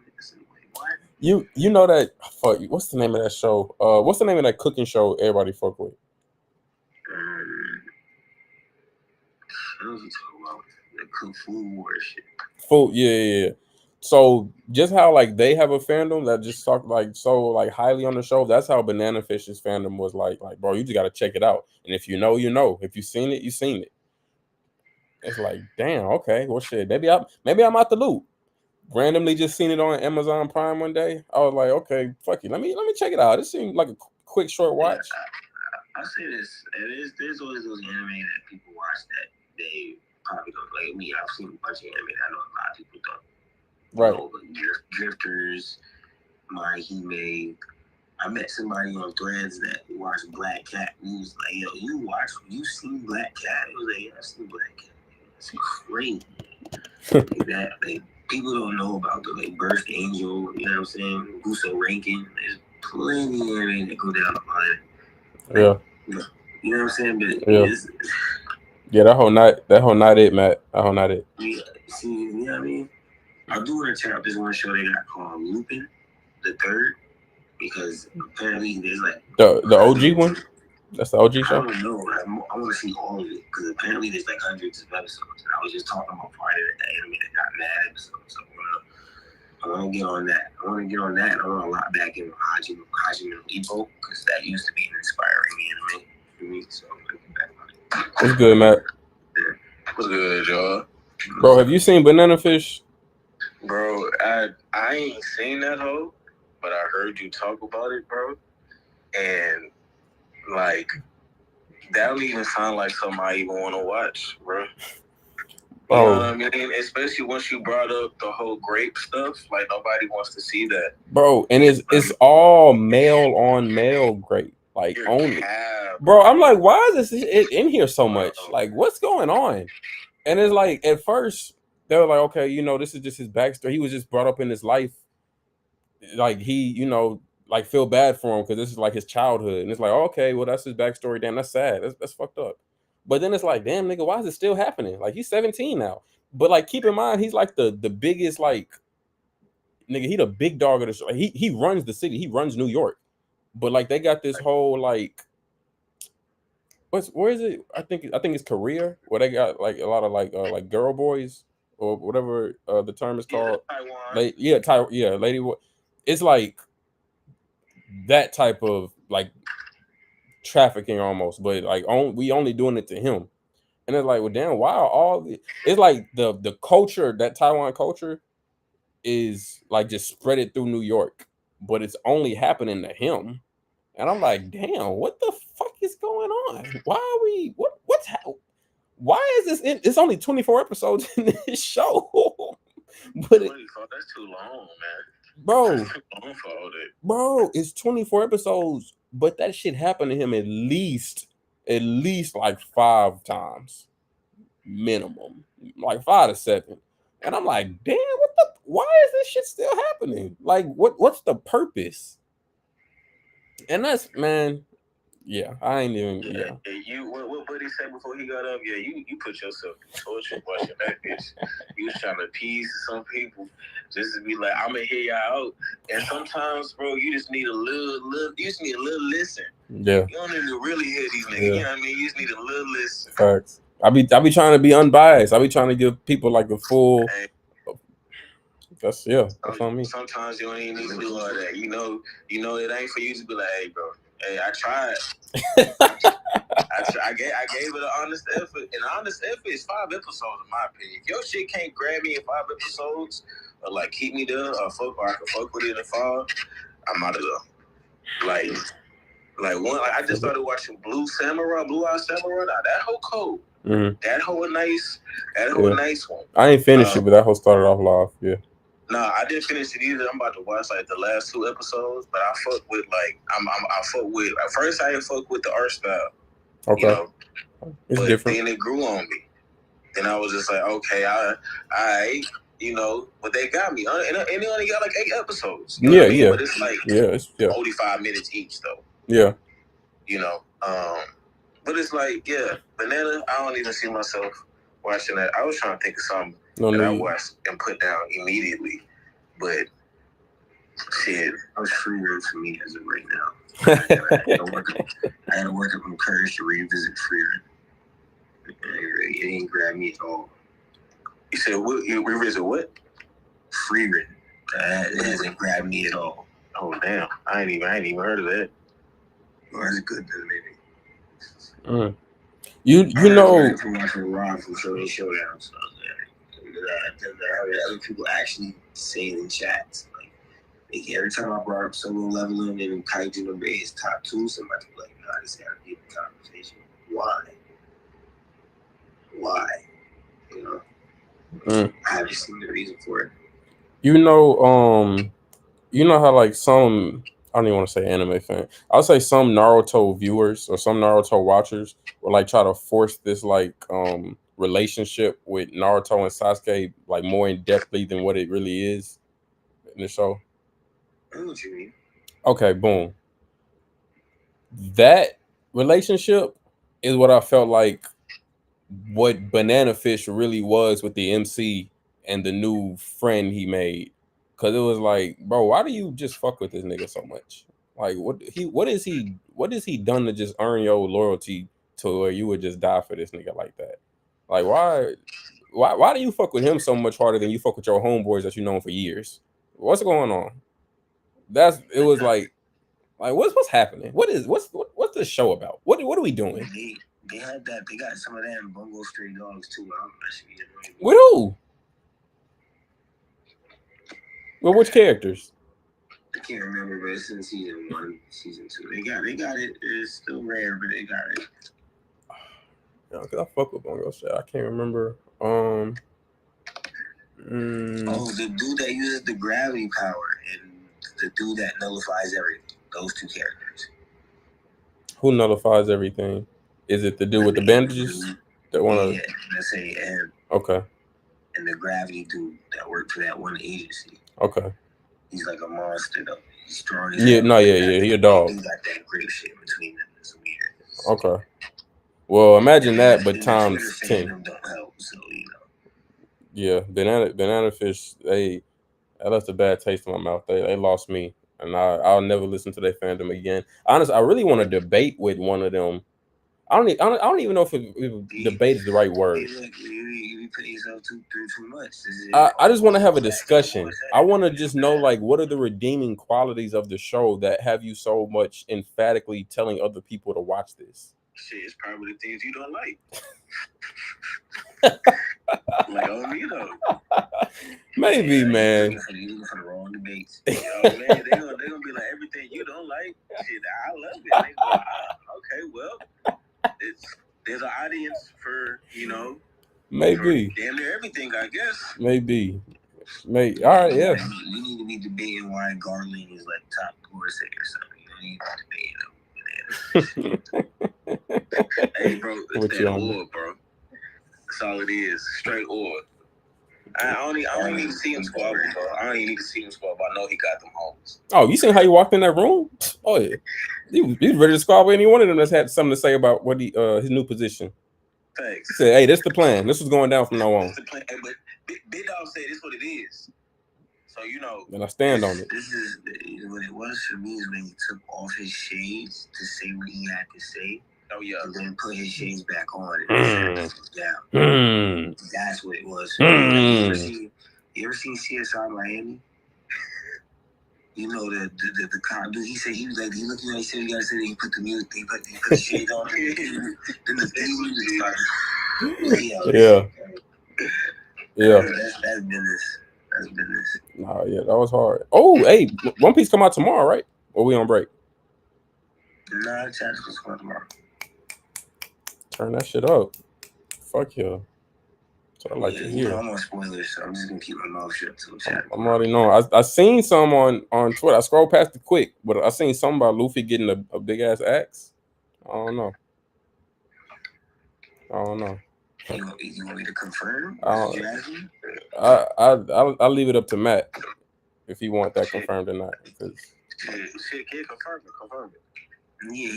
Wait, what? You know that, fuck, what's the name of that show? What's the name of that cooking show everybody fuck with? What was you talking about? The Kung Fu War shit. Food, yeah. So just how like they have a fandom that just talk like so like highly on the show, that's how Banana Fish's fandom was like, bro, you just gotta check it out. And if you know, you know. If you seen it, you seen it. It's like, damn, okay, well shit. Maybe I'm out the loop. Randomly just seen it on Amazon Prime one day. I was like, okay, fuck it. Let me check it out. It seemed like a quick short watch. I'll say this. There's always those anime that people watch that they probably don't like. Me, I've seen a bunch of anime that I know a lot of people don't. Right. You know, Drifters, My Hime. I met somebody on Threads that watched Black Cat. He was like, yo, you seen Black Cat? It was like, yeah, I seen Black Cat. It's crazy. Like, people don't know about the Burst Angel, you know what I'm saying? Guso Rankin. There's plenty of anime that go down the line. Yeah. You know what I'm saying? But yeah, that whole night it, Matt. That whole night it. Yeah, see, you know what I mean? I do want to check out this one show they got called Lupin the Third, because apparently there's like the OG one. That's the OG show. I don't know. I want to see all of it because apparently there's like hundreds of episodes. And I was just talking about Friday that anime that got mad episodes. So I want to get on that. I want to lock back in Hajime no Ippo because that used to be an inspiring anime for me. So I'm going to get back on it. What's good, Matt? Yeah. What's good, y'all? Bro, have you seen Banana Fish? Bro, I ain't seen that hoe, but I heard you talk about it, bro. And like, that don't even sound like something I even want to watch, bro. You know what I mean? Especially once you brought up the whole grape stuff, like nobody wants to see that, bro. And it's all male on male grape, like only. Bro, I'm like, why is this in here so much? Like, what's going on? And it's like, at first they were like, okay, you know, this is just his backstory. He was just brought up in his life like he, you know, like feel bad for him because this is like his childhood, and it's like, okay, well that's his backstory. Damn, that's sad. That's fucked up. But then it's like, damn, nigga, why is it still happening? Like he's 17 now. But like, keep in mind, he's like the biggest, like, nigga. He the big dog of the show. Like, he runs the city. He runs New York. But like, they got this whole like, where is it? I think it's Korea where they got like a lot of like girl boys or whatever the term is called. Taiwan. Lady. It's like that type of like trafficking almost, but like we only doing it to him. And it's like, well, damn, why are all the? It's like the culture, that Taiwan culture, is like just spread it through New York, but it's only happening to him. And I'm like, damn, what the fuck is going on? Why are we? Why is this? It's only 24 episodes in this show, but that's too long, man. Bro, That's too long for all that. Bro, it's 24 episodes, but that shit happened to him at least like 5 times minimum, like 5 to 7. And I'm like, damn, why is this shit still happening? Like, what's the purpose? And that's, man, yeah, I ain't even, yeah. You what Buddy said before he got up? Yeah, you put yourself in torture watching that bitch. You was trying to appease some people just to be like, I'm gonna hear y'all out. And sometimes, bro, you just need a little listen. Yeah. You don't need to really hear these niggas. Yeah. You know what I mean? You just need a little listen. Facts. I be trying to be unbiased. I be trying to give people like the full. Hey. That's on me. Sometimes you don't even need to do all that. You know, it ain't for you to be like, hey, bro. Hey, I tried. I gave it an honest effort. And honest effort is 5 episodes, in my opinion. If your shit can't grab me in 5 episodes, or like keep me there, or I can fuck with it in 5, I'm out of there. I just started watching Blue Eye Samurai. Now that whole cold. Mm-hmm. That whole nice one. I ain't finished it, but that whole started off live. Yeah. Nah, I didn't finish it either. I'm about to watch like the last 2 episodes, but I fuck with at first I didn't fuck with the art style. Okay. You know? It's but different. Then it grew on me. Then I was just like, okay, I you know, but they got me. And they only got like 8 episodes. You know what I mean? But it's like it's 45 minutes each though. Yeah. You know, but it's like, yeah, Banana, I don't even see myself watching that. I was trying to think of something I watched and put down immediately, but shit, I was free for me as of right now. I had to work up some courage to revisit Freerun. It didn't grab me at all. You said what? You revisit what? Freerun. It hasn't grabbed me at all. Oh damn! I ain't even heard of that. Well, that's good then, maybe. You know. From watching Rob from Showdown, so I heard other people actually say it in chats. Like every time I brought up Solo Leveling and Kaiju number 8 is top 2, somebody was like, "Nah, this gotta be the conversation. Why? You know, I haven't seen the reason for it. You know how like some, I don't even want to say anime fan, I'll say some Naruto viewers or some Naruto watchers will like try to force this like relationship with Naruto and Sasuke like more in depthly than what it really is in the show. I know what you mean. Okay, boom. That relationship is what I felt like what Banana Fish really was with the MC and the new friend he made. Cause it was like, bro, why do you just fuck with this nigga so much? Like, what is he done to just earn your loyalty to where you would just die for this nigga like that? Like, why do you fuck with him so much harder than you fuck with your homeboys that you known for years? What's going on? It was like what's happening? What's the show about? What are we doing? They had that. They got some of that in Bungo Stray Dogs too. With who? Well, which characters? I can't remember, but it's in season 1, season 2. They got it. It's still rare, but they got it. No, because I fuck with Bungo Stray. I can't remember. Oh, the dude that uses the gravity power and the dude that nullifies everything. Those 2 characters. Who nullifies everything? Is it the dude with the bandages? Yeah, let's say him. Okay. And the gravity dude that worked for that one agency. Okay. He's like a monster though. He's strong. Yeah, no, yeah, he a dog. He got that great shit between them. It's weird. Okay. Well, imagine that, but And the times Twitter 10. fandom don't help, so you know. Yeah, banana fish. That left a bad taste in my mouth. They lost me, and I'll never listen to their fandom again. Honestly, I really want to debate with one of them. I don't even know if debate is the right word. You put yourself too much. I just want to have a discussion. I want to just know, like, what are the redeeming qualities of the show that have you so much emphatically telling other people to watch this? Shit, it's probably the things you don't like. Like, oh, you know. Maybe, man. You looking for the wrong debates. Yo, man, they gonna be like, everything you don't like, shit, I love it. They go, okay, well, there's an audience for, you know, maybe damn near everything, I guess. Maybe. All right, yeah. We need to be debating why Garland is like top Corsair or something. You need to debate. Hey, bro, it's that ore, bro. That's all it is. Straight ore. I don't even need to see him squabble, bro. I don't even need to see him squabble. I know he got them homes. Oh, you seen how you walked in that room? Oh yeah, he was ready to squabble any one of them that's had something to say about what his new position. Thanks. He said, "Hey, this the plan. This was going down from now on." The plan. Hey, but Big Dog said this what it is. So you know. And I stand on it. This is what it was for me is when he took off his shades to say what he had to say. Oh yeah. And then put his shades back on. And That's what it was. You ever seen CSI Miami? You know the cop dude. He said he was like he looked at me. He said you gotta say that he put the music. He put the shades on. Then the thing started. Yeah. That's business. That's business. Nah, yeah, that was hard. Oh, hey, One Piece come out tomorrow, right? Or we on break? Nah, the chapter's coming tomorrow. Turn that shit up. Fuck yeah. That's what I like to hear. I'm on spoilers, so I'm just gonna keep my mouth shut till the chapter. I'm already knowing. I seen some on Twitter. I scrolled past it quick, but I seen something about Luffy getting a big ass axe. I don't know. You want me to confirm? I'll leave it up to Matt if he want that confirmed or not. Because shit, kid, confirm it. Yeah,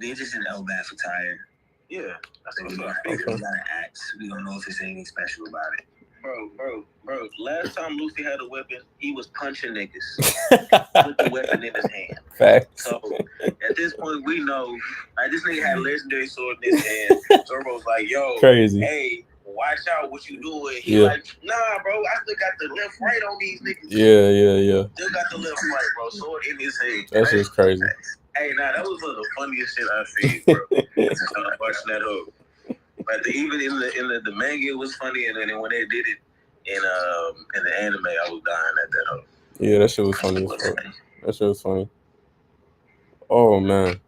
they're just in Elbaf attire. Yeah, that's what we got an axe. We don't know if there's anything special about it. Bro. Last time Luffy had a weapon, he was punching niggas with the weapon in his hand. Facts. So at this point, we know. Like this nigga had a legendary sword in his hand. Zoro's like, "Yo, crazy. Hey, watch out what you doing." He like, "Nah, bro, I still got the left right on these niggas." Yeah. Still got the left right, bro. Sword in his hand. That's just crazy. Hey, nah, that was one of the funniest shit I've seen, bro. Watching that up. But even in the manga, it was funny, and then when they did it in the anime, I was dying at that up. Yeah, that shit was funny as fuck. That shit was funny. Oh man.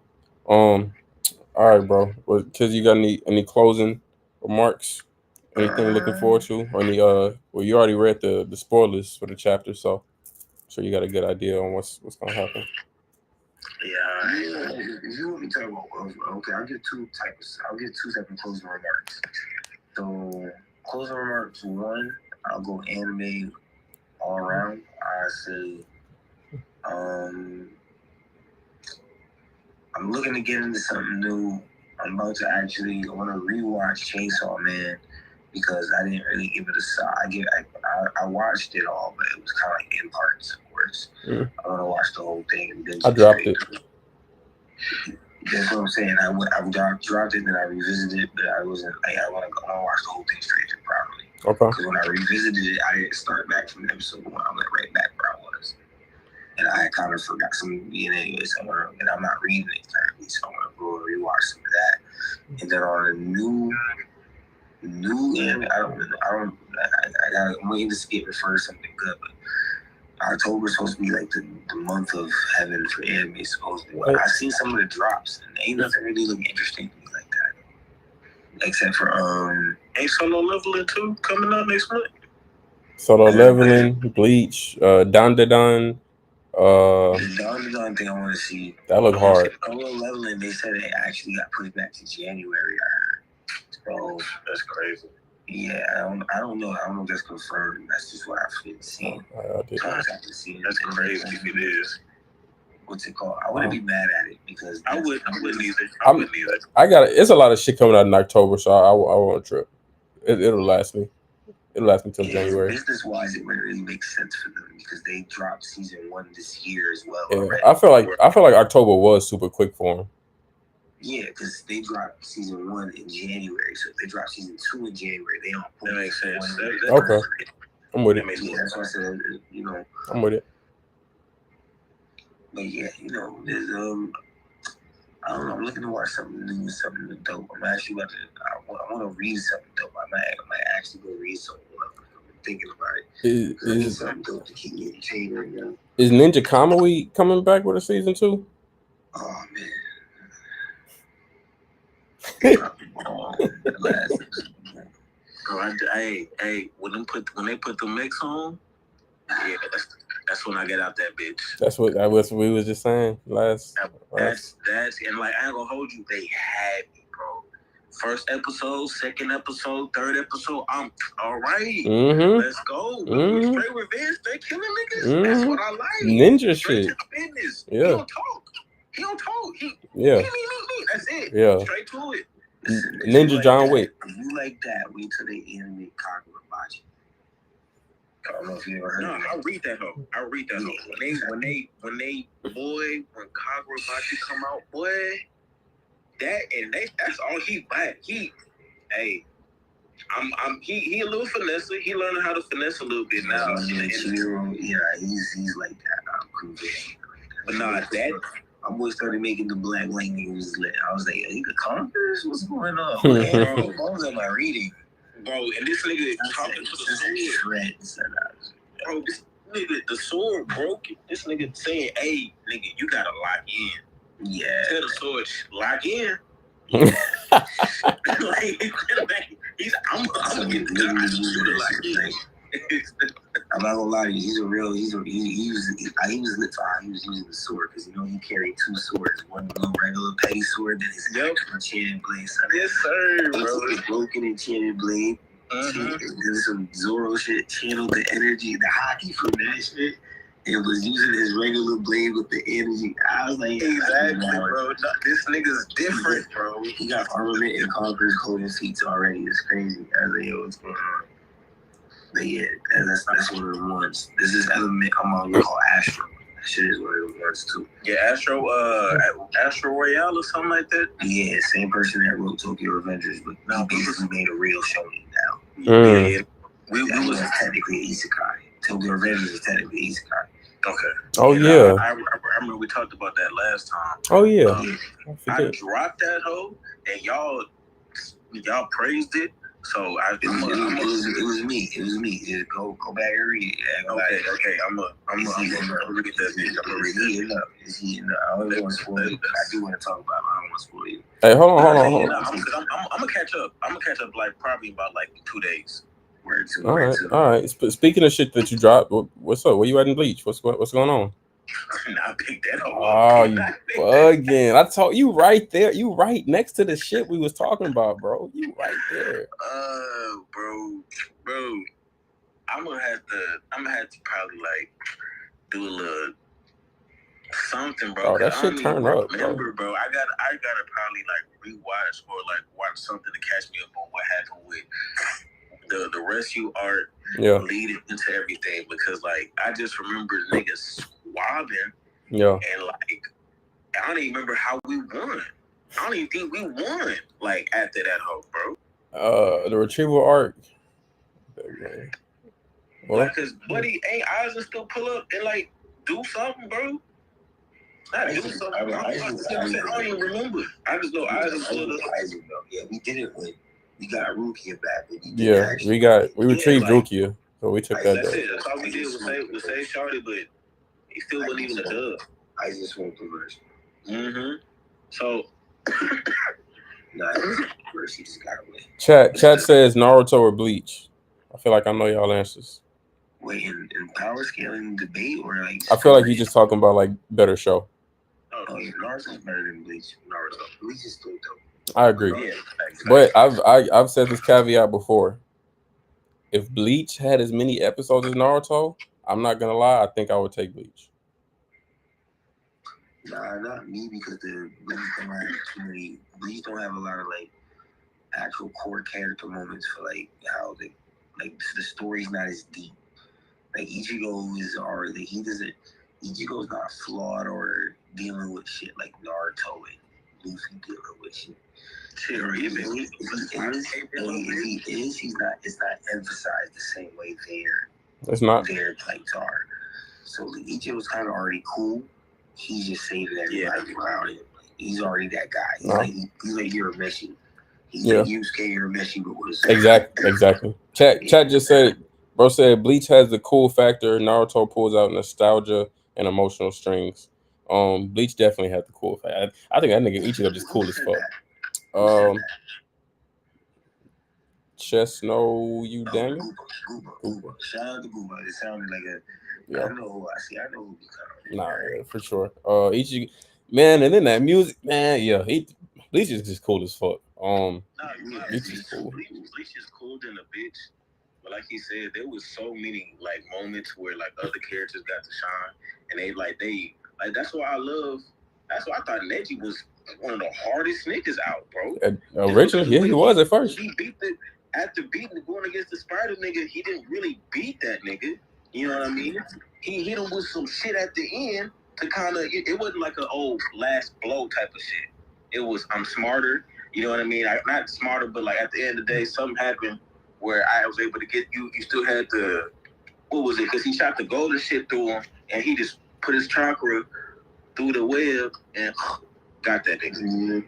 All right, bro. Well, Kiz, you got any closing remarks? Anything you're looking forward to? Or any well, you already read the spoilers for the chapter, so you got a good idea on what's gonna happen. Yeah. If you want me to talk about, okay, I'll get two types of closing remarks. So closing remarks 1, I'll go anime all around. I say, I'm looking to get into something new. I want to rewatch Chainsaw Man because I didn't really give it a shot. I watched it all, but it was kind of like in parts, of course. I want to watch the whole thing. And then I dropped it. That's what I'm saying. I dropped it, then I revisited it, but I wasn't. I want to watch the whole thing straight through properly. Okay. Because when I revisited it, I didn't start back from episode 1. I went right back where I was, and I kind of forgot some. Anyways, and I'm not reading it currently, so I want to go and rewatch some of that. And then on a new anime, I'm waiting to skip it first, something good, but October's supposed to be like the month of heaven for anime, supposedly. But I've seen some of the drops, and ain't nothing really looking interesting to me like that. Except for ain't Solo Leveling 2 coming up next month? Solo Leveling, Bleach, Dandadan. The Dandadan thing I want to see. That look hard. Solo Leveling, they said it actually got pushed back to January. I heard. So that's crazy. Yeah, I don't know. I don't know if that's confirmed. That's just what I've been seeing. I did. That's crazy if it is. What's it called? I wouldn't be mad at it because I wouldn't either. I got it. It's a lot of shit coming out in October, so I won't trip. It'll last me. It'll last me till January. Business wise, it really makes sense for them because they dropped season 1 this year as well. Yeah, already. I feel like October was super quick for them. Yeah, because they dropped season 1 in January, so if they drop season 2 in January, they don't. That makes sense. Okay, I'm with it. Yeah, that's why I said, I'm with it. But yeah, there's I don't know. I'm looking to watch something new, something dope. I'm actually about to. I want to read something dope. I might actually go read something. I'm thinking about it. Is something dope to keep me entertained right now. Is Ninja Kamui coming back with a season 2? Oh man. When they put the mix on, yeah, that's when I get out that bitch. That's what we was just saying last. That's and like I ain't gonna hold you. They had me, bro. First episode, second episode, third episode. I'm all right. Mm-hmm. Let's go. Mm-hmm. Straight revenge. They killing niggas. That's what I like. Ninja Straight shit. to the business. Yeah. He don't talk. Yeah. Me. That's it. Yeah. Straight to it. Ninja John Wick. If you like that, wait till they animate Kagurabachi. I don't know if you ever heard of it. I'll read that hoe. When Kagurabachi come out, boy, that's all he back. He a little finesse. He learning how to finesse a little bit now. He's like that. But nah, that. My boy started making the black language lit. I was like, you the Conquerors? What's going on? What was I reading? Bro, and this nigga talking to the sword. Bro, this nigga, the sword broke. This nigga saying, hey, nigga, you gotta lock in. Yeah. Tell the sword, lock in. I'm gonna get the lock in. I'm not gonna lie to you. He was lit for how he was using the sword because he carried 2 swords, one little regular petty sword, then his enchanted blade. Yes, sir, bro. His broken enchanted blade. Then some Zoro shit channeled the energy, the hockey from that shit. And was using his regular blade with the energy. I was like, exactly, bro. No, this nigga's different, bro. He got armament and Conqueror's coding seats already. It's crazy. I was like, yo, what's going on? But yeah, that's one of the ones. There's this element I'm on called Astro. That shit is one of the ones too. Yeah, Astro Royale or something like that. Yeah, same person that wrote Tokyo Revengers, but now basically made a real shonen now. Mm. We was technically Isekai. Tokyo Revengers is technically Isekai. Okay. Oh yeah. I remember we talked about that last time. Oh yeah. I dropped that hoe and y'all praised it. So it was me. Just go back and read it. Okay. I'm gonna read that bitch. I'm gonna read that. It's heating up. I don't want to spoil you. I do want to talk about it. I don't want to spoil you. Hey, hold on. I'm gonna catch up. Like probably about like 2 days. All right. Speaking of shit that you dropped, what's up? Where you at in Bleach? What's going on? I picked that up. Oh, you bugging. I told you right there. You right next to the shit we was talking about, bro. You right there. Bro. I'm gonna have to probably like do a little something, bro. Oh, that shit turned up. Remember, bro. I gotta probably like rewatch or like watch something to catch me up on what happened with the rescue arc leading into everything, because like I just remember niggas swabbing. Yeah. And like I don't even remember how we won. I don't even think we won like after that hoe, bro. The retrieval arc. Well, because buddy ain't Aizen still pull up and like do something, bro. I don't even remember. I just know Aizen pulled up. Yeah, we did it when we got Rukia back. We retrieved Rukia, so we took that. That's it. That's all we did was save Shorty, but he still wasn't even a dub. I just went to verse. So, verse, he just got away. Chat says Naruto or Bleach. I feel like I know y'all answers. Wait, in power scaling debate or like? I feel like he's just talking about like better show. Oh, yeah, Naruto's better than Bleach. Bleach is still dope. I agree, but I've said this caveat before. if Bleach had as many episodes as Naruto, I'm not gonna lie, I think I would take Bleach. Nah, not me, because the Bleach don't have too many. Bleach don't have a lot of like actual core character moments for like how the story's not as deep. Like Ichigo is already Ichigo's not flawed or dealing with shit like Naruto and Luffy dealing with shit. Shit, If he is, he's not. It's not emphasized the same way It's not. their types are. So like, Ichigo's kind of already cool. He's just saving everybody around him. He's already that guy. He's like Urameshi. He's like Yusuke Urameshi, but with Exactly. Chat just said, bro said Bleach has the cool factor. Naruto pulls out nostalgia and emotional strings. Bleach definitely had the cool factor. I think that nigga Ichigo just cool as fuck. Chess, no, you Daniel. Gooba. Shout out to Gooba. It sounded like a. Yeah. I know who I see. I know who he Nah, for sure. Ichigo, man, and then that music, man, yeah, Bleach is just cool as fuck. Bleach is cool. Bleach is cool than a bitch. But like he said, there was so many like moments where like other characters got to shine, and they that's why I thought Neji was one of the hardest niggas out, bro. Originally, yeah, he was at first. He beat after going against the Spider nigga, he didn't really beat that nigga. You know what I mean? He hit him with some shit at the end to kind of. It wasn't like an old last blow type of shit. It was I'm smarter. You know what I mean? Not smarter, but like at the end of the day, something happened where I was able to get you. You still had the what was it? Because he shot the golden shit through him, and he just put his chakra through the web and got that nigga. Mm-hmm.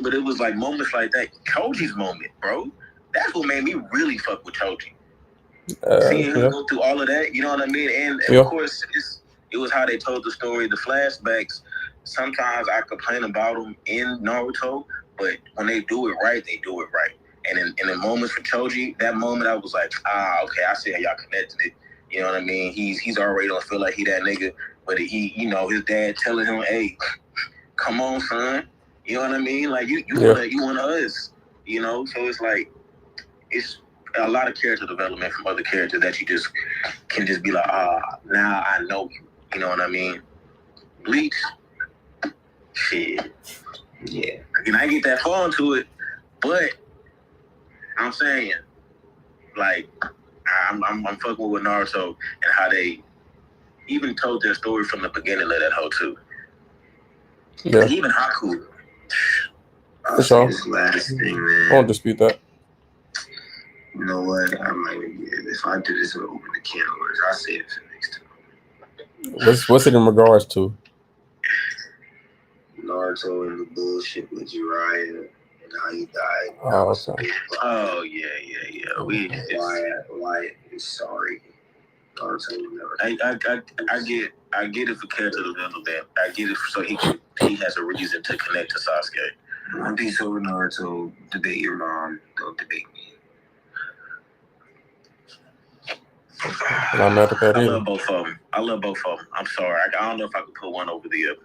But it was like moments like that. Choji's moment, bro. That's what made me really fuck with Choji. Seeing him go through all of that, you know what I mean? And of course, it was how they told the story, the flashbacks. Sometimes I complain about them in Naruto, but when they do it right, they do it right. And in the moments for Choji, that moment I was like, okay, I see how y'all connected it. You know what I mean? He's already don't feel like he that nigga, but he, you know, his dad telling him, hey, come on, son. You know what I mean? Like you want us, you know? So it's like, it's a lot of character development from other characters that you just can just be like, now I know you. You know what I mean? Bleach, shit. Yeah. And I get that far into it, but I'm saying, like, I'm fucking with Naruto and how they even told their story from the beginning of that whole too. Yeah. Like even Haku. For sure. This last thing, man. I won't dispute that. You know what? I might, if I do this, it'll open the can of worms. I'll say it for next time. What's it in regards to? Naruto and the bullshit with Jiraiya and how he died. Oh, okay. Oh yeah. Why is sorry. Naruto will never. I get it for character development. I get it so he has a reason to connect to Sasuke. One Piece over Naruto. Debate your mom. Don't debate me. Not mad at that either. I love both of them. I'm sorry. I don't know if I could put one over the other.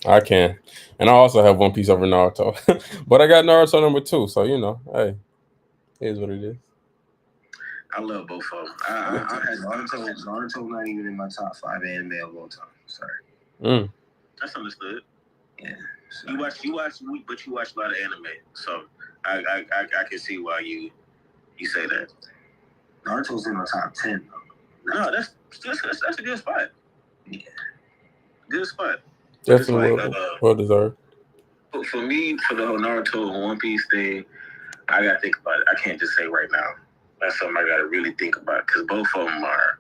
I can. And I also have One Piece over Naruto. But I got Naruto number 2, so you know, hey, here's what it is. I love both of them. I had Naruto not even in my top 5 anime of all time. Sorry. That's understood. Yeah. Sorry. You watch, but you watch a lot of anime, so I can see why you say that. Naruto's in my top 10. No, that's a good spot. Yeah. Good spot. Definitely well deserved. For me, for the whole Naruto and One Piece thing, I gotta think about it. I can't just say right now. That's something I gotta really think about because both of them are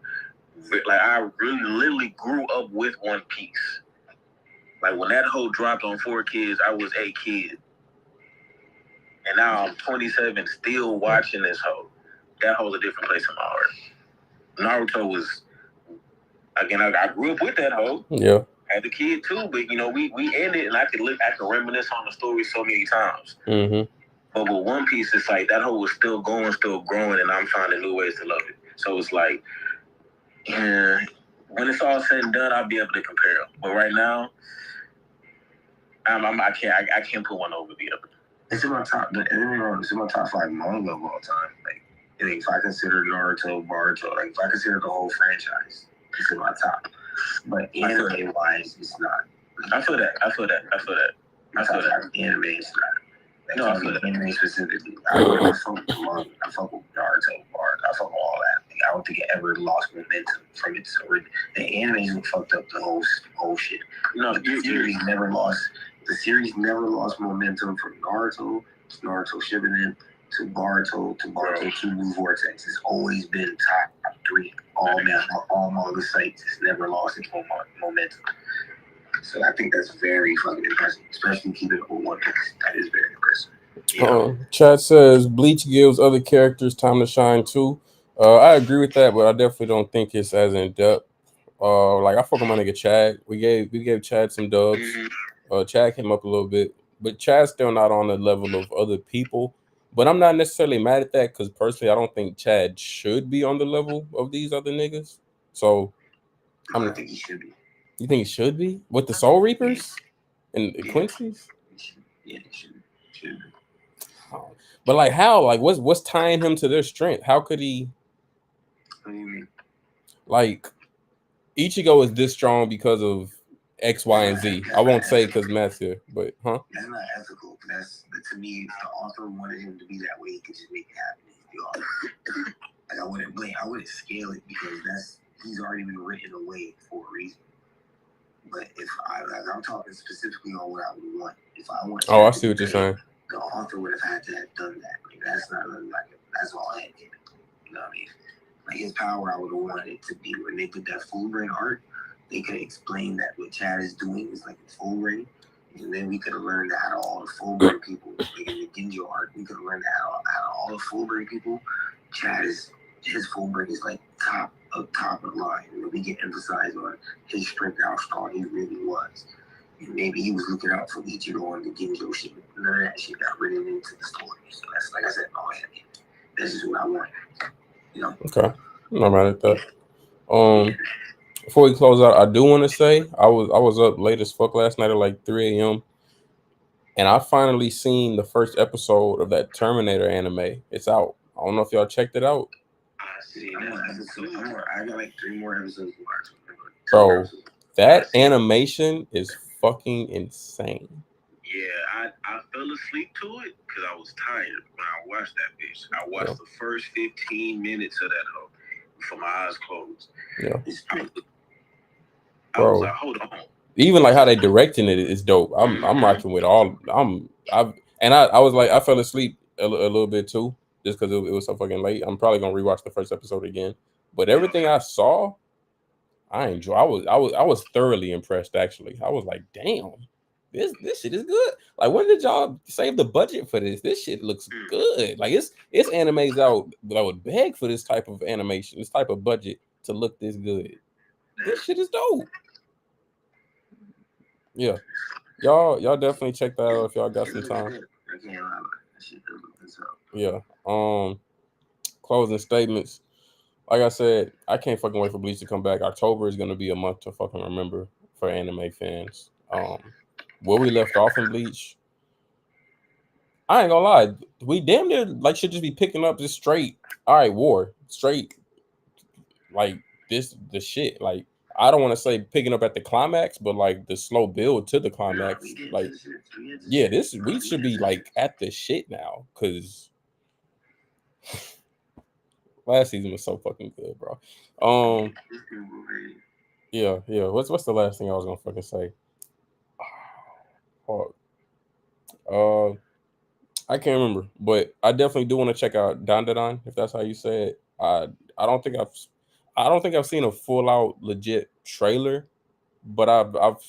like I really literally grew up with One Piece. Like when that whole dropped on 4Kids, I was a kid, and now I'm 27, still watching this whole. That holds a different place in my heart. Naruto was, again, I grew up with that hoe. Yeah. Had the kid too, but you know, we ended, and I can reminisce on the story so many times. Mm-hmm. But with One Piece, it's like that hoe was still going, still growing, and I'm finding new ways to love it. So it's like, when it's all said and done, I'll be able to compare them. But right now, I can't put one over the other. It's in my top. It's in my top 5 manga of all time. Like, And if I consider Naruto, Boruto, like if I consider the whole franchise, it's in my top. But anime wise, it's not. I feel that. Anime is not. No, I feel that. Anime specifically. I fuck with manga. I fuck with Naruto, Boruto. I fuck with all that. Like, I don't think it ever lost momentum from its origin. The animes fucked up the whole shit. The series never lost momentum from Naruto to Naruto Shippuden to Boruto 2 Blue Vortex. It's always been top 3 all manga sites. It's never lost its momentum. So I think that's very fucking impressive, especially keeping it with One Piece. That is very impressive. Yeah. Chat says Bleach gives other characters time to shine too. I agree with that, but I definitely don't think it's as in depth. Like I fuck with my nigga Chad. We gave Chad some dubs. Chad came up a little bit, but Chad's still not on the level of other people. But I'm not necessarily mad at that because personally, I don't think Chad should be on the level of these other niggas. So I think he should be. You think he should be with the Soul Reapers and Quincy's? Yeah, he should be. Oh. But like, how? Like, what's tying him to their strength? How could he? What do you mean? Like, Ichigo is this strong because of X, Y, and Z. I won't say because Matt's here, but That's not ethical. To me, if the author wanted him to be that way, he could just make it happen. He's the author. Like I wouldn't scale it because he's already been written away for a reason. But I'm talking specifically on what I would want. If I want, I see what you're saying. The author would have had to have done that. Like, that's not like that's all I had. You know what I mean? Like his power, I would have wanted it to be when they did that full brain art. They could explain that what Chad is doing is like a full brain, and then we could have learned how to all the full brain people. Like in the Ginjo art, we could have learned how all the full brain people. His full brain is like top of the line. And we get emphasized on his strength, how strong he really was. And maybe he was looking out for Ichigo and the Ginjo shit. None of that shit got written into the story. So that's like I said, this is what I want. You know? Okay. I'm not mad at that. Before we close out, I do want to say I was up late as fuck last night at like 3 a.m. and I finally seen the first episode of that Terminator anime. It's out. I don't know if y'all checked it out. I got like 3 more episodes to watch. Bro, that animation is fucking insane. Yeah, I fell asleep to it because I was tired when I watched that bitch. I watched the first 15 minutes of that hoe before my eyes closed. Yeah. I was like, hold on. Even like how they directing it is dope. I'm rocking with all. I was like, I fell asleep a little bit too, just because it was so fucking late. I'm probably gonna rewatch the first episode again. But everything I saw, I enjoy. I was thoroughly impressed. Actually, I was like, damn, this shit is good. Like, when did y'all save the budget for this? This shit looks good. Like it's animes out that I would beg for this type of animation, this type of budget to look this good. This shit is dope. Yeah, y'all definitely check that out if y'all got some time. Yeah. Closing statements. Like I said, I can't fucking wait for Bleach to come back. October is gonna be a month to fucking remember for anime fans. Where we left off in Bleach, I ain't gonna lie, we damn near like should just be picking up this straight. All right, war straight. Like the shit. Like, I don't want to say picking up at the climax, but like the slow build to the climax. Like, yeah, we should be like at the shit now, because last season was so fucking good, bro. Yeah. What's the last thing I was gonna fucking say? I can't remember, but I definitely do want to check out Dandadan, if that's how you say it. I don't think I've seen a full out legit trailer, but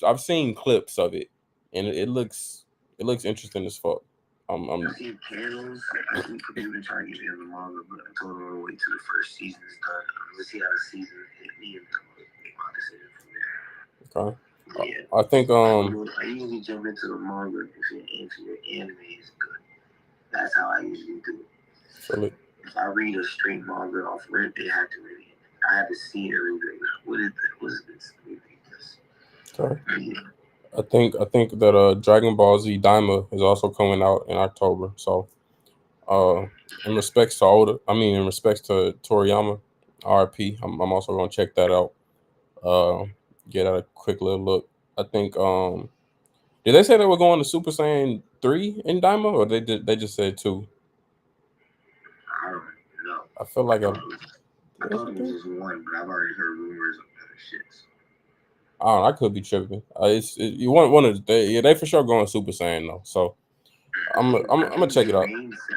I've seen clips of it, and it looks interesting as fuck. I've seen panels. I think they've been trying to get me on the manga, but I told them to wait till the first season is done. Let's see how the season hit me, and then make my decision from there. Okay. Yeah. I think I usually jump into the manga if your anime is good. That's how I usually do it. If I read a straight manga off Reddit, they have to read it. I have to see it every day. What is this? Let me read this. Okay. Yeah. I think that Dragon Ball Z Daima is also coming out in October. So In respects to in respects to Toriyama, RP, I'm also gonna check that out. Get a quick little look. I think did they say they were going to Super Saiyan 3 in Daima, or they just said 2? I don't know. I feel like I thought it was just one, but I've already heard rumors of other shits. I don't know, I could be tripping. You want one of they for sure going Super Saiyan though. So I'm gonna check it out. I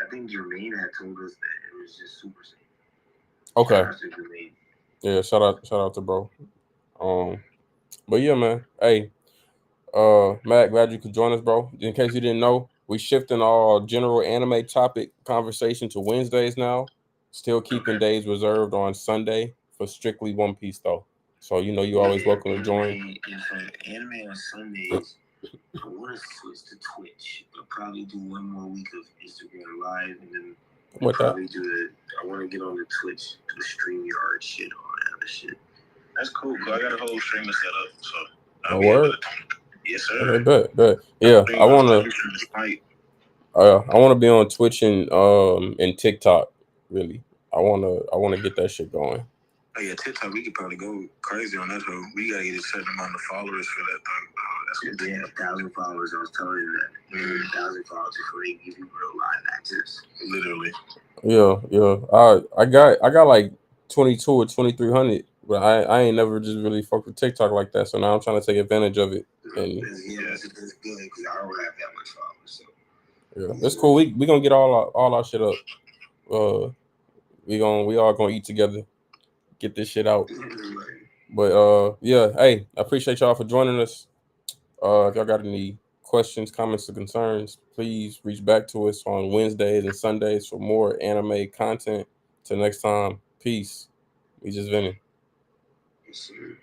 think Jermaine had told us that it was just Super Saiyan. Okay. Shout out to Jermaine. Yeah, shout out to bro. But yeah, man. Hey, Matt, glad you could join us, bro. In case you didn't know, we shifting our general anime topic conversation to Wednesdays now. Still keeping days reserved on Sunday for strictly One Piece though. So you're always welcome to join. If anime on Sundays, I want to switch to Twitch. I'll probably do one more week of Instagram Live, and then I want to get on the Twitch, do the StreamYard shit, all that other shit. That's cool. I got a whole streamer set up, so I'll be able to. Yes, sir. Okay, bet. Yeah, I wanna be on Twitch and TikTok. Really, I wanna get that shit going. Oh yeah, TikTok, we could probably go crazy on that hoe. We gotta get a certain amount of followers for that thing. That's 1,000 followers. I was telling you that. 1,000 followers before they give you real live access. Literally. Yeah. I got like 22 or 2,300, but I ain't never just really fucked with TikTok like that. So now I'm trying to take advantage of it. And that's good because I don't have that much followers. So yeah, that's cool. We gonna get all our shit up. We all gonna eat together, get this shit out. But yeah, hey, I appreciate y'all for joining us. If y'all got any questions, comments, or concerns, please reach back to us on Wednesdays and Sundays for more anime content. Till next time, peace. We just venting. Yes, sir.